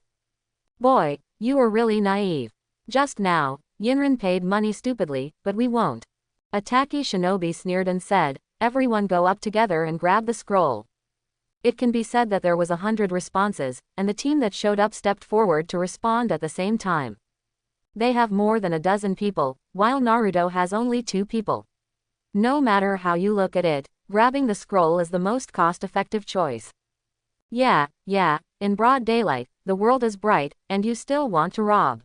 Boy, you are really naive. Just now, Yinrin paid money stupidly, but we won't. A tacky shinobi sneered and said, everyone go up together and grab the scroll. It can be said that there was 100 responses, and the team that showed up stepped forward to respond at the same time. They have more than a dozen people, while Naruto has only 2 people. No matter how you look at it, grabbing the scroll is the most cost-effective choice. Yeah, in broad daylight, the world is bright, and you still want to rob.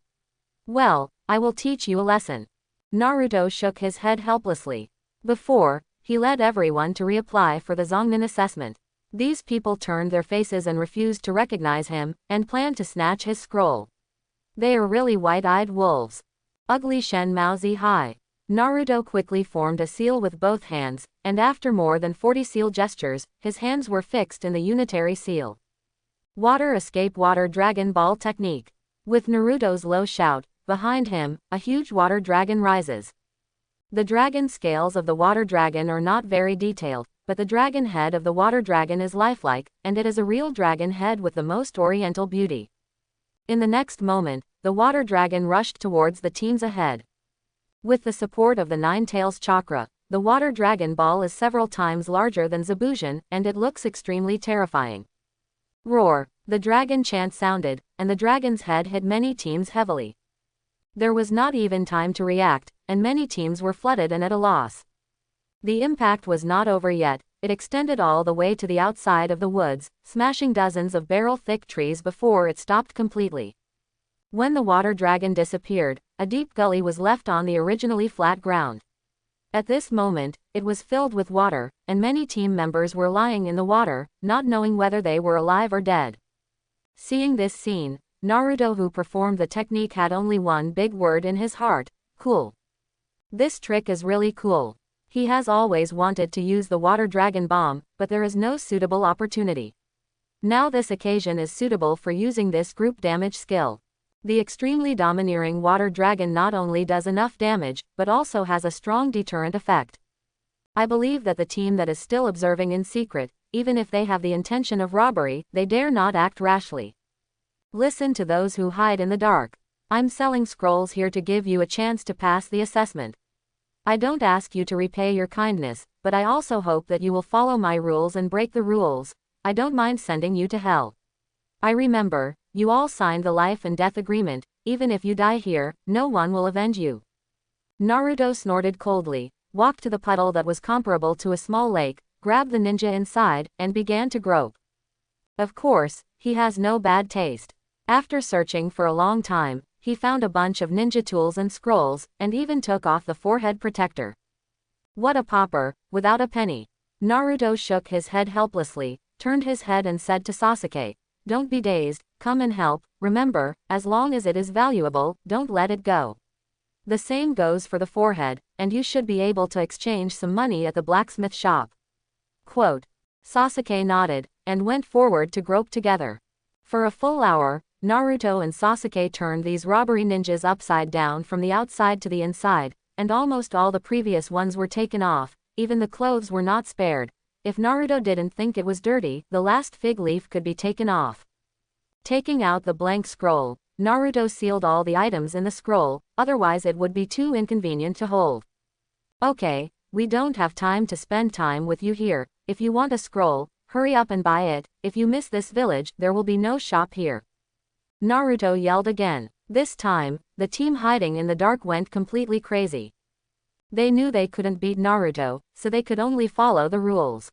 Well, I will teach you a lesson. Naruto shook his head helplessly. Before, he led everyone to reapply for the Zongnin assessment. These people turned their faces and refused to recognize him, and planned to snatch his scroll. They are really white-eyed wolves. Ugly Shen Maozi Hai. Naruto quickly formed a seal with both hands, and after more than 40 seal gestures, his hands were fixed in the unitary seal. Water escape water dragon ball technique. With Naruto's low shout, behind him, a huge water dragon rises. The dragon scales of the water dragon are not very detailed, but the dragon head of the water dragon is lifelike, and it is a real dragon head with the most oriental beauty. In the next moment, the water dragon rushed towards the teams ahead. With the support of the 9 tails chakra, the water dragon ball is several times larger than Zabujan, and it looks extremely terrifying. Roar! The dragon chant sounded, and the dragon's head hit many teams heavily. There was not even time to react, and many teams were flooded and at a loss. The impact was not over yet. It extended all the way to the outside of the woods, smashing dozens of barrel-thick trees before it stopped completely. When the water dragon disappeared, a deep gully was left on the originally flat ground. At this moment, it was filled with water, and many team members were lying in the water, not knowing whether they were alive or dead. Seeing this scene, Naruto, who performed the technique, had only one big word in his heart: cool. This trick is really cool. He has always wanted to use the water dragon bomb, but there is no suitable opportunity. Now this occasion is suitable for using this group damage skill. The extremely domineering water dragon not only does enough damage, but also has a strong deterrent effect. I believe that the team that is still observing in secret, even if they have the intention of robbery, they dare not act rashly. Listen to those who hide in the dark. I'm selling scrolls here to give you a chance to pass the assessment. I don't ask you to repay your kindness, but I also hope that you will follow my rules and break the rules. I don't mind sending you to hell. I remember, you all signed the life and death agreement. Even if you die here, no one will avenge you. Naruto snorted coldly, walked to the puddle that was comparable to a small lake, grabbed the ninja inside, and began to grope. Of course, he has no bad taste. After searching for a long time, he found a bunch of ninja tools and scrolls, and even took off the forehead protector. What a pauper, without a penny. Naruto shook his head helplessly, turned his head and said to Sasuke, "Don't be dazed, come and help. Remember, as long as it is valuable, don't let it go. The same goes for the forehead, and you should be able to exchange some money at the blacksmith shop." Quote. Sasuke nodded, and went forward to grope together. For a full hour, Naruto and Sasuke turned these robbery ninjas upside down from the outside to the inside, and almost all the previous ones were taken off, even the clothes were not spared. If Naruto didn't think it was dirty, the last fig leaf could be taken off. Taking out the blank scroll, Naruto sealed all the items in the scroll, otherwise it would be too inconvenient to hold. Okay, we don't have time to spend time with you here. If you want a scroll, hurry up and buy it. If you miss this village, there will be no shop here. Naruto yelled again. This time, the team hiding in the dark went completely crazy. They knew they couldn't beat Naruto, so they could only follow the rules.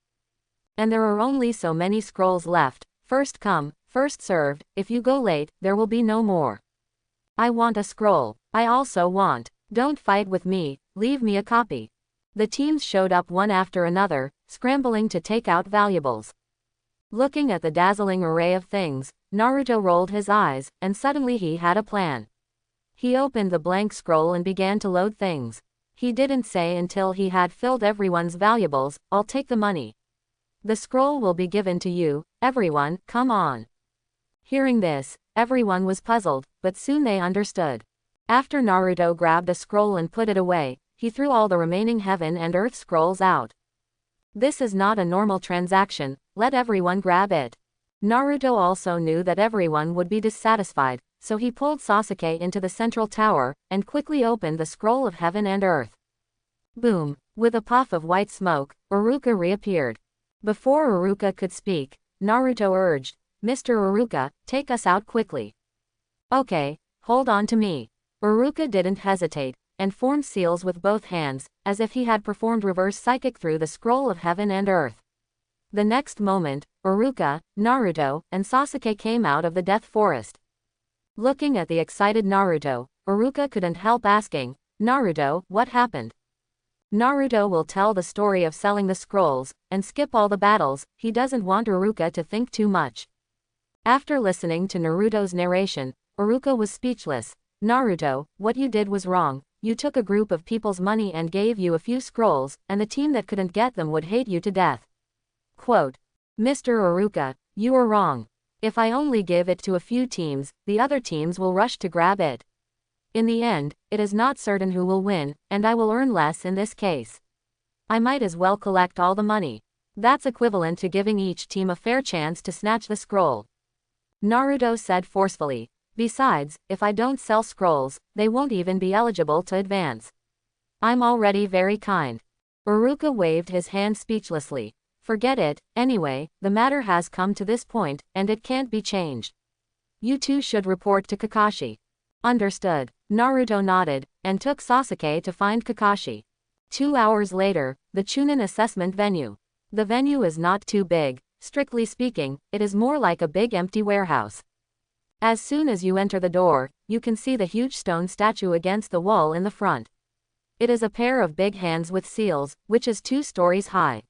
And there are only so many scrolls left. First come, first served. If you go late, there will be no more. I want a scroll. I also want. Don't fight with me, leave me a copy. The teams showed up one after another, scrambling to take out valuables. Looking at the dazzling array of things, Naruto rolled his eyes, and suddenly he had a plan. He opened the blank scroll and began to load things. He didn't say until he had filled everyone's valuables, "I'll take the money. The scroll will be given to you, everyone, come on." Hearing this, everyone was puzzled, but soon they understood. After Naruto grabbed a scroll and put it away, he threw all the remaining heaven and earth scrolls out. This is not a normal transaction, let everyone grab it. Naruto also knew that everyone would be dissatisfied, so he pulled Sasuke into the central tower, and quickly opened the scroll of heaven and earth. Boom! With a puff of white smoke, Iruka reappeared. Before Iruka could speak, Naruto urged, "Mr. Iruka, take us out quickly." "Okay, hold on to me." Iruka didn't hesitate, and formed seals with both hands, as if he had performed reverse psychic through the scroll of heaven and earth. The next moment, Iruka, Naruto, and Sasuke came out of the death forest. Looking at the excited Naruto, Iruka couldn't help asking, "Naruto, what happened?" Naruto will tell the story of selling the scrolls, and skip all the battles. He doesn't want Iruka to think too much. After listening to Naruto's narration, Iruka was speechless. "Naruto, what you did was wrong. You took a group of people's money and gave you a few scrolls, and the team that couldn't get them would hate you to death." Quote, "Mr. Iruka, you are wrong. If I only give it to a few teams, the other teams will rush to grab it. In the end, it is not certain who will win, and I will earn less in this case. I might as well collect all the money. That's equivalent to giving each team a fair chance to snatch the scroll." Naruto said forcefully. "Besides, if I don't sell scrolls, they won't even be eligible to advance. I'm already very kind." Iruka waved his hand speechlessly. "Forget it, anyway, the matter has come to this point, and it can't be changed. You two should report to Kakashi." "Understood." Naruto nodded, and took Sasuke to find Kakashi. 2 hours later, the Chunin assessment venue. The venue is not too big, strictly speaking, it is more like a big empty warehouse. As soon as you enter the door, you can see the huge stone statue against the wall in the front. It is a pair of big hands with seals, which is 2 stories high.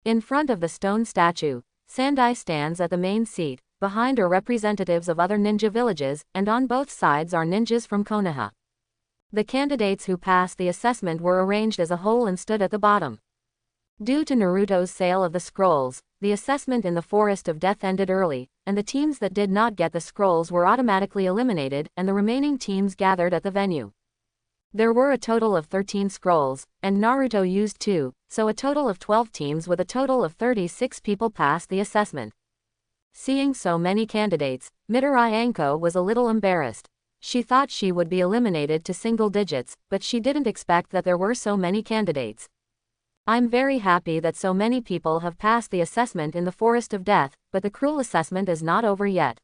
In front of the stone statue, Sandai stands at the main seat, behind are representatives of other ninja villages, and on both sides are ninjas from Konoha. The candidates who passed the assessment were arranged as a whole and stood at the bottom. Due to Naruto's sale of the scrolls, the assessment in the Forest of Death ended early, and the teams that did not get the scrolls were automatically eliminated, and the remaining teams gathered at the venue. There were a total of 13 scrolls, and Naruto used 2, so a total of 12 teams with a total of 36 people passed the assessment. Seeing so many candidates, Midori Anko was a little embarrassed. She thought she would be eliminated to single digits, but she didn't expect that there were so many candidates. "I'm very happy that so many people have passed the assessment in the Forest of Death, but the cruel assessment is not over yet.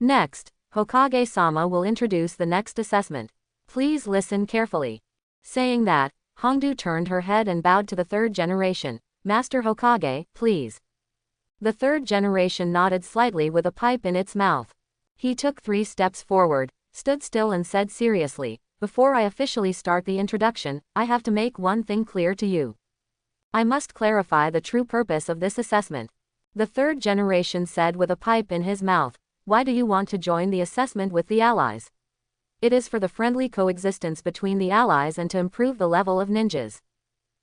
Next, Hokage-sama will introduce the next assessment. Please listen carefully." Saying that, Hongdu turned her head and bowed to the third generation. "Master Hokage, please." The third generation nodded slightly with a pipe in its mouth. He took 3 steps forward, stood still and said seriously, "Before I officially start the introduction, I have to make one thing clear to you. I must clarify the true purpose of this assessment." The third generation said with a pipe in his mouth, "Why do you want to join the assessment with the allies?" "It is for the friendly coexistence between the allies and to improve the level of ninjas.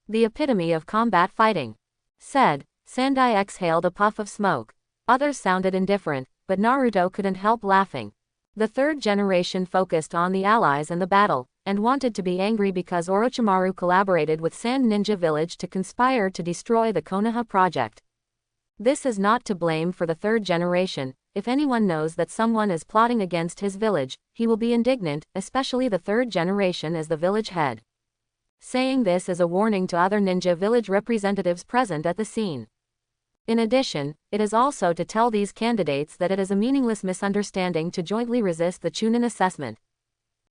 The epitome of combat fighting," said. Sandai exhaled a puff of smoke. Others sounded indifferent, but Naruto couldn't help laughing. The third generation focused on the allies and the battle, and wanted to be angry because Orochimaru collaborated with Sand Ninja Village to conspire to destroy the Konoha project. This is not to blame for the third generation. If anyone knows that someone is plotting against his village, he will be indignant, especially the third generation as the village head. Saying this is a warning to other ninja village representatives present at the scene. In addition, it is also to tell these candidates that it is a meaningless misunderstanding to jointly resist the Chunin assessment.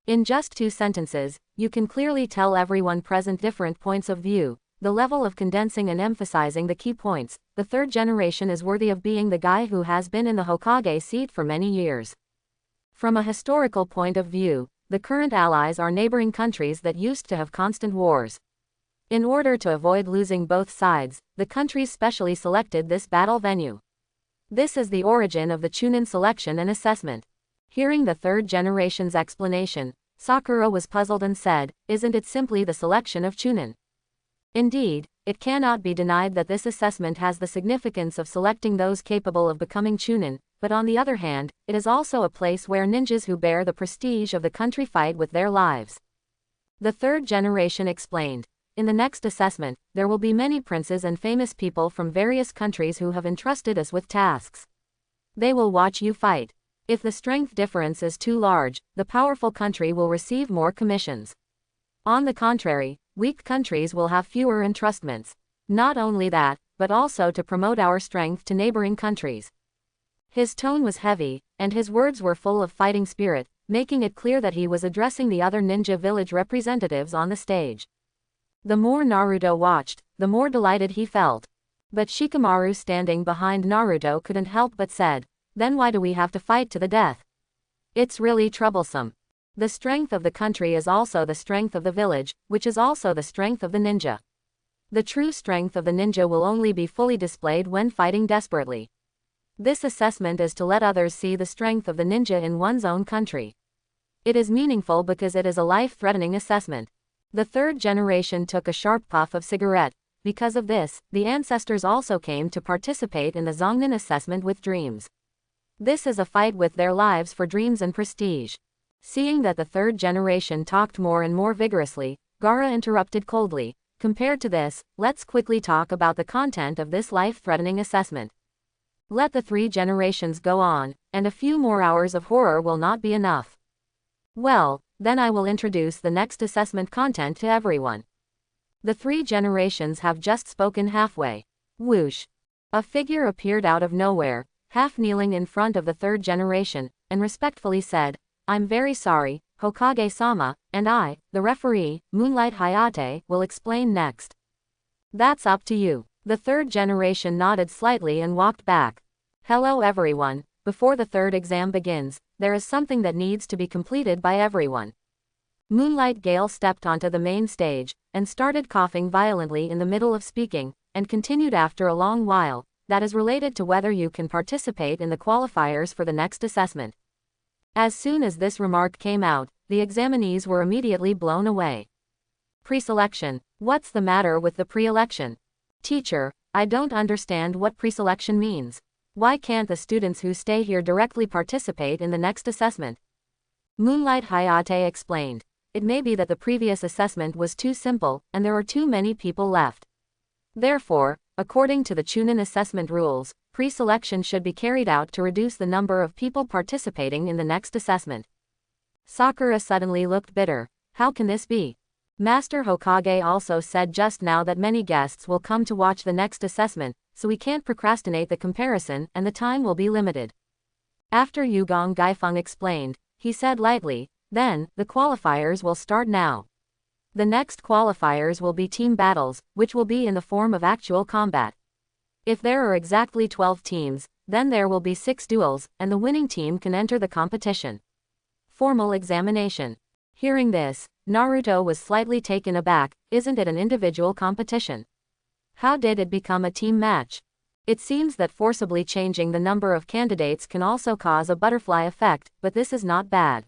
In just 2 sentences, you can clearly tell everyone present different points of view. The level of condensing and emphasizing the key points. The third generation is worthy of being the guy who has been in the Hokage seat for many years. From a historical point of view, the current allies are neighboring countries that used to have constant wars. In order to avoid losing both sides, the countries specially selected this battle venue. This is the origin of the Chunin selection and assessment. Hearing the third generation's explanation, Sakura was puzzled and said, "Isn't it simply the selection of Chunin?" Indeed, it cannot be denied that this assessment has the significance of selecting those capable of becoming Chunin, but on the other hand, it is also a place where ninjas who bear the prestige of the country fight with their lives. The third generation explained, "In the next assessment, there will be many princes and famous people from various countries who have entrusted us with tasks. They will watch you fight. If the strength difference is too large, the powerful country will receive more commissions. On the contrary, weak countries will have fewer entrustments. Not only that, but also to promote our strength to neighboring countries." His tone was heavy, and his words were full of fighting spirit, making it clear that he was addressing the other ninja village representatives on the stage. The more Naruto watched, the more delighted he felt. But Shikamaru standing behind Naruto couldn't help but said, "Then why do we have to fight to the death? It's really troublesome. The strength of the country is also the strength of the village, which is also the strength of the ninja. The true strength of the ninja will only be fully displayed when fighting desperately. This assessment is to let others see the strength of the ninja in one's own country. It is meaningful because it is a life-threatening assessment." The third generation took a sharp puff of cigarette. Because of this, the ancestors also came to participate in the Zongnin assessment with dreams. This is a fight with their lives for dreams and prestige. Seeing that the third generation talked more and more vigorously, Gaara interrupted coldly, "Compared to this, let's quickly talk about the content of this life-threatening assessment. Let the three generations go on, and a few more hours of horror will not be enough. Well, then I will introduce the next assessment content to everyone." The three generations have just spoken halfway. Whoosh! A figure appeared out of nowhere, half kneeling in front of the third generation, and respectfully said, "I'm very sorry, Hokage-sama, and I, the referee, Moonlight Hayate, will explain next." "That's up to you." The third generation nodded slightly and walked back. "Hello everyone, before the third exam begins, there is something that needs to be completed by everyone." Moonlight Gale stepped onto the main stage, and started coughing violently in the middle of speaking, and continued after a long while, "That is related to whether you can participate in the qualifiers for the next assessment." As soon as this remark came out, the examinees were immediately blown away. "Preselection? What's the matter with the pre-election? Teacher, I don't understand what preselection means. Why can't the students who stay here directly participate in the next assessment?" Moonlight Hayate explained, "It may be that the previous assessment was too simple, and there are too many people left. Therefore, according to the Chunin assessment rules, pre-selection should be carried out to reduce the number of people participating in the next assessment." Sakura suddenly looked bitter. "How can this be? Master Hokage also said just now that many guests will come to watch the next assessment, so we can't procrastinate the comparison and the time will be limited." After Yugong Gaifeng explained, he said lightly, "Then, the qualifiers will start now. The next qualifiers will be team battles, which will be in the form of actual combat. If there are exactly 12 teams, then there will be 6 duels, and the winning team can enter the competition. Formal examination." Hearing this, Naruto was slightly taken aback. Isn't it an individual competition? How did it become a team match? It seems that forcibly changing the number of candidates can also cause a butterfly effect, but this is not bad.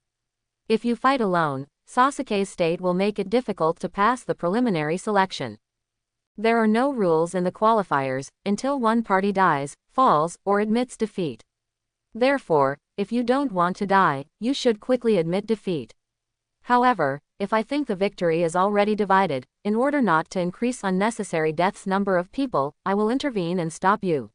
If you fight alone, Sasuke's state will make it difficult to pass the preliminary selection. There are no rules in the qualifiers, until one party dies, falls, or admits defeat. Therefore, if you don't want to die, you should quickly admit defeat. However, if I think the victory is already divided, in order not to increase unnecessary deaths number of people, I will intervene and stop you.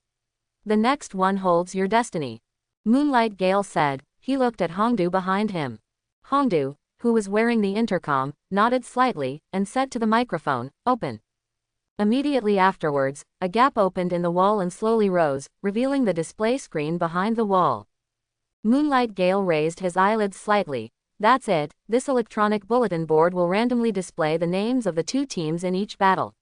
The next one holds your destiny." Moonlight Gale said. He looked at Hongdu behind him. Hongdu, who was wearing the intercom, nodded slightly, and said to the microphone, "Open." Immediately afterwards, a gap opened in the wall and slowly rose, revealing the display screen behind the wall. Moonlight Gale raised his eyelids slightly. "That's it, this electronic bulletin board will randomly display the names of the 2 teams in each battle.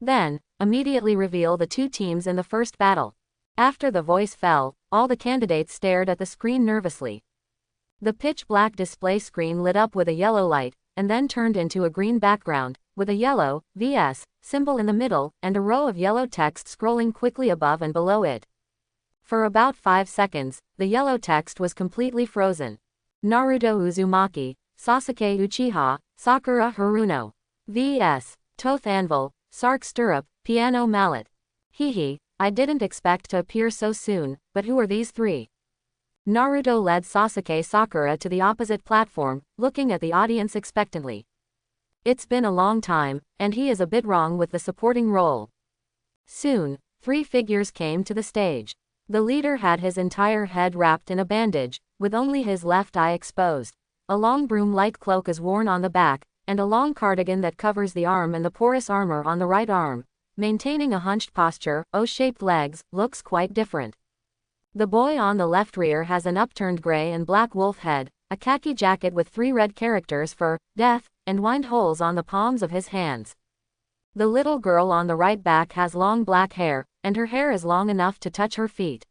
Then, immediately reveal the 2 teams in the first battle." After the voice fell, all the candidates stared at the screen nervously. The pitch-black display screen lit up with a yellow light, and then turned into a green background, with a yellow VS symbol in the middle, and a row of yellow text scrolling quickly above and below it. For about 5 seconds, the yellow text was completely frozen. Naruto Uzumaki, Sasuke Uchiha, Sakura Haruno. VS. Toth Anvil, Sark Stirrup, Piano Mallet. Hehe, I didn't expect to appear so soon, but who are these three? Naruto led Sasuke Sakura to the opposite platform, looking at the audience expectantly. It's been a long time, and he is a bit wrong with the supporting role. Soon, 3 figures came to the stage. The leader had his entire head wrapped in a bandage, with only his left eye exposed. A long broom-like cloak is worn on the back, and a long cardigan that covers the arm and the porous armor on the right arm. Maintaining a hunched posture, O-shaped legs, looks quite different. The boy on the left rear has an upturned gray and black wolf head, a khaki jacket with 3 red characters for death, and wind holes on the palms of his hands. The little girl on the right back has long black hair, and her hair is long enough to touch her feet.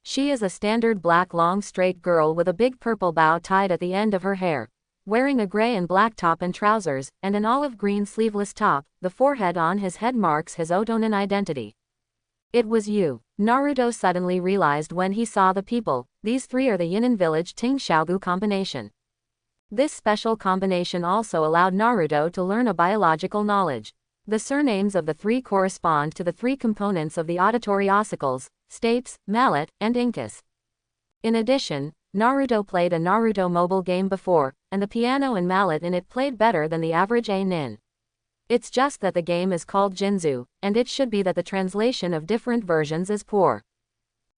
She is a standard black long straight girl with a big purple bow tied at the end of her hair. Wearing a gray and black top and trousers, and an olive green sleeveless top, the forehead on his head marks his Otonin identity. It was you. Naruto suddenly realized when he saw the people. These 3 are the Yinin village Ting Xiaogu combination. This special combination also allowed Naruto to learn a biological knowledge. The surnames of the 3 correspond to the 3 components of the auditory ossicles, stapes, mallet, and incus. In addition, Naruto played a Naruto mobile game before, and the piano and mallet in it played better than the average A-nin. It's just that the game is called Jinzu, and it should be that the translation of different versions is poor.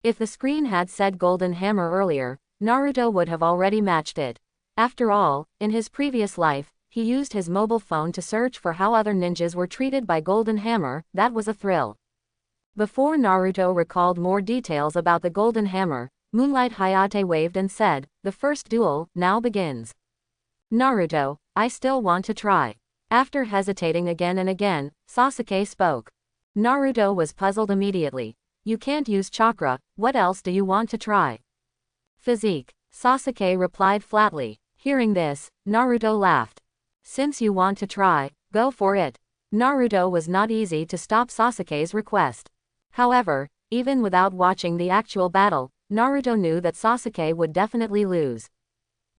If the screen had said Golden Hammer earlier, Naruto would have already matched it. After all, in his previous life, he used his mobile phone to search for how other ninjas were treated by Golden Hammer. That was a thrill. Before Naruto recalled more details about the Golden Hammer, Moonlight Hayate waved and said, "The first duel now begins." Naruto, I still want to try. After hesitating again and again, Sasuke spoke. Naruto was puzzled immediately. You can't use chakra, what else do you want to try? Physique, Sasuke replied flatly. Hearing this, Naruto laughed. Since you want to try, go for it. Naruto was not easy to stop Sasuke's request. However, even without watching the actual battle, Naruto knew that Sasuke would definitely lose.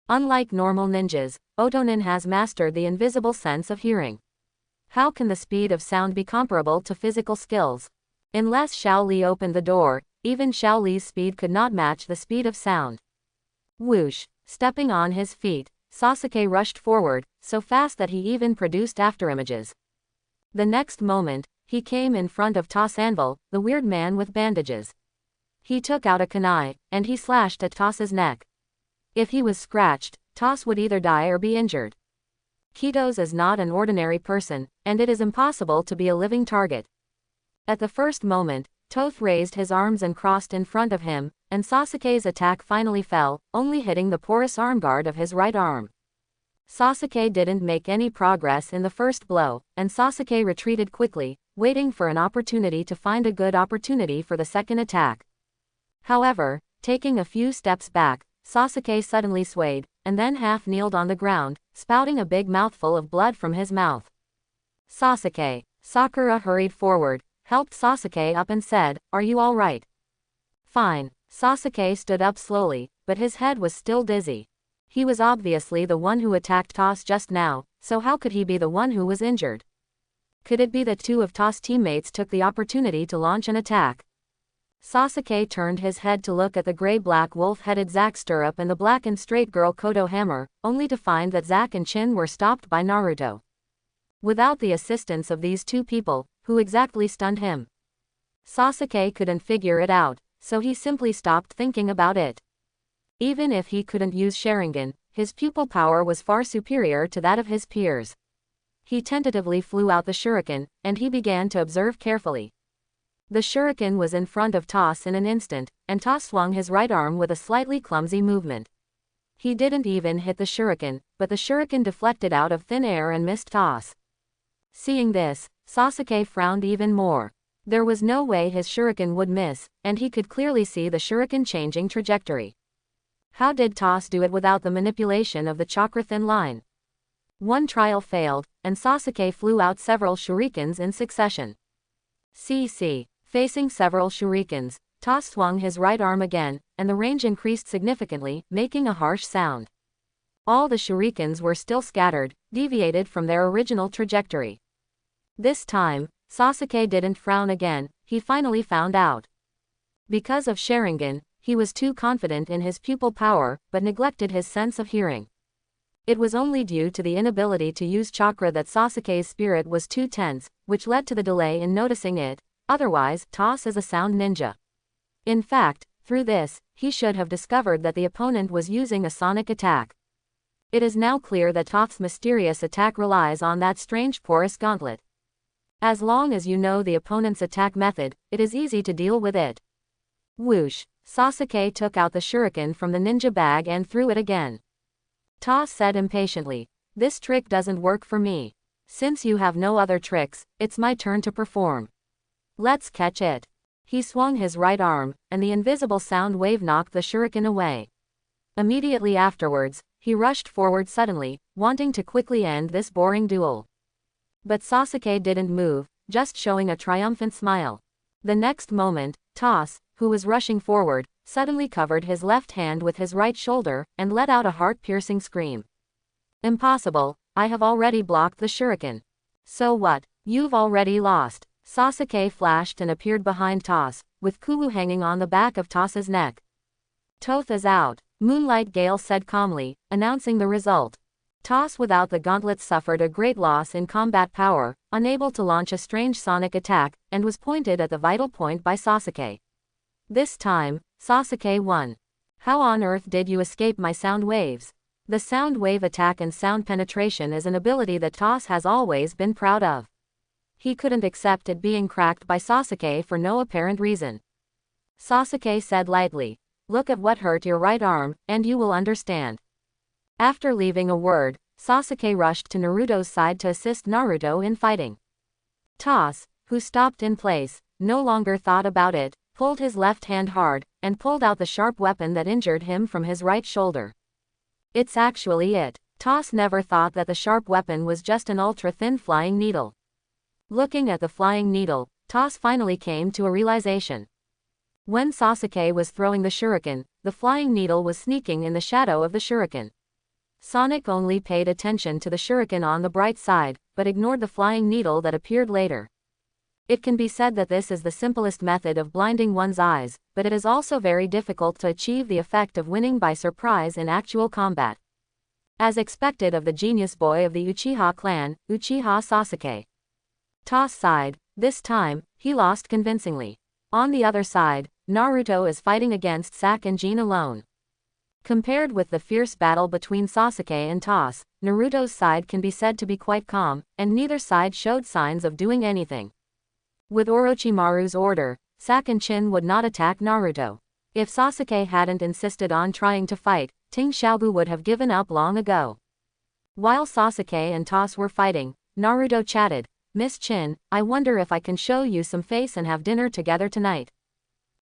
Unlike normal ninjas, Otonin has mastered the invisible sense of hearing. How can the speed of sound be comparable to physical skills? Unless Xiao Li opened the door, even Xiao Li's speed could not match the speed of sound. Whoosh! Stepping on his feet, Sasuke rushed forward, so fast that he even produced afterimages. The next moment, he came in front of Toss Anvil, the weird man with bandages. He took out a kunai, and he slashed at Toss's neck. If he was scratched, Toss would either die or be injured. Kitos is not an ordinary person, and it is impossible to be a living target. At the first moment, Toth raised his arms and crossed in front of him, and Sasuke's attack finally fell, only hitting the porous armguard of his right arm. Sasuke didn't make any progress in the first blow, and Sasuke retreated quickly, waiting for an opportunity to find a good opportunity for the second attack. However, taking a few steps back, Sasuke suddenly swayed, and then half-kneeled on the ground, spouting a big mouthful of blood from his mouth. Sasuke. Sakura hurried forward, helped Sasuke up and said, "Are you all right?" "Fine." Sasuke stood up slowly, but his head was still dizzy. He was obviously the one who attacked Toss just now, so how could he be the one who was injured? Could it be that 2 of Toss' teammates took the opportunity to launch an attack? Sasuke turned his head to look at the gray-black wolf-headed Zack Stirrup and the black and straight girl Kodo Hammer, only to find that Zack and Chin were stopped by Naruto. Without the assistance of these 2 people, who exactly stunned him? Sasuke couldn't figure it out, so he simply stopped thinking about it. Even if he couldn't use Sharingan, his pupil power was far superior to that of his peers. He tentatively flew out the shuriken, and he began to observe carefully. The shuriken was in front of Toss in an instant, and Toss swung his right arm with a slightly clumsy movement. He didn't even hit the shuriken, but the shuriken deflected out of thin air and missed Toss. Seeing this, Sasuke frowned even more. There was no way his shuriken would miss, and he could clearly see the shuriken changing trajectory. How did Toss do it without the manipulation of the chakra thin line? One trial failed, and Sasuke flew out several shurikens in succession. Facing several shurikens, Toss swung his right arm again, and the range increased significantly, making a harsh sound. All the shurikens were still scattered, deviated from their original trajectory. This time, Sasuke didn't frown again, he finally found out. Because of Sharingan, he was too confident in his pupil power, but neglected his sense of hearing. It was only due to the inability to use chakra that Sasuke's spirit was too tense, which led to the delay in noticing it. Otherwise, Toss is a sound ninja. In fact, through this, he should have discovered that the opponent was using a sonic attack. It is now clear that Toth's mysterious attack relies on that strange porous gauntlet. As long as you know the opponent's attack method, it is easy to deal with it. Whoosh! Sasuke took out the shuriken from the ninja bag and threw it again. Toss said impatiently, "This trick doesn't work for me. Since you have no other tricks, it's my turn to perform. Let's catch it." He swung his right arm, and the invisible sound wave knocked the shuriken away. Immediately afterwards, he rushed forward suddenly, wanting to quickly end this boring duel. But Sasuke didn't move, just showing a triumphant smile. The next moment, Toss, who was rushing forward, suddenly covered his left hand with his right shoulder, and let out a heart-piercing scream. "Impossible, I have already blocked the shuriken." "So what? You've already lost." Sasuke flashed and appeared behind Toss, with Kulu hanging on the back of Toss's neck. "Toth is out," Moonlight Gale said calmly, announcing the result. Toss without the gauntlet suffered a great loss in combat power, unable to launch a strange sonic attack, and was pointed at the vital point by Sasuke. This time, Sasuke won. "How on earth did you escape my sound waves?" The sound wave attack and sound penetration is an ability that Toss has always been proud of. He couldn't accept it being cracked by Sasuke for no apparent reason. Sasuke said lightly, "Look at what hurt your right arm, and you will understand." After leaving a word, Sasuke rushed to Naruto's side to assist Naruto in fighting. Toss, who stopped in place, no longer thought about it, pulled his left hand hard, and pulled out the sharp weapon that injured him from his right shoulder. "It's actually it." Toss never thought that the sharp weapon was just an ultra-thin flying needle. Looking at the flying needle, Toss finally came to a realization. When Sasuke was throwing the shuriken, the flying needle was sneaking in the shadow of the shuriken. Sonic only paid attention to the shuriken on the bright side, but ignored the flying needle that appeared later. It can be said that this is the simplest method of blinding one's eyes, but it is also very difficult to achieve the effect of winning by surprise in actual combat. As expected of the genius boy of the Uchiha clan, Uchiha Sasuke. Toss sighed. This time, he lost convincingly. On the other side, Naruto is fighting against Sasuke and Jin alone. Compared with the fierce battle between Sasuke and Toss, Naruto's side can be said to be quite calm, and neither side showed signs of doing anything. With Orochimaru's order, Sasuke and Jin would not attack Naruto. If Sasuke hadn't insisted on trying to fight, Ting Xiaobu would have given up long ago. While Sasuke and Toss were fighting, Naruto chatted, "Miss Jin, I wonder if I can show you some face and have dinner together tonight.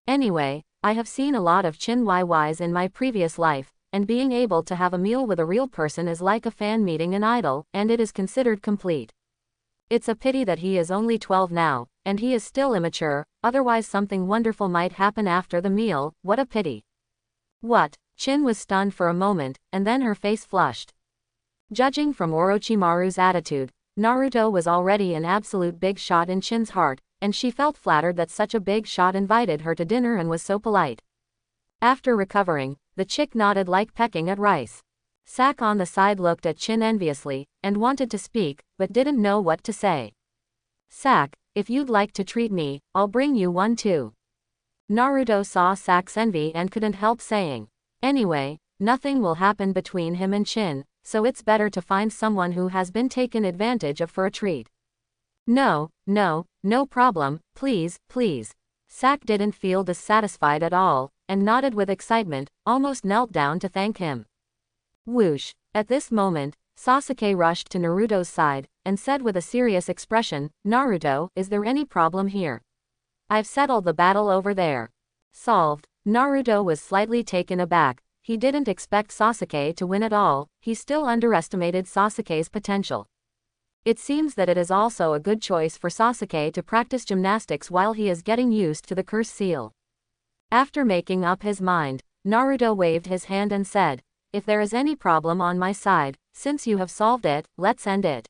Anyway, I have seen a lot of Jin YYs in my previous life, and being able to have a meal with a real person is like a fan meeting an idol, and it is considered complete. It's a pity that he is only 12 now, and he is still immature, otherwise something wonderful might happen after the meal. What a pity." "What?" Jin was stunned for a moment, and then her face flushed. Judging from Orochimaru's attitude, Naruto was already an absolute big shot in Jin's heart, and she felt flattered that such a big shot invited her to dinner and was so polite. After recovering, the chick nodded like pecking at rice. Sasuke on the side looked at Jin enviously, and wanted to speak, but didn't know what to say. "Sasuke, if you'd like to treat me, I'll bring you one too." Naruto saw Sasuke's envy and couldn't help saying, "Anyway, nothing will happen between him and Jin, so it's better to find someone who has been taken advantage of for a treat." No problem, please, please." Sasuke didn't feel dissatisfied at all, and nodded with excitement, almost knelt down to thank him. Whoosh! At this moment, Sasuke rushed to Naruto's side, and said with a serious expression, "Naruto, is there any problem here? I've settled the battle over there." "Solved." Naruto was slightly taken aback. he didn't expect Sasuke to win at all, he still underestimated Sasuke's potential. It seems that it is also a good choice for Sasuke to practice gymnastics while he is getting used to the curse seal. After making up his mind, Naruto waved his hand and said, "If there is any problem on my side, since you have solved it, let's end it."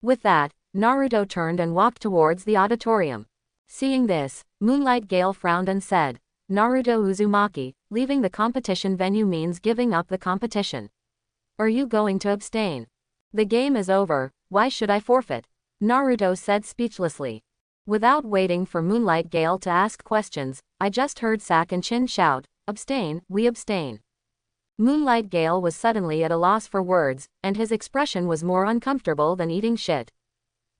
With that, Naruto turned and walked towards the auditorium. Seeing this, Moonlight Gale frowned and said, "Naruto Uzumaki, leaving the competition venue means giving up the competition. Are you going to abstain? The game is over, why should I forfeit?" Naruto said speechlessly. Without waiting for Moonlight Gale to ask questions, I just heard Sak and Chin shout, "Abstain, we abstain." Moonlight Gale was suddenly at a loss for words, and his expression was more uncomfortable than eating shit.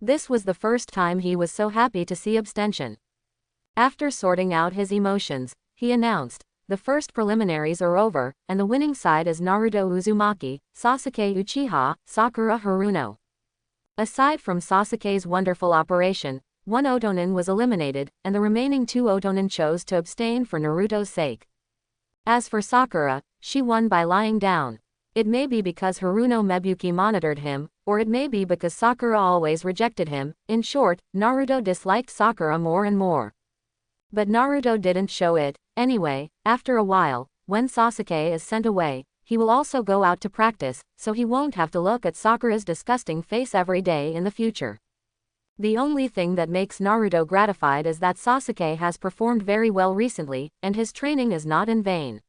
This was the first time he was so happy to see abstention. After sorting out his emotions, he announced, "The first preliminaries are over, and the winning side is Naruto Uzumaki, Sasuke Uchiha, Sakura Haruno." Aside from Sasuke's wonderful operation, one Otonin was eliminated, and the remaining two Otonin chose to abstain for Naruto's sake. As for Sakura, she won by lying down. It may be because Haruno Mebuki monitored him, or it may be because Sakura always rejected him. In short, Naruto disliked Sakura more and more. But Naruto didn't show it. Anyway, after a while, when Sasuke is sent away, he will also go out to practice, so he won't have to look at Sakura's disgusting face every day in the future. The only thing that makes Naruto gratified is that Sasuke has performed very well recently, and his training is not in vain.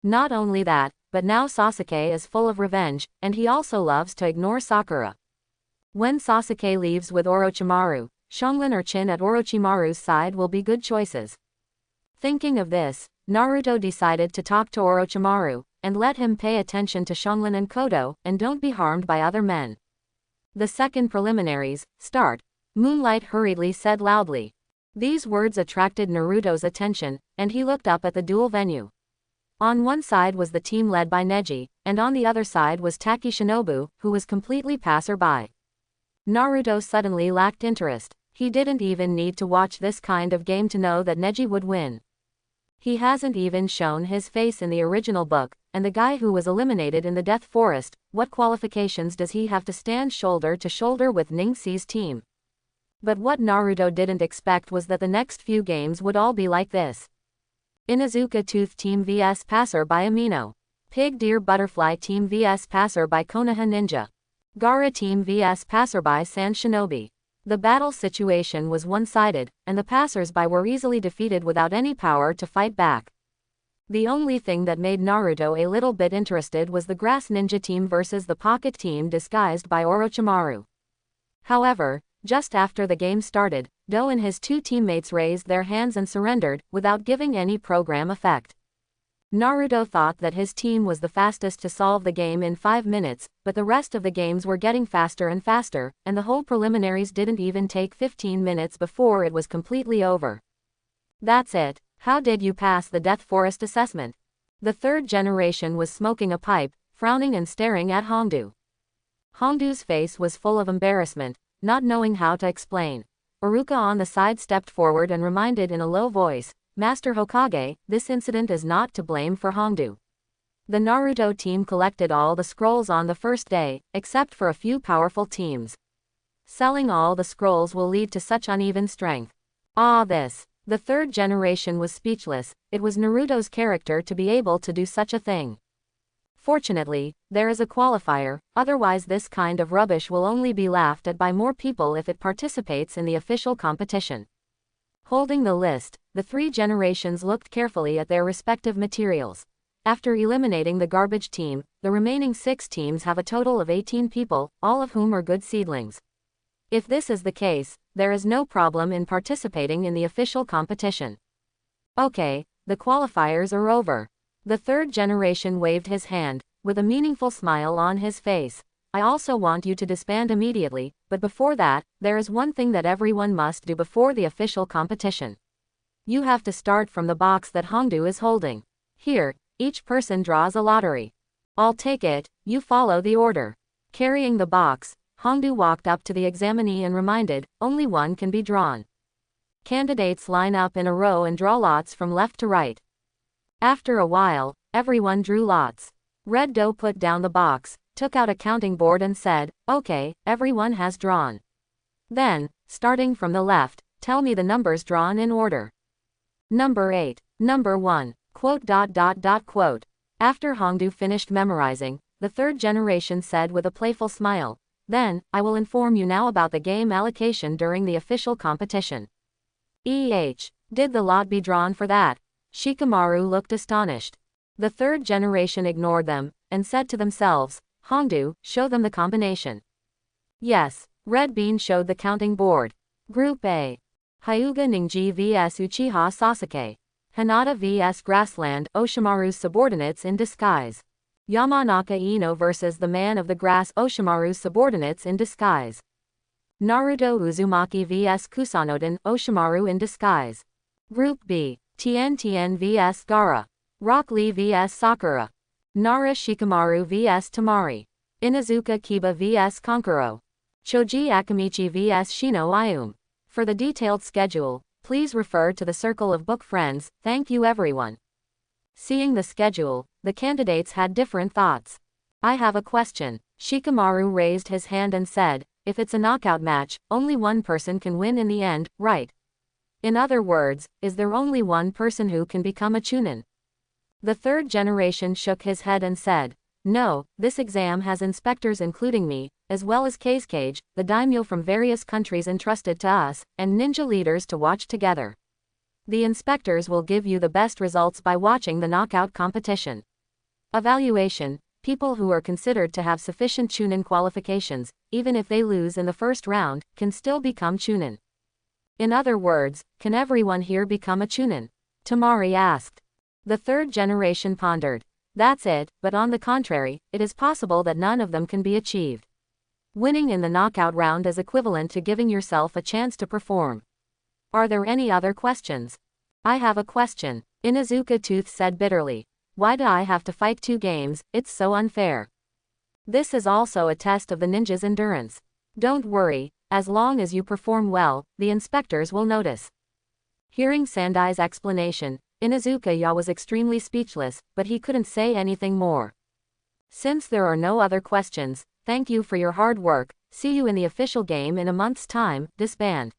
Not only that, but now Sasuke is full of revenge, and he also loves to ignore Sakura. When Sasuke leaves with Orochimaru, Shonglin or Chin at Orochimaru's side will be good choices. Thinking of this, Naruto decided to talk to Orochimaru, and let him pay attention to Shonglin and Kodo, and don't be harmed by other men. "The second preliminaries, start," Moonlight hurriedly said loudly. These words attracted Naruto's attention, and he looked up at the duel venue. On one side was the team led by Neji, and on the other side was Taki Shinobu, who was completely passerby. Naruto suddenly lacked interest. He didn't even need to watch this kind of game to know that Neji would win. He hasn't even shown his face in the original book, and the guy who was eliminated in the Death Forest, what qualifications does he have to stand shoulder to shoulder with Ningxi's team? But what Naruto didn't expect was that the next few games would all be like this. Inuzuka Tooth Team vs Passer by Amino. Pig Deer Butterfly Team vs Passer by Konoha Ninja. Gaara Team vs Passerby Sand Shinobi. The battle situation was one-sided, and the passers-by were easily defeated without any power to fight back. The only thing that made Naruto a little bit interested was the Grass Ninja Team versus the Pocket Team disguised by Orochimaru. However, just after the game started, Do and his two teammates raised their hands and surrendered, without giving any program effect. Naruto thought that his team was the fastest to solve the game in 5 minutes, but the rest of the games were getting faster and faster, and the whole preliminaries didn't even take 15 minutes before it was completely over. "That's it. How did you pass the Death Forest assessment?" The third generation was smoking a pipe, frowning and staring at Hongdu. Hongdu's face was full of embarrassment, not knowing how to explain. Iruka on the side stepped forward and reminded in a low voice, "Master Hokage, this incident is not to blame for Hongdu. The Naruto team collected all the scrolls on the first day, except for a few powerful teams. Selling all the scrolls will lead to such uneven strength." This. The third generation was speechless. It was Naruto's character to be able to do such a thing. Fortunately, there is a qualifier, otherwise this kind of rubbish will only be laughed at by more people if it participates in the official competition. Holding the list, the 3 generations looked carefully at their respective materials. After eliminating the garbage team, the remaining 6 teams have a total of 18 people, all of whom are good seedlings. If this is the case, there is no problem in participating in the official competition. Okay, the qualifiers are over. The third generation waved his hand, with a meaningful smile on his face. "I also want you to disband immediately, but before that, there is one thing that everyone must do before the official competition. You have to start from the box that Hongdu is holding. Here, each person draws a lottery. I'll take it, you follow the order." Carrying the box, Hongdu walked up to the examinee and reminded, "Only one can be drawn. Candidates line up in a row and draw lots from left to right." After a while, Everyone drew lots. Red Doe put down the box, took out a counting board and said, "Okay, everyone has drawn. Then, starting from the left, tell me the numbers drawn in order." Number 8. Number 1. Quote. After Hongdu finished memorizing, the third generation said with a playful smile, "Then, I will inform you now about the game allocation during the official competition." Did the lot be drawn for that? Shikamaru looked astonished. The third generation ignored them, and said to themselves, "Hongdu, show them the combination." Yes, Red Bean showed the counting board. Group A. Hyuga Ningji vs Uchiha Sasuke. Hinata vs Grassland, Oshimaru's subordinates in disguise. Yamanaka Ino vs the Man of the Grass, Oshimaru's subordinates in disguise. Naruto Uzumaki vs Kusanodon, Oshimaru in disguise. Group B. Tien vs Gaara. Rock Lee vs Sakura. Nara Shikamaru vs Tamari. Inuzuka Kiba vs Kankuro. Choji Akamichi vs Shino Ayum. For the detailed schedule, please refer to the Circle of Book Friends. Thank you everyone. Seeing the schedule, the candidates had different thoughts. "I have a question." Shikamaru raised his hand and said, "If it's a knockout match, only one person can win in the end, right? In other words, is there only one person who can become a Chunin?" The third generation shook his head and said, "No, this exam has inspectors including me, as well as Kage, the daimyo from various countries entrusted to us, and ninja leaders to watch together. The inspectors will give you the best results by watching the knockout competition. Evaluation: people who are considered to have sufficient Chunin qualifications, even if they lose in the first round, can still become Chunin." In other words, can everyone here become a Chunin? Tamari asked. The third generation pondered. "That's it, but on the contrary, it is possible that none of them can be achieved. Winning in the knockout round is equivalent to giving yourself a chance to perform. Are there any other questions?" "I have a question," Inuzuka Tooth said bitterly. "Why do I have to fight 2 games? It's so unfair. This is also a test of the ninja's endurance. Don't worry, as long as you perform well, the inspectors will notice." Hearing Sandai's explanation, Inuzuka was extremely speechless, but he couldn't say anything more. "Since there are no other questions, thank you for your hard work. See you in the official game in a month's time. Disband."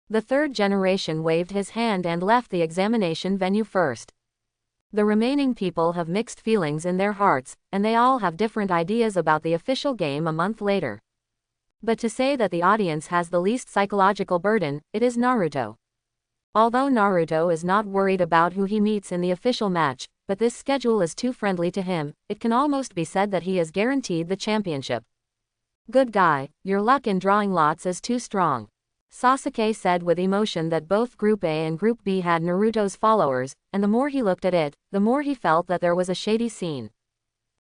The third generation waved his hand and left the examination venue first. The remaining people have mixed feelings in their hearts, and they all have different ideas about the official game a month later. But to say that the audience has the least psychological burden, it is Naruto. Although Naruto is not worried about who he meets in the official match, but this schedule is too friendly to him, it can almost be said that he is guaranteed the championship. "Good guy, your luck in drawing lots is too strong," Sasuke said with emotion that both Group A and Group B had Naruto's followers, and the more he looked at it, the more he felt that there was a shady scene.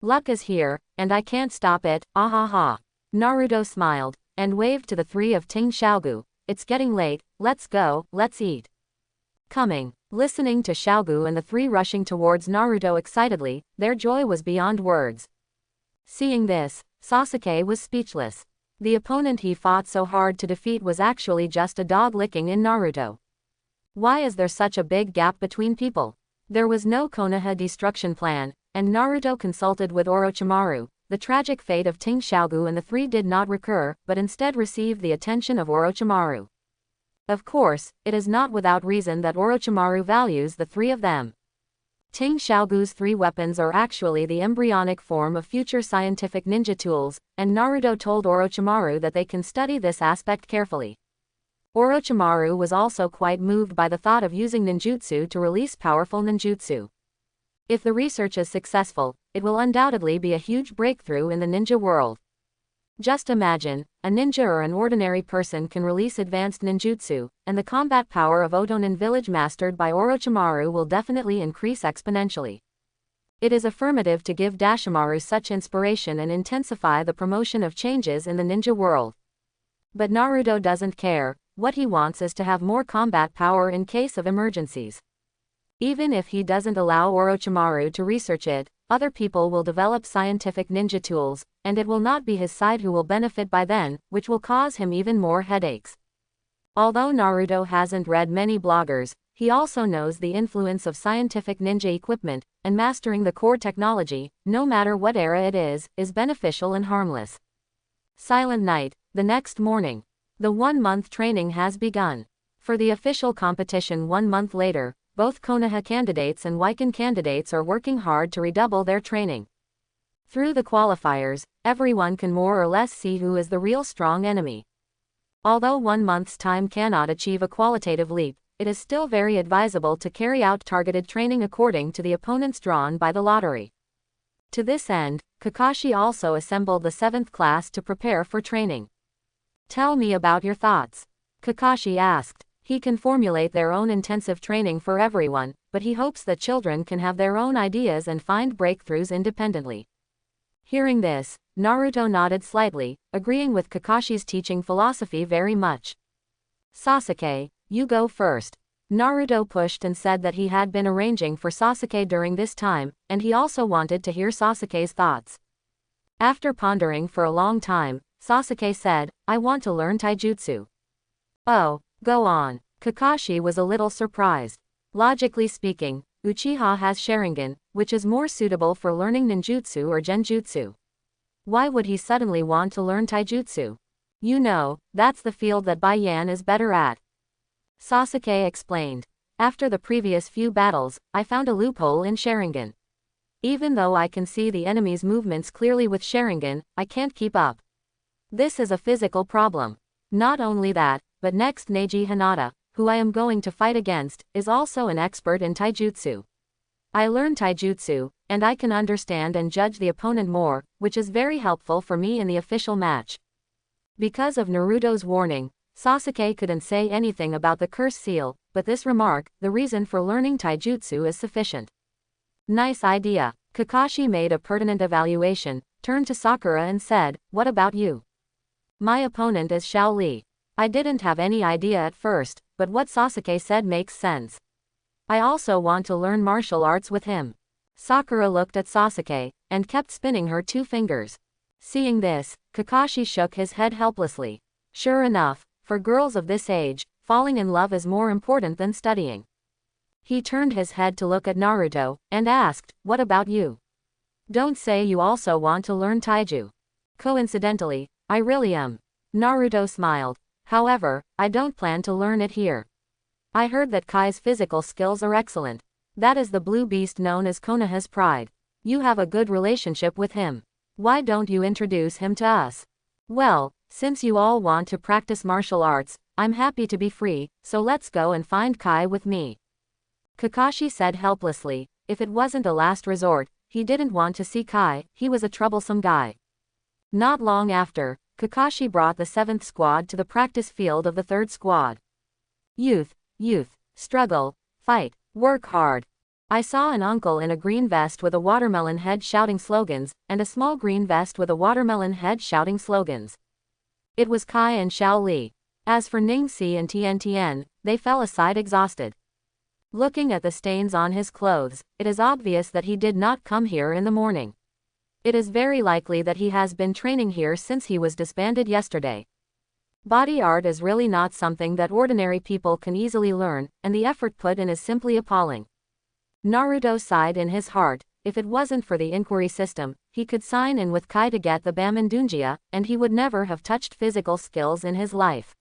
"Luck is here, and I can't stop it, ah ha ha." Naruto smiled, and waved to the 3 of Ting Xiaogu. "It's getting late, let's go, let's eat." Coming, listening to Xiaogu and the 3 rushing towards Naruto excitedly, their joy was beyond words. Seeing this, Sasuke was speechless. The opponent he fought so hard to defeat was actually just a dog licking in Naruto. Why is there such a big gap between people? There was no Konoha destruction plan, and Naruto consulted with Orochimaru. The tragic fate of Ting Xiaogu and the 3 did not recur, but instead received the attention of Orochimaru. Of course, it is not without reason that Orochimaru values the 3 of them. Ting Xiaogu's 3 weapons are actually the embryonic form of future scientific ninja tools, and Naruto told Orochimaru that they can study this aspect carefully. Orochimaru was also quite moved by the thought of using ninjutsu to release powerful ninjutsu. If the research is successful, it will undoubtedly be a huge breakthrough in the ninja world. Just imagine, a ninja or an ordinary person can release advanced ninjutsu, and the combat power of Otonin village mastered by Orochimaru will definitely increase exponentially. It is affirmative to give Dashimaru such inspiration and intensify the promotion of changes in the ninja world. But Naruto doesn't care. What he wants is to have more combat power in case of emergencies. Even if he doesn't allow Orochimaru to research it, other people will develop scientific ninja tools, and it will not be his side who will benefit by then, which will cause him even more headaches. Although Naruto hasn't read many bloggers, He also knows the influence of scientific ninja equipment, and mastering the core technology, no matter what era it is beneficial and harmless. Silent night, the next morning. The 1-month training has begun. For the official competition 1 month later, both Konoha candidates and Waiken candidates are working hard to redouble their training. Through the qualifiers, everyone can more or less see who is the real strong enemy. Although 1 month's time cannot achieve a qualitative leap, it is still very advisable to carry out targeted training according to the opponents drawn by the lottery. To this end, Kakashi also assembled the 7th class to prepare for training. Tell me about your thoughts, Kakashi asked. He can formulate their own intensive training for everyone, but he hopes that children can have their own ideas and find breakthroughs independently. Hearing this, Naruto nodded slightly, agreeing with Kakashi's teaching philosophy very much. Sasuke, you go first. Naruto pushed and said that he had been arranging for Sasuke during this time, and he also wanted to hear Sasuke's thoughts. After pondering for a long time, Sasuke said, I want to learn taijutsu. Oh, go on. Kakashi was a little surprised. Logically speaking, Uchiha has Sharingan, which is more suitable for learning ninjutsu or genjutsu. Why would he suddenly want to learn taijutsu? You know, that's the field that Bai Yan is better at. Sasuke explained. After the previous few battles, I found a loophole in Sharingan. Even though I can see the enemy's movements clearly with Sharingan, I can't keep up. This is a physical problem. Not only that, but next Neji Hinata, who I am going to fight against, is also an expert in taijutsu. I learned taijutsu, and I can understand and judge the opponent more, which is very helpful for me in the official match. Because of Naruto's warning, Sasuke couldn't say anything about the curse seal, but this remark, the reason for learning taijutsu, is sufficient. Nice idea. Kakashi made a pertinent evaluation, turned to Sakura and said, what about you? My opponent is Xiao Li. I didn't have any idea at first, but what Sasuke said makes sense. I also want to learn martial arts with him. Sakura looked at Sasuke, and kept spinning her 2 fingers. Seeing this, Kakashi shook his head helplessly. Sure enough, for girls of this age, falling in love is more important than studying. He turned his head to look at Naruto, and asked, what about you? Don't say you also want to learn taiju. Coincidentally, I really am. Naruto smiled. However, I don't plan to learn it here. I heard that Kai's physical skills are excellent. That is the blue beast known as Konoha's pride. You have a good relationship with him. Why don't you introduce him to us? Well, since you all want to practice martial arts, I'm happy to be free, so let's go and find Kai with me. Kakashi said helplessly. If it wasn't a last resort, he didn't want to see Kai, he was a troublesome guy. Not long after, Kakashi brought the 7th squad to the practice field of the 3rd squad. Youth, struggle, fight, work hard. I saw an uncle in a green vest with a watermelon head shouting slogans, and a small green vest with a watermelon head shouting slogans. It was Kai and Xiao Li. As for Ningxi and Tian, they fell aside exhausted. Looking at the stains on his clothes, it is obvious that he did not come here in the morning. It is very likely that he has been training here since he was disbanded yesterday. Body art is really not something that ordinary people can easily learn, and the effort put in is simply appalling. Naruto sighed in his heart. If it wasn't for the inquiry system, he could sign in with Kai to get the Bamindunjia, and he would never have touched physical skills in his life.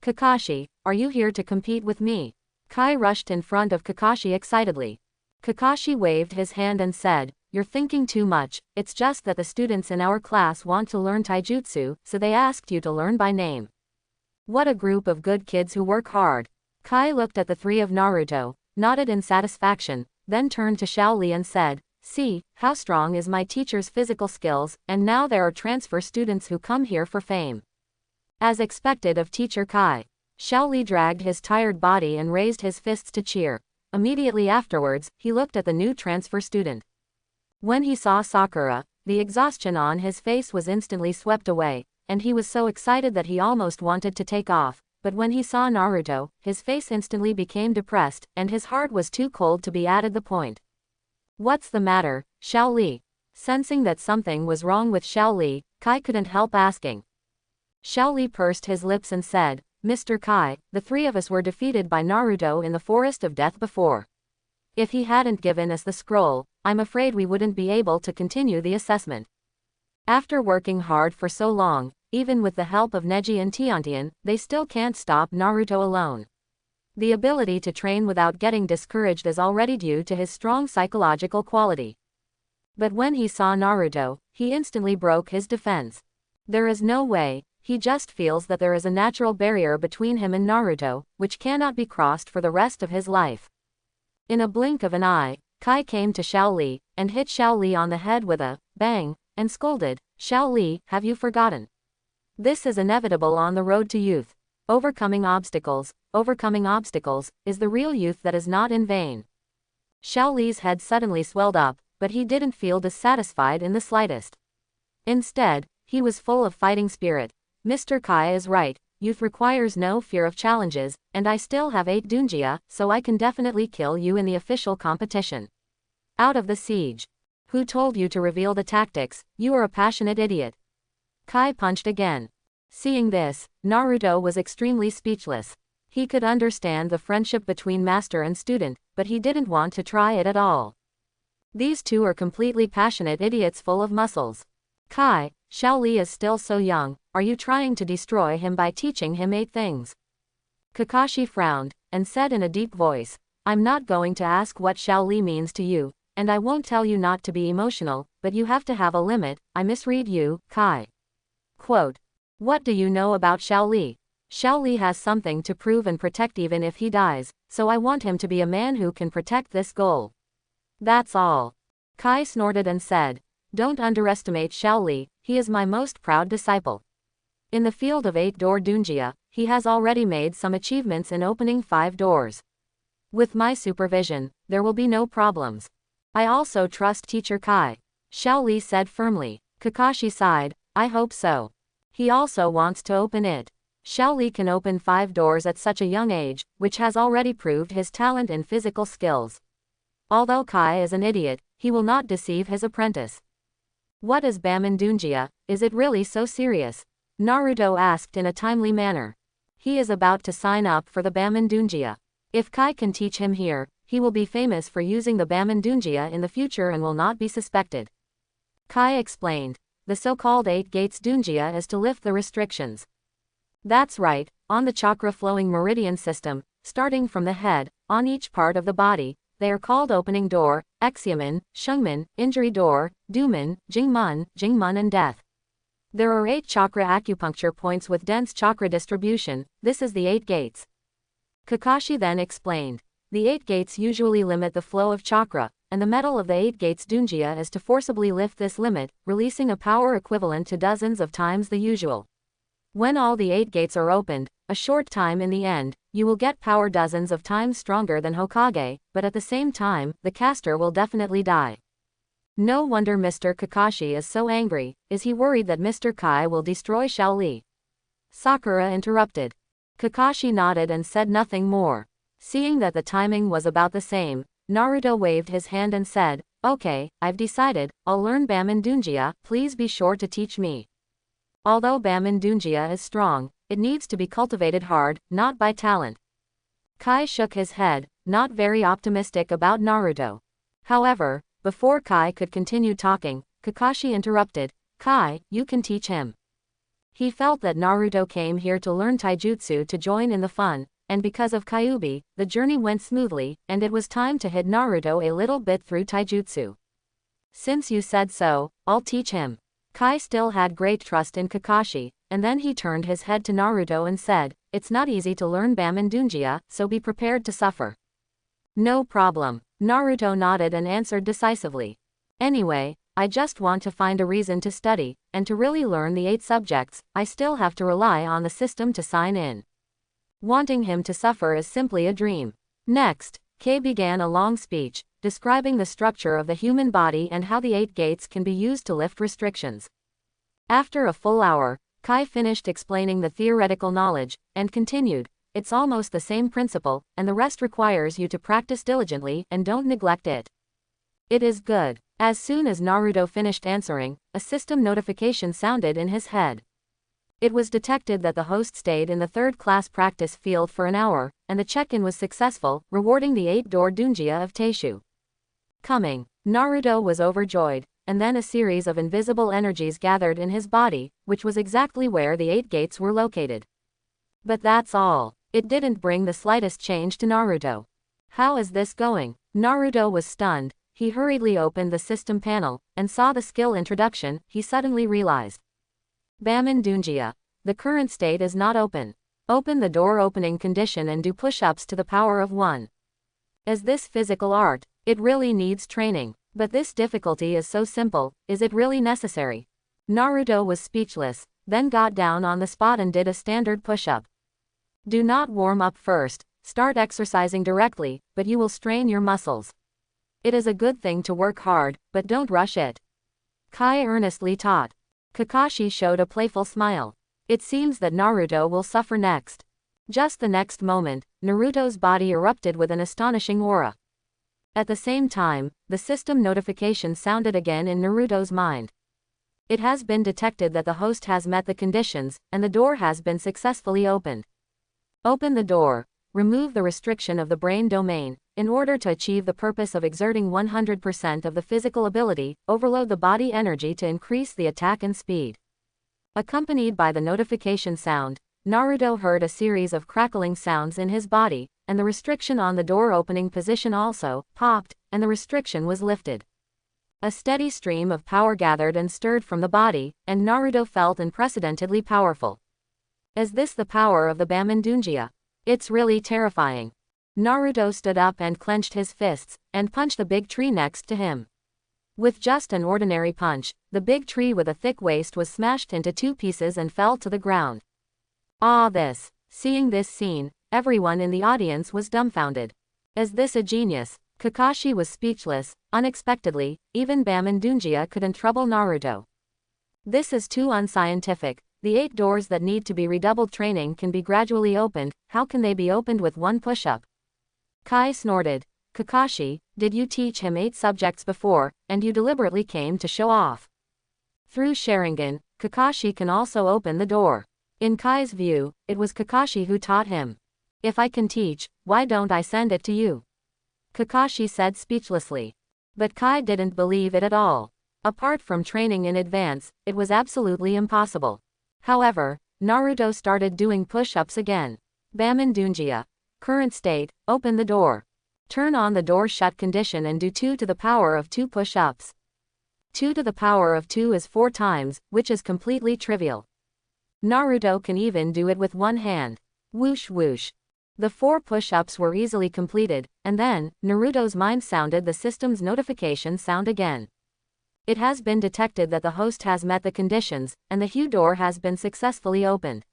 Kakashi, are you here to compete with me? Kai rushed in front of Kakashi excitedly. Kakashi waved his hand and said, you're thinking too much, it's just that the students in our class want to learn taijutsu, so they asked you to learn by name. What a group of good kids who work hard. Kai looked at the 3 of Naruto, nodded in satisfaction, then turned to Xiao Li and said, see, how strong is my teacher's physical skills, and now there are transfer students who come here for fame. As expected of teacher Kai, Xiao Li dragged his tired body and raised his fists to cheer. Immediately afterwards, he looked at the new transfer student. When he saw Sakura, the exhaustion on his face was instantly swept away, and he was so excited that he almost wanted to take off, but when he saw Naruto, his face instantly became depressed, and his heart was too cold to be added the point. What's the matter, Xiao Li? Sensing that something was wrong with Xiao Li, Kai couldn't help asking. Xiao Li pursed his lips and said, Mr. Kai, the three of us were defeated by Naruto in the Forest of Death before. If he hadn't given us the scroll, I'm afraid we wouldn't be able to continue the assessment. After working hard for so long, even with the help of Neji and Tiantian, they still can't stop Naruto alone. The ability to train without getting discouraged is already due to his strong psychological quality. But when he saw Naruto, he instantly broke his defense. There is no way, he just feels that there is a natural barrier between him and Naruto, which cannot be crossed for the rest of his life. In a blink of an eye, Kai came to Xiao Li, and hit Xiao Li on the head with a bang, and scolded, "Xiao Li, have you forgotten? This is inevitable on the road to youth. Overcoming obstacles, is the real youth that is not in vain." Xiao Li's head suddenly swelled up, but he didn't feel dissatisfied in the slightest. Instead, he was full of fighting spirit. Mr. Kai is right, youth requires no fear of challenges, and I still have 8 Dunjia, so I can definitely kill you in the official competition. Out of the siege. Who told you to reveal the tactics? You are a passionate idiot. Kai punched again. Seeing this, Naruto was extremely speechless. He could understand the friendship between master and student, but he didn't want to try it at all. These two are completely passionate idiots full of muscles. Kai, Xiao Li is still so young, are you trying to destroy him by teaching him 8 things? Kakashi frowned, and said in a deep voice, I'm not going to ask what Xiao Li means to you, and I won't tell you not to be emotional, but you have to have a limit. I misread you, Kai. Quote. What do you know about Xiao Li? Xiao Li has something to prove and protect even if he dies, so I want him to be a man who can protect this goal. That's all. Kai snorted and said, don't underestimate Xiao Li, he is my most proud disciple. In the field of 8-door Dunjia, he has already made some achievements in opening 5 doors. With my supervision, there will be no problems. I also trust Teacher Kai. Xiao Li said firmly. Kakashi sighed, I hope so. He also wants to open it. Xiao Li can open 5 doors at such a young age, which has already proved his talent and physical skills. Although Kai is an idiot, he will not deceive his apprentice. What is Baman Dunjia? Is it really so serious? Naruto asked in a timely manner. He is about to sign up for the Baman Dunjia. If Kai can teach him here, he will be famous for using the Baman Dunjia in the future and will not be suspected. Kai explained. The so-called 8 gates Dunjia is to lift the restrictions. That's right, on the chakra-flowing meridian system, starting from the head, on each part of the body, they are called opening door, exyamen, shungmen, injury door, dumen, jingmun, and death. There are 8 chakra acupuncture points with dense chakra distribution, this is the 8 gates. Kakashi then explained. The 8 gates usually limit the flow of chakra, and the medal of the 8 gates Dunjia is to forcibly lift this limit, releasing a power equivalent to dozens of times the usual. When all the 8 gates are opened, a short time in the end, you will get power dozens of times stronger than Hokage, but at the same time, the caster will definitely die. No wonder Mr. Kakashi is so angry, is he worried that Mr. Kai will destroy Xiao Li? Sakura interrupted. Kakashi nodded and said nothing more. Seeing that the timing was about the same, Naruto waved his hand and said, okay, I've decided, I'll learn Baman Dunjia, please be sure to teach me. Although Baman Dunjia is strong, it needs to be cultivated hard, not by talent. Kai shook his head, not very optimistic about Naruto. However, before Kai could continue talking, Kakashi interrupted, Kai, you can teach him. He felt that Naruto came here to learn taijutsu to join in the fun, and because of Kyuubi, the journey went smoothly, and it was time to hit Naruto a little bit through taijutsu. Since you said so, I'll teach him. Kai still had great trust in Kakashi, and then he turned his head to Naruto and said, it's not easy to learn Baman Dunjia, so be prepared to suffer. No problem. Naruto nodded and answered decisively. Anyway, I just want to find a reason to study, and to really learn the 8 subjects, I still have to rely on the system to sign in. Wanting him to suffer is simply a dream. Next, Kei began a long speech, describing the structure of the human body and how the 8 gates can be used to lift restrictions. After a full hour, Kai finished explaining the theoretical knowledge, and continued, it's almost the same principle, and the rest requires you to practice diligently and don't neglect it. It is good. As soon as Naruto finished answering, a system notification sounded in his head. It was detected that the host stayed in the third-class practice field for an hour, and the check-in was successful, rewarding the 8-door Dunjia of Teishu. Coming, Naruto was overjoyed, and then a series of invisible energies gathered in his body, which was exactly where the 8 gates were located. But that's all. It didn't bring the slightest change to Naruto. How is this going? Naruto was stunned. He hurriedly opened the system panel, and saw the skill introduction. He suddenly realized. Baman Dunjia. The current state is not open. Open the door opening condition and do push-ups to the power of 1. As this physical art, it really needs training. But this difficulty is so simple, is it really necessary? Naruto was speechless, then got down on the spot and did a standard push-up. Do not warm up first, start exercising directly, but you will strain your muscles. It is a good thing to work hard, but don't rush it. Kai earnestly taught. Kakashi showed a playful smile. It seems that Naruto will suffer next. Just the next moment, Naruto's body erupted with an astonishing aura. At the same time, the system notification sounded again in Naruto's mind. It has been detected that the host has met the conditions, and the door has been successfully opened. Open the door. Remove the restriction of the brain domain. In order to achieve the purpose of exerting 100% of the physical ability, overload the body energy to increase the attack and speed. Accompanied by the notification sound, Naruto heard a series of crackling sounds in his body, and the restriction on the door opening position also popped, and the restriction was lifted. A steady stream of power gathered and stirred from the body, and Naruto felt unprecedentedly powerful. Is this the power of the Baman Dunjia? It's really terrifying. Naruto stood up and clenched his fists, and punched the big tree next to him. With just an ordinary punch, the big tree with a thick waist was smashed into 2 pieces and fell to the ground. Seeing this scene, everyone in the audience was dumbfounded. Is this a genius? Kakashi was speechless. Unexpectedly, even Baman Dunjia couldn't trouble Naruto. This is too unscientific. The 8 doors that need to be redoubled training can be gradually opened. How can they be opened with 1 push-up? Kai snorted. Kakashi, did you teach him 8 subjects before, and you deliberately came to show off? Through Sharingan, Kakashi can also open the door. In Kai's view, it was Kakashi who taught him. If I can teach, why don't I send it to you? Kakashi said speechlessly. But Kai didn't believe it at all. Apart from training in advance, it was absolutely impossible. However, Naruto started doing push-ups again. Baman Dunjia. Current state, open the door. Turn on the door shut condition and do 2 to the power of 2 push-ups. 2 to the power of 2 is 4 times, which is completely trivial. Naruto can even do it with 1 hand. Whoosh whoosh. The 4 push-ups were easily completed, and then, Naruto's mind sounded the system's notification sound again. It has been detected that the host has met the conditions, and the Hue door has been successfully opened.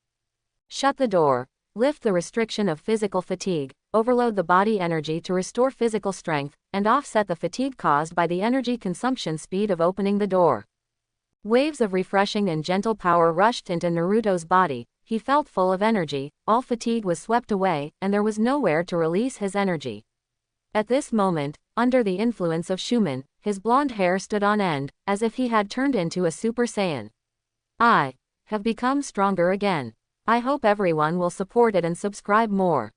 Shut the door. Lift the restriction of physical fatigue, overload the body energy to restore physical strength, and offset the fatigue caused by the energy consumption speed of opening the door. Waves of refreshing and gentle power rushed into Naruto's body. He felt full of energy, all fatigue was swept away, and there was nowhere to release his energy. At this moment, under the influence of Shumen, his blonde hair stood on end, as if he had turned into a Super Saiyan. I have become stronger again. I hope everyone will support it and subscribe more.